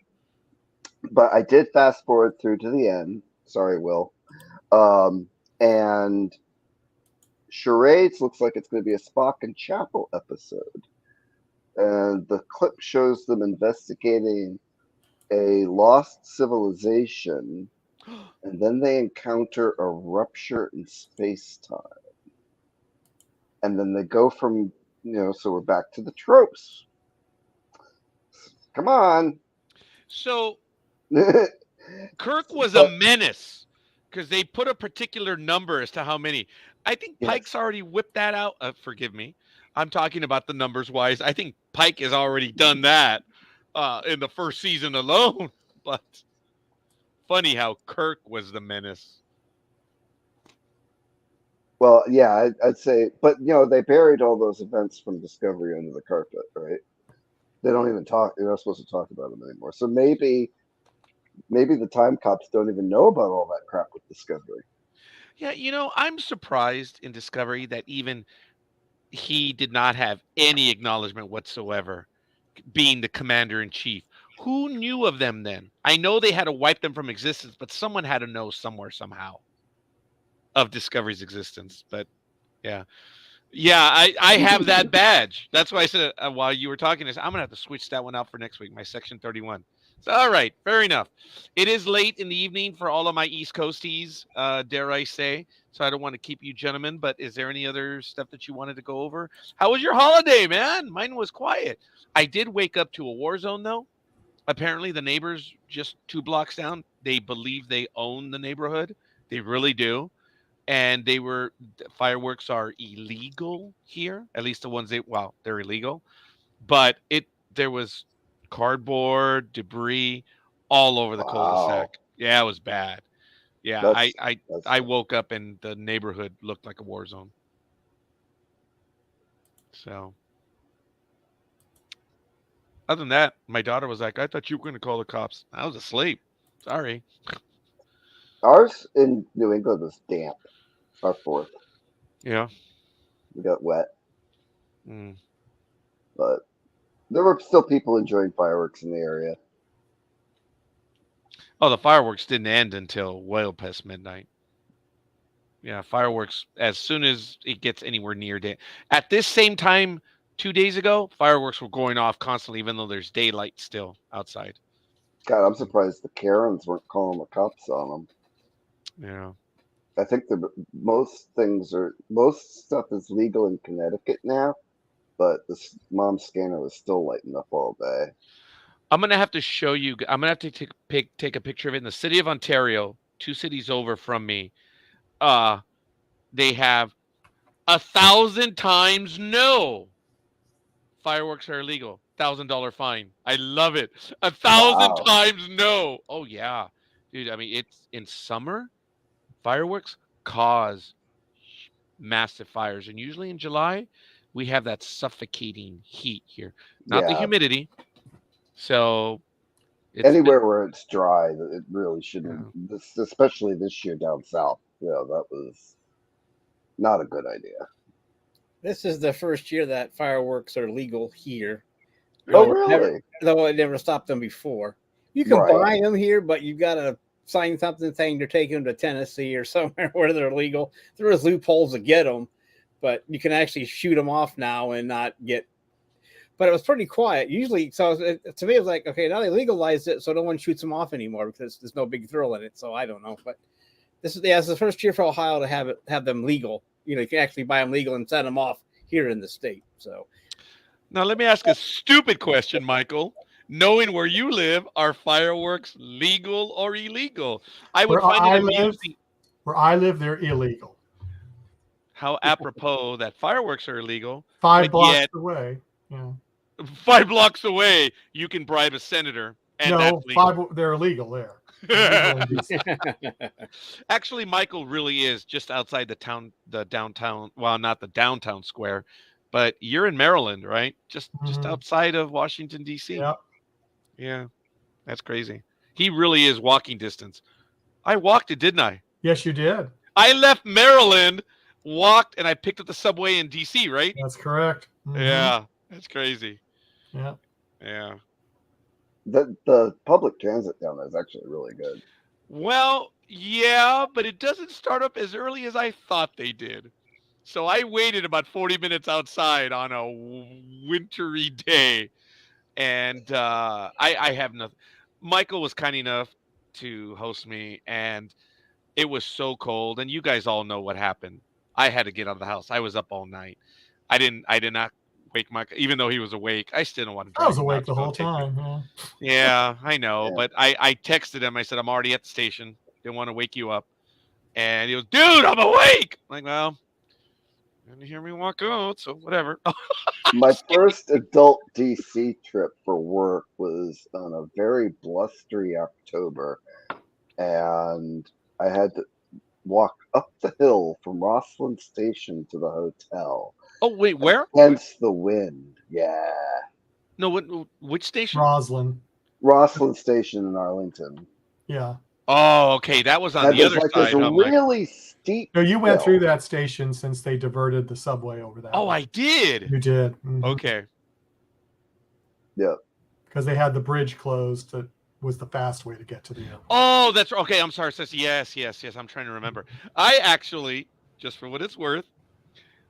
But I did fast forward through to the end. Sorry, Will. And Charades looks like it's going to be a Spock and Chapel episode. And the clip shows them investigating a lost civilization, and then they encounter a rupture in space time. And then they go from, so we're back to the tropes. Come on. So Kirk was a menace because they put a particular number as to how many. I think Pike's already whipped that out. Forgive me. I'm talking about the numbers wise. I think Pike has already done that in the first season alone. But funny how Kirk was the menace. Well, yeah, I'd say, but they buried all those events from Discovery under the carpet, right? They don't even talk. They're not supposed to talk about them anymore. So maybe the time cops don't even know about all that crap with Discovery. Yeah, I'm surprised in Discovery that even he did not have any acknowledgement whatsoever, being the commander in chief. Who knew of them then? I know they had to wipe them from existence, but someone had to know somewhere, somehow, of Discovery's existence. But yeah. Yeah, I have that badge. That's why I said while you were talking, I'm going to have to switch that one out for next week, my Section 31. So, all right, fair enough. It is late in the evening for all of my East Coasties, dare I say. So I don't want to keep you gentlemen, but is there any other stuff that you wanted to go over? How was your holiday, man? Mine was quiet. I did wake up to a war zone, though. Apparently, the neighbors just 2 blocks down, they believe they own the neighborhood. They really do. And fireworks are illegal here, at least the ones they're illegal. But there was cardboard, debris all over the cul-de-sac. Yeah, it was bad. Yeah, I woke up and the neighborhood looked like a war zone. So, other than that, my daughter was like, "I thought you were going to call the cops." I was asleep. Sorry. Ours in New England was damp. Our 4th. Yeah. We got wet. Mm. But there were still people enjoying fireworks in the area. Oh, the fireworks didn't end until well past midnight. Yeah, fireworks, as soon as it gets anywhere near day. At this same time, 2 days ago, fireworks were going off constantly, even though there's daylight still outside. God, I'm surprised the Karens weren't calling the cops on them. Yeah. I think most stuff is legal in Connecticut now, but the mom scanner was still lighting up all day. I'm going to have to show you. I'm going to have to take a picture of it. In the city of Ontario, 2 cities over from me, they have 1,000 times no. Fireworks are illegal. $1,000 fine. I love it. 1,000 times no. Oh, yeah. Dude, I mean, it's in summer. Fireworks cause massive fires. And usually in July, we have that suffocating heat here. Not the humidity. So anywhere where it's dry, it really shouldn't. Yeah. Especially this year down south. Yeah, that was not a good idea. This is the first year that fireworks are legal here. Oh, really? Though it never stopped them before. You can buy them here, but you've got to sign something saying they're taking them to Tennessee or somewhere where they're legal. There is loopholes to get them, but you can actually shoot them off now and not get. But it was pretty quiet. Usually, so to me, it was like, okay, now they legalized it, so no one shoots them off anymore because there's no big thrill in it. So I don't know, but this is the first year for Ohio to have them legal. You can actually buy them legal and send them off here in the state. So now let me ask a stupid question, Michael. knowing where you live, are fireworks legal or illegal? I would Where find it I live, amusing. they're illegal. How apropos that fireworks are illegal, 5 but blocks yet away. Yeah. 5 blocks away you can bribe a senator, and that's No, legal. they're illegal there. They're illegal in DC. Actually, Michael really is just outside the downtown. Well, not the downtown square, but you're in Maryland, right? Just Mhm. outside of Washington D.C. Yep. Yeah, that's crazy. He really is walking distance. I walked it, didn't I? Yes, you did. I left Maryland, walked, and I picked up the subway in D.C., right? That's correct. Mhm. Yeah, that's crazy. Yeah. Yeah. The public transit down there is actually really good. Well, yeah, but it doesn't start up as early as I thought they did. So I waited about 40 minutes outside on a wintry day, and I have nothing. Michael was kind enough to host me, and it was so cold. And you guys all know what happened. I had to get out of the house. I was up all night. I did not wake Michael, even though he was awake. I still didn't want to I drag was him awake out the to go whole take me. time. Yeah. Yeah, I know, Yeah. but I texted him. I said, I'm already at the station. Didn't want to wake you up. And he goes, dude, I'm awake. I'm like, well, you didn't hear me walk out, so whatever. My first adult DC trip for work was on a very blustery October, and I had to walk up the hill from Roslyn Station to the hotel. Oh, wait, where? Hence the wind. Yeah. No, which station? Roslyn. Roslyn Station in Arlington. Yeah. Oh, okay. That was on And the there's other like this side, huh, Mike? really steep No, you went hill. through that station since they diverted the subway over that. Oh, way. I did. You did. Mhm. Okay. Yeah. Because they had the bridge closed. That was the fast way to get to the airport. Oh, that's okay. I'm sorry, sis. Yes. I'm trying to remember. I actually, just for what it's worth,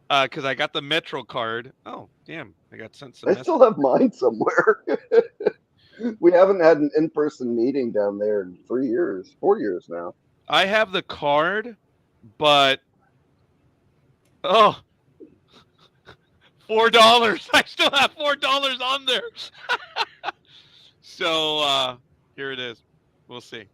because I got the Metro card. Oh, damn! I got sent some. I still have mine somewhere. We haven't had an in-person meeting down there in 4 years now. I have the card, but oh, $4. I still have $4 on there. So here it is. We'll see.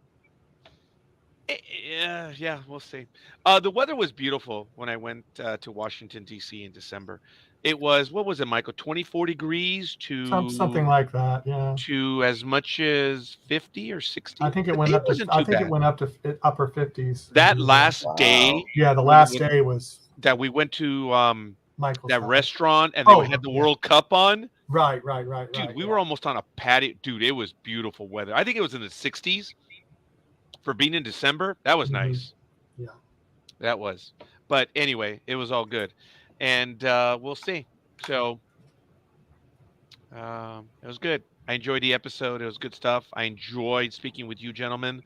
Yeah, we'll see. The weather was beautiful when I went to Washington D.C. in December. It was, what was it, Michael? 24 degrees to Something like that. Yeah. to as much as 50 or 60. I think it But went up to. wasn't I too think it bad. went up to upper 50s. That last Wow. day Yeah, the we last went- day was that we went to Michael's that house. restaurant and they Oh, had the yeah. World Cup on. Right. Dude, we yeah. were almost on a patio. Dude, it was beautiful weather. I think it was in the 60s for being in December. That was Mhm. nice. Yeah. That was. But anyway, it was all good. And we'll see. So it was good. I enjoyed the episode. It was good stuff. I enjoyed speaking with you gentlemen.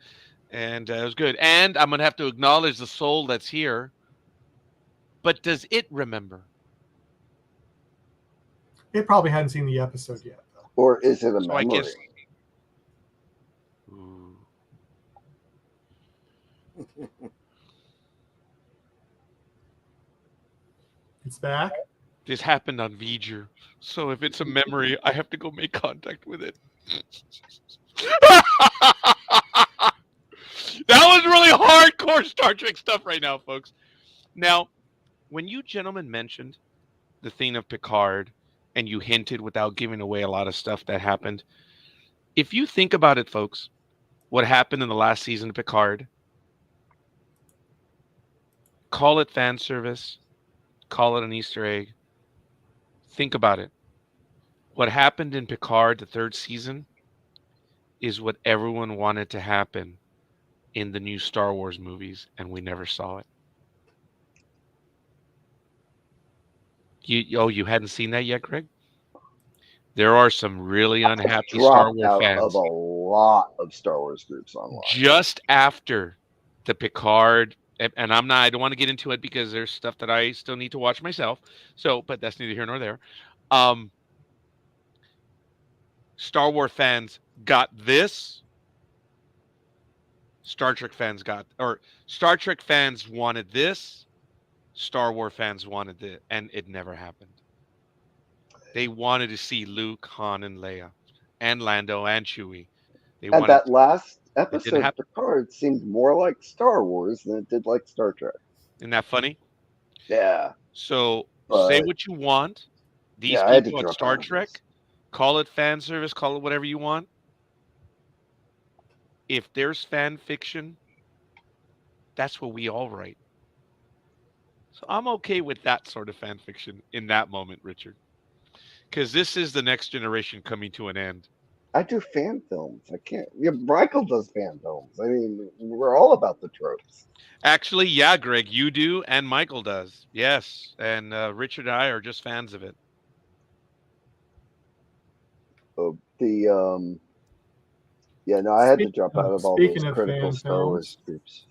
And it was good. And I'm going to have to acknowledge the soul that's here. But does it remember? It probably hadn't seen the episode yet. Though. Or is it a So I memory? guess. Ooh. It's back. This happened on V'ger. So if it's a memory, I have to go make contact with it. That was really hardcore Star Trek stuff right now, folks. Now, when you gentlemen mentioned the thing of Picard and you hinted without giving away a lot of stuff that happened, if you think about it, folks, what happened in the last season of Picard, call it fan service, call it an Easter egg. Think about it. What happened in Picard, the third season, is what everyone wanted to happen in the new Star Wars movies, and we never saw it. You hadn't seen that yet, Greg? There are some really unhappy Star Dropped Wars out fans. of a lot of Star Wars groups online. Just after the Picard, and I don't want to get into it because there's stuff that I still need to watch myself. So, but that's neither here nor there. Star Wars fans got this. Star Trek fans wanted this. Star Wars fans wanted it, and it never happened. They wanted to see Luke, Han, and Leia. and Lando and Chewie. They And wanted that last it didn't episode of happen. Picard seemed more like Star Wars than it did like Star Trek. Isn't that funny? Yeah, So say but what you want. These yeah, I had to people at draw Star boundaries. Trek, call it fan service, call it whatever you want. If there's fan fiction, that's what we all write. So I'm okay with that sort of fan fiction in that moment, Richard, because this is the next generation coming to an end. I do fan films. I can't. Yeah, Michael does fan films. I mean, we're all about the tropes. Actually, yeah, Greg, you do, and Michael does. Yes, and Richard and I are just fans of it. The yeah, no, I had to drop out of all those Speaking of critical fan Star Wars films, groups.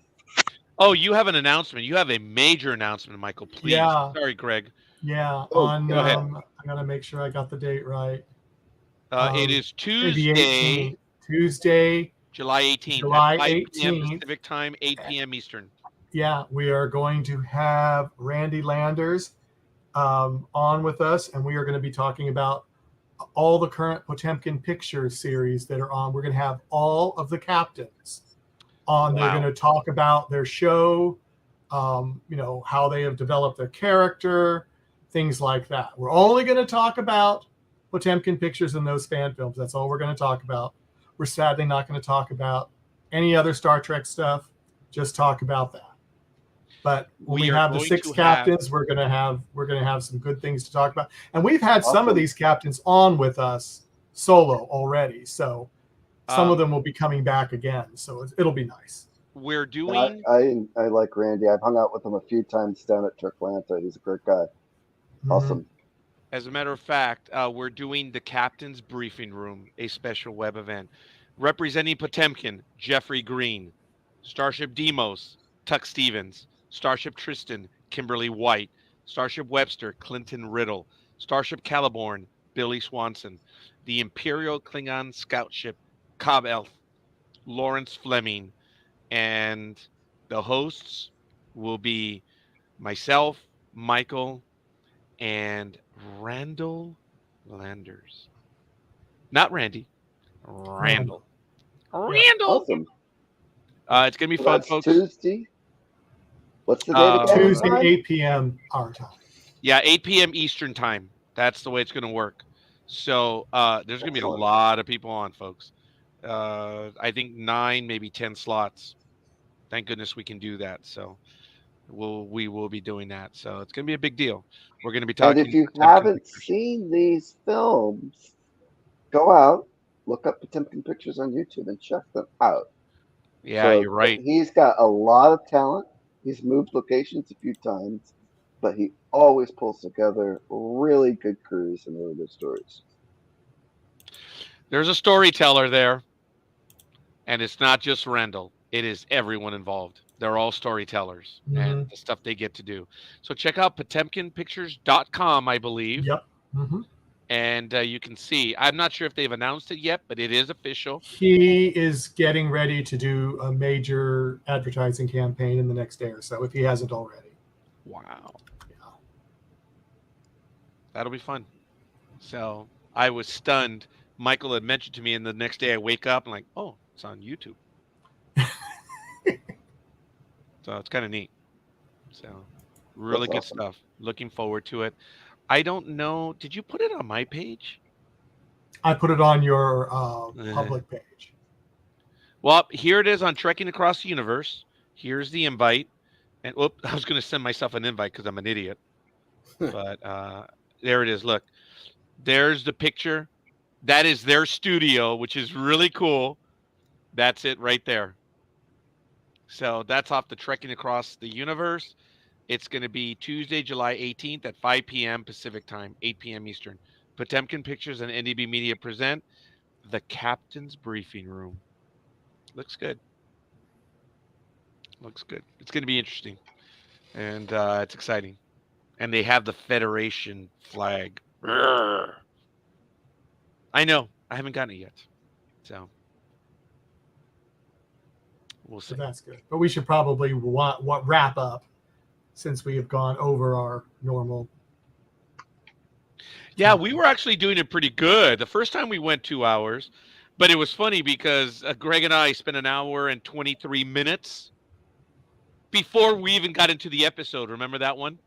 Oh, you have an announcement. You have a major announcement, Michael. Please. yeah, Sorry, Greg. yeah. Oh, On go ahead. I gotta make sure I got the date right. It is The Tuesday, 18th, Tuesday, July 18th July at 5 p.m. 18th. Pacific time, 8 p.m. Eastern. Yeah, we are going to have Randy Landers on with us, and we are going to be talking about all the current Potemkin Pictures series that are on. We're going to have all of the captains on. They're Wow. going to talk about their show, how they have developed their character, things like that. We're only going to talk about Potemkin Pictures and those fan films. That's all we're going to talk about. We're sadly not going to talk about any other Star Trek stuff. Just talk about that. But when we are have the going 6 to captains, we're gonna have some good things to talk about. And we've had some of Awesome. these captains on with us solo already, so some of them will be coming back again. So it'll be nice. We're I, doing I like Randy. I've hung out with him a few times down at Turklanta. He's a great guy. Mhm. Awesome. As a matter of fact, we're doing the Captain's Briefing Room, a special web event. Representing Potemkin, Jeffrey Green. Starship Demos, Tuck Stevens. Starship Tristan, Kimberly White. Starship Webster, Clinton Riddle. Starship Caliborn, Billy Swanson. The Imperial Klingon Scout Ship, Cobb Elf, Lawrence Fleming. And the hosts will be myself, Michael, and Randall Landers. Not Randy. Randall. Randall. Awesome. It's gonna be So fun, that's folks. Tuesday. What's the date again? Tuesday, Time? 8 p.m. our time. Yeah, 8 p.m. Eastern time. That's the way it's gonna work. So there's gonna be a Excellent. lot of people on, folks. I think 9, maybe 10 slots. Thank goodness we can do that. So we will be doing that. So it's gonna be a big deal. We're gonna be And talking. if you Potemkin haven't Pictures. seen these films, go out, look up Potemkin Pictures on YouTube, and check them out. Yeah, So, you're right. He's got a lot of talent. He's moved locations a few times, but he always pulls together really good crews and really good stories. There's a storyteller there, and it's not just Randall. It is everyone involved. They're all storytellers and the stuff they get to do. So check out PotemkinPictures.com, I believe. Yep. Mm-hmm. And you can see. I'm not sure if they've announced it yet, but it is official. He is getting ready to do a major advertising campaign in the next day or so, if he hasn't already. Wow. Yeah. That'll be fun. So I was stunned. Michael had mentioned to me, and the next day I wake up and like, oh, it's on YouTube. So it's kind of neat. So really That's good awesome. stuff. Looking forward to it. I don't know. Did you put it on my page? I put it on your public page. Well, here it is on Trekking Across the Universe. Here's the invite. And whoop, I was going to send myself an invite because I'm an idiot. But there it is. Look, there's the picture. That is their studio, which is really cool. That's it right there. So that's off the Trekking Across the Universe. It's going to be Tuesday, July 18th at 5 p.m. Pacific time, 8 p.m. Eastern. Potemkin Pictures and NDB Media present The Captain's Briefing Room. Looks good. Looks good. It's going to be interesting. And it's exciting. And they have the Federation flag. Rrr. I know. I haven't gotten it yet. So we'll see. So that's good. But we should probably wrap up since we have gone over our normal. Yeah, we were actually doing it pretty good. The first time we went 2 hours, but it was funny because Greg and I spent an hour and 23 minutes before we even got into the episode. Remember that one?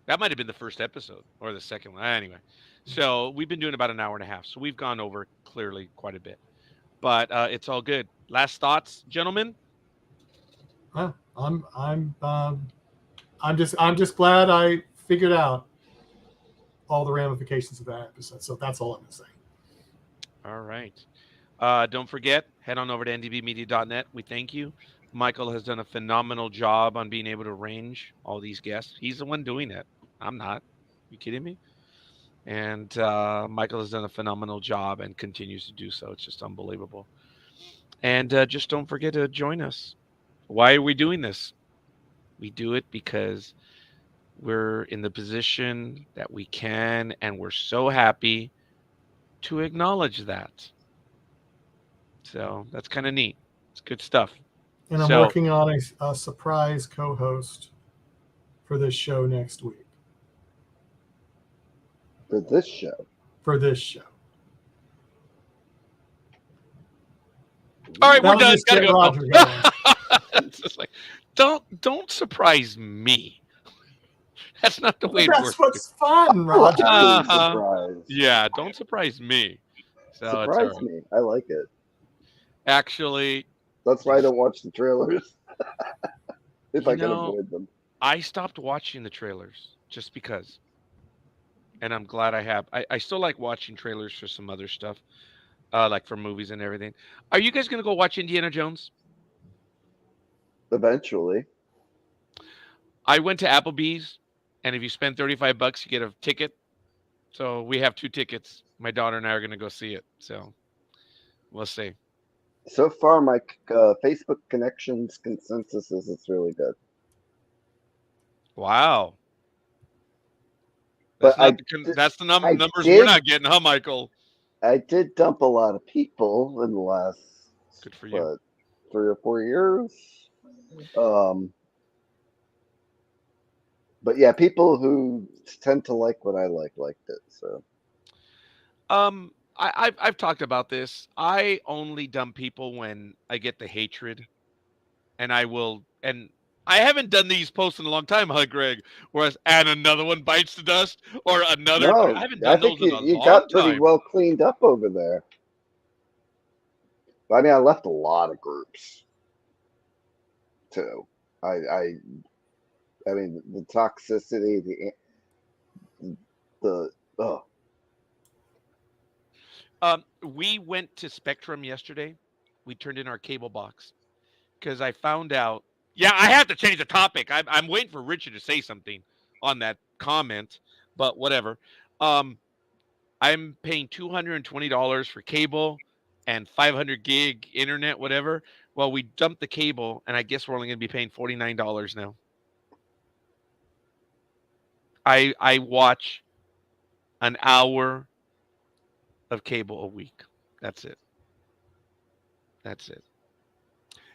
That might have been the first episode or the second one. Anyway, so we've been doing about an hour and a half. So we've gone over clearly quite a bit, but it's all good. Last thoughts, gentlemen? Well, I'm just glad I figured out all the ramifications of that episode. So that's all I'm going to say. All right. Don't forget, head on over to ndbmedia.net. We thank you. Michael has done a phenomenal job on being able to arrange all these guests. He's the one doing it. I'm not. You kidding me? And Michael has done a phenomenal job and continues to do so. It's just unbelievable. And just don't forget to join us. Why are we doing this? We do it because we're in the position that we can, and we're so happy to acknowledge that. So that's kind of neat. It's good stuff. And I'm working on a surprise co-host for this show next week. For this show. For this show. All right, we're done. Just get Roger go. going. It's just like, don't surprise me. That's not the way it works. That's what's fun, Roger. Yeah, don't surprise me. So surprise me. I like it. Actually, that's why I don't watch the trailers. If I can avoid them. I stopped watching the trailers just because. And I'm glad I have. I still like watching trailers for some other stuff, like for movies and everything. Are you guys going to go watch Indiana Jones? Eventually. I went to Applebee's, and if you spend $35, you get a ticket. So we have 2 tickets. My daughter and I are going to go see it. So we'll see. So far, my Facebook connections consensus is it's really good. Wow. That's the numbers we're not getting, huh, Michael? I did dump a lot of people in the last good for you. 3 or 4 years. But yeah, people who tend to like what I liked it. So I've talked about this. I only dump people when I get the hatred, and I haven't done these posts in a long time, huh, Greg? Whereas, and another one bites the dust, or another. No, I haven't done those in a long time. You got pretty well cleaned up over there. I mean, I left a lot of groups too. I mean, the toxicity, we went to Spectrum yesterday. We turned in our cable box because I found out. Yeah, I have to change the topic. I'm waiting for Richard to say something on that comment, but whatever. I'm paying $220 for cable and 500 gig internet, whatever. Well, we dumped the cable, and I guess we're only going to be paying $49 now. I watch an hour of cable a week. That's it.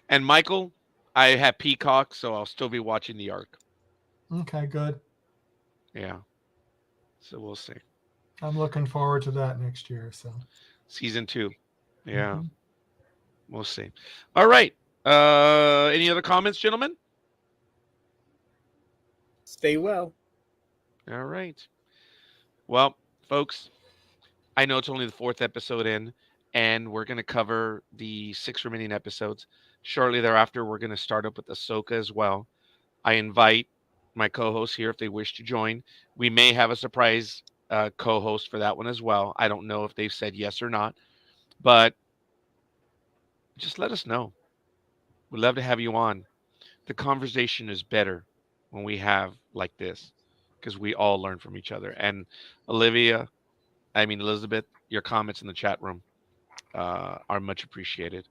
And Michael, I have Peacock, so I'll still be watching the Ark. Okay, good. Yeah. So we'll see. I'm looking forward to that next year. So season 2. Yeah. Mm-hmm. We'll see. All right. Any other comments, gentlemen? Stay well. All right. Well, folks, I know it's only the 4th episode in, and we're going to cover the 6 remaining episodes. Shortly thereafter, we're going to start up with Ahsoka as well. I invite my co-hosts here if they wish to join. We may have a surprise co-host for that one as well. I don't know if they've said yes or not, but just let us know. We'd love to have you on. The conversation is better when we have like this because we all learn from each other. And Elizabeth, your comments in the chat room are much appreciated,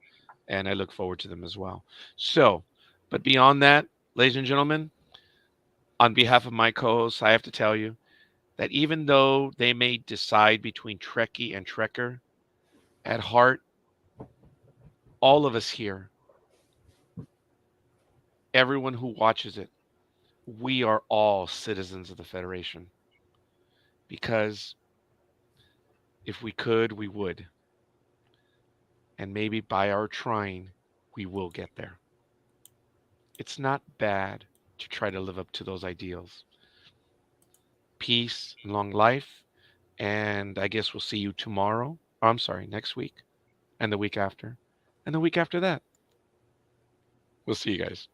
and I look forward to them as well. So, but beyond that, ladies and gentlemen, on behalf of my co-hosts, I have to tell you that even though they may decide between Trekkie and Trekker, at heart, all of us here, everyone who watches it, we are all citizens of the Federation because if we could, we would. And maybe by our trying, we will get there. It's not bad to try to live up to those ideals. Peace and long life. And I guess we'll see you tomorrow. Oh, I'm sorry, next week. And the week after. And the week after that. We'll see you guys.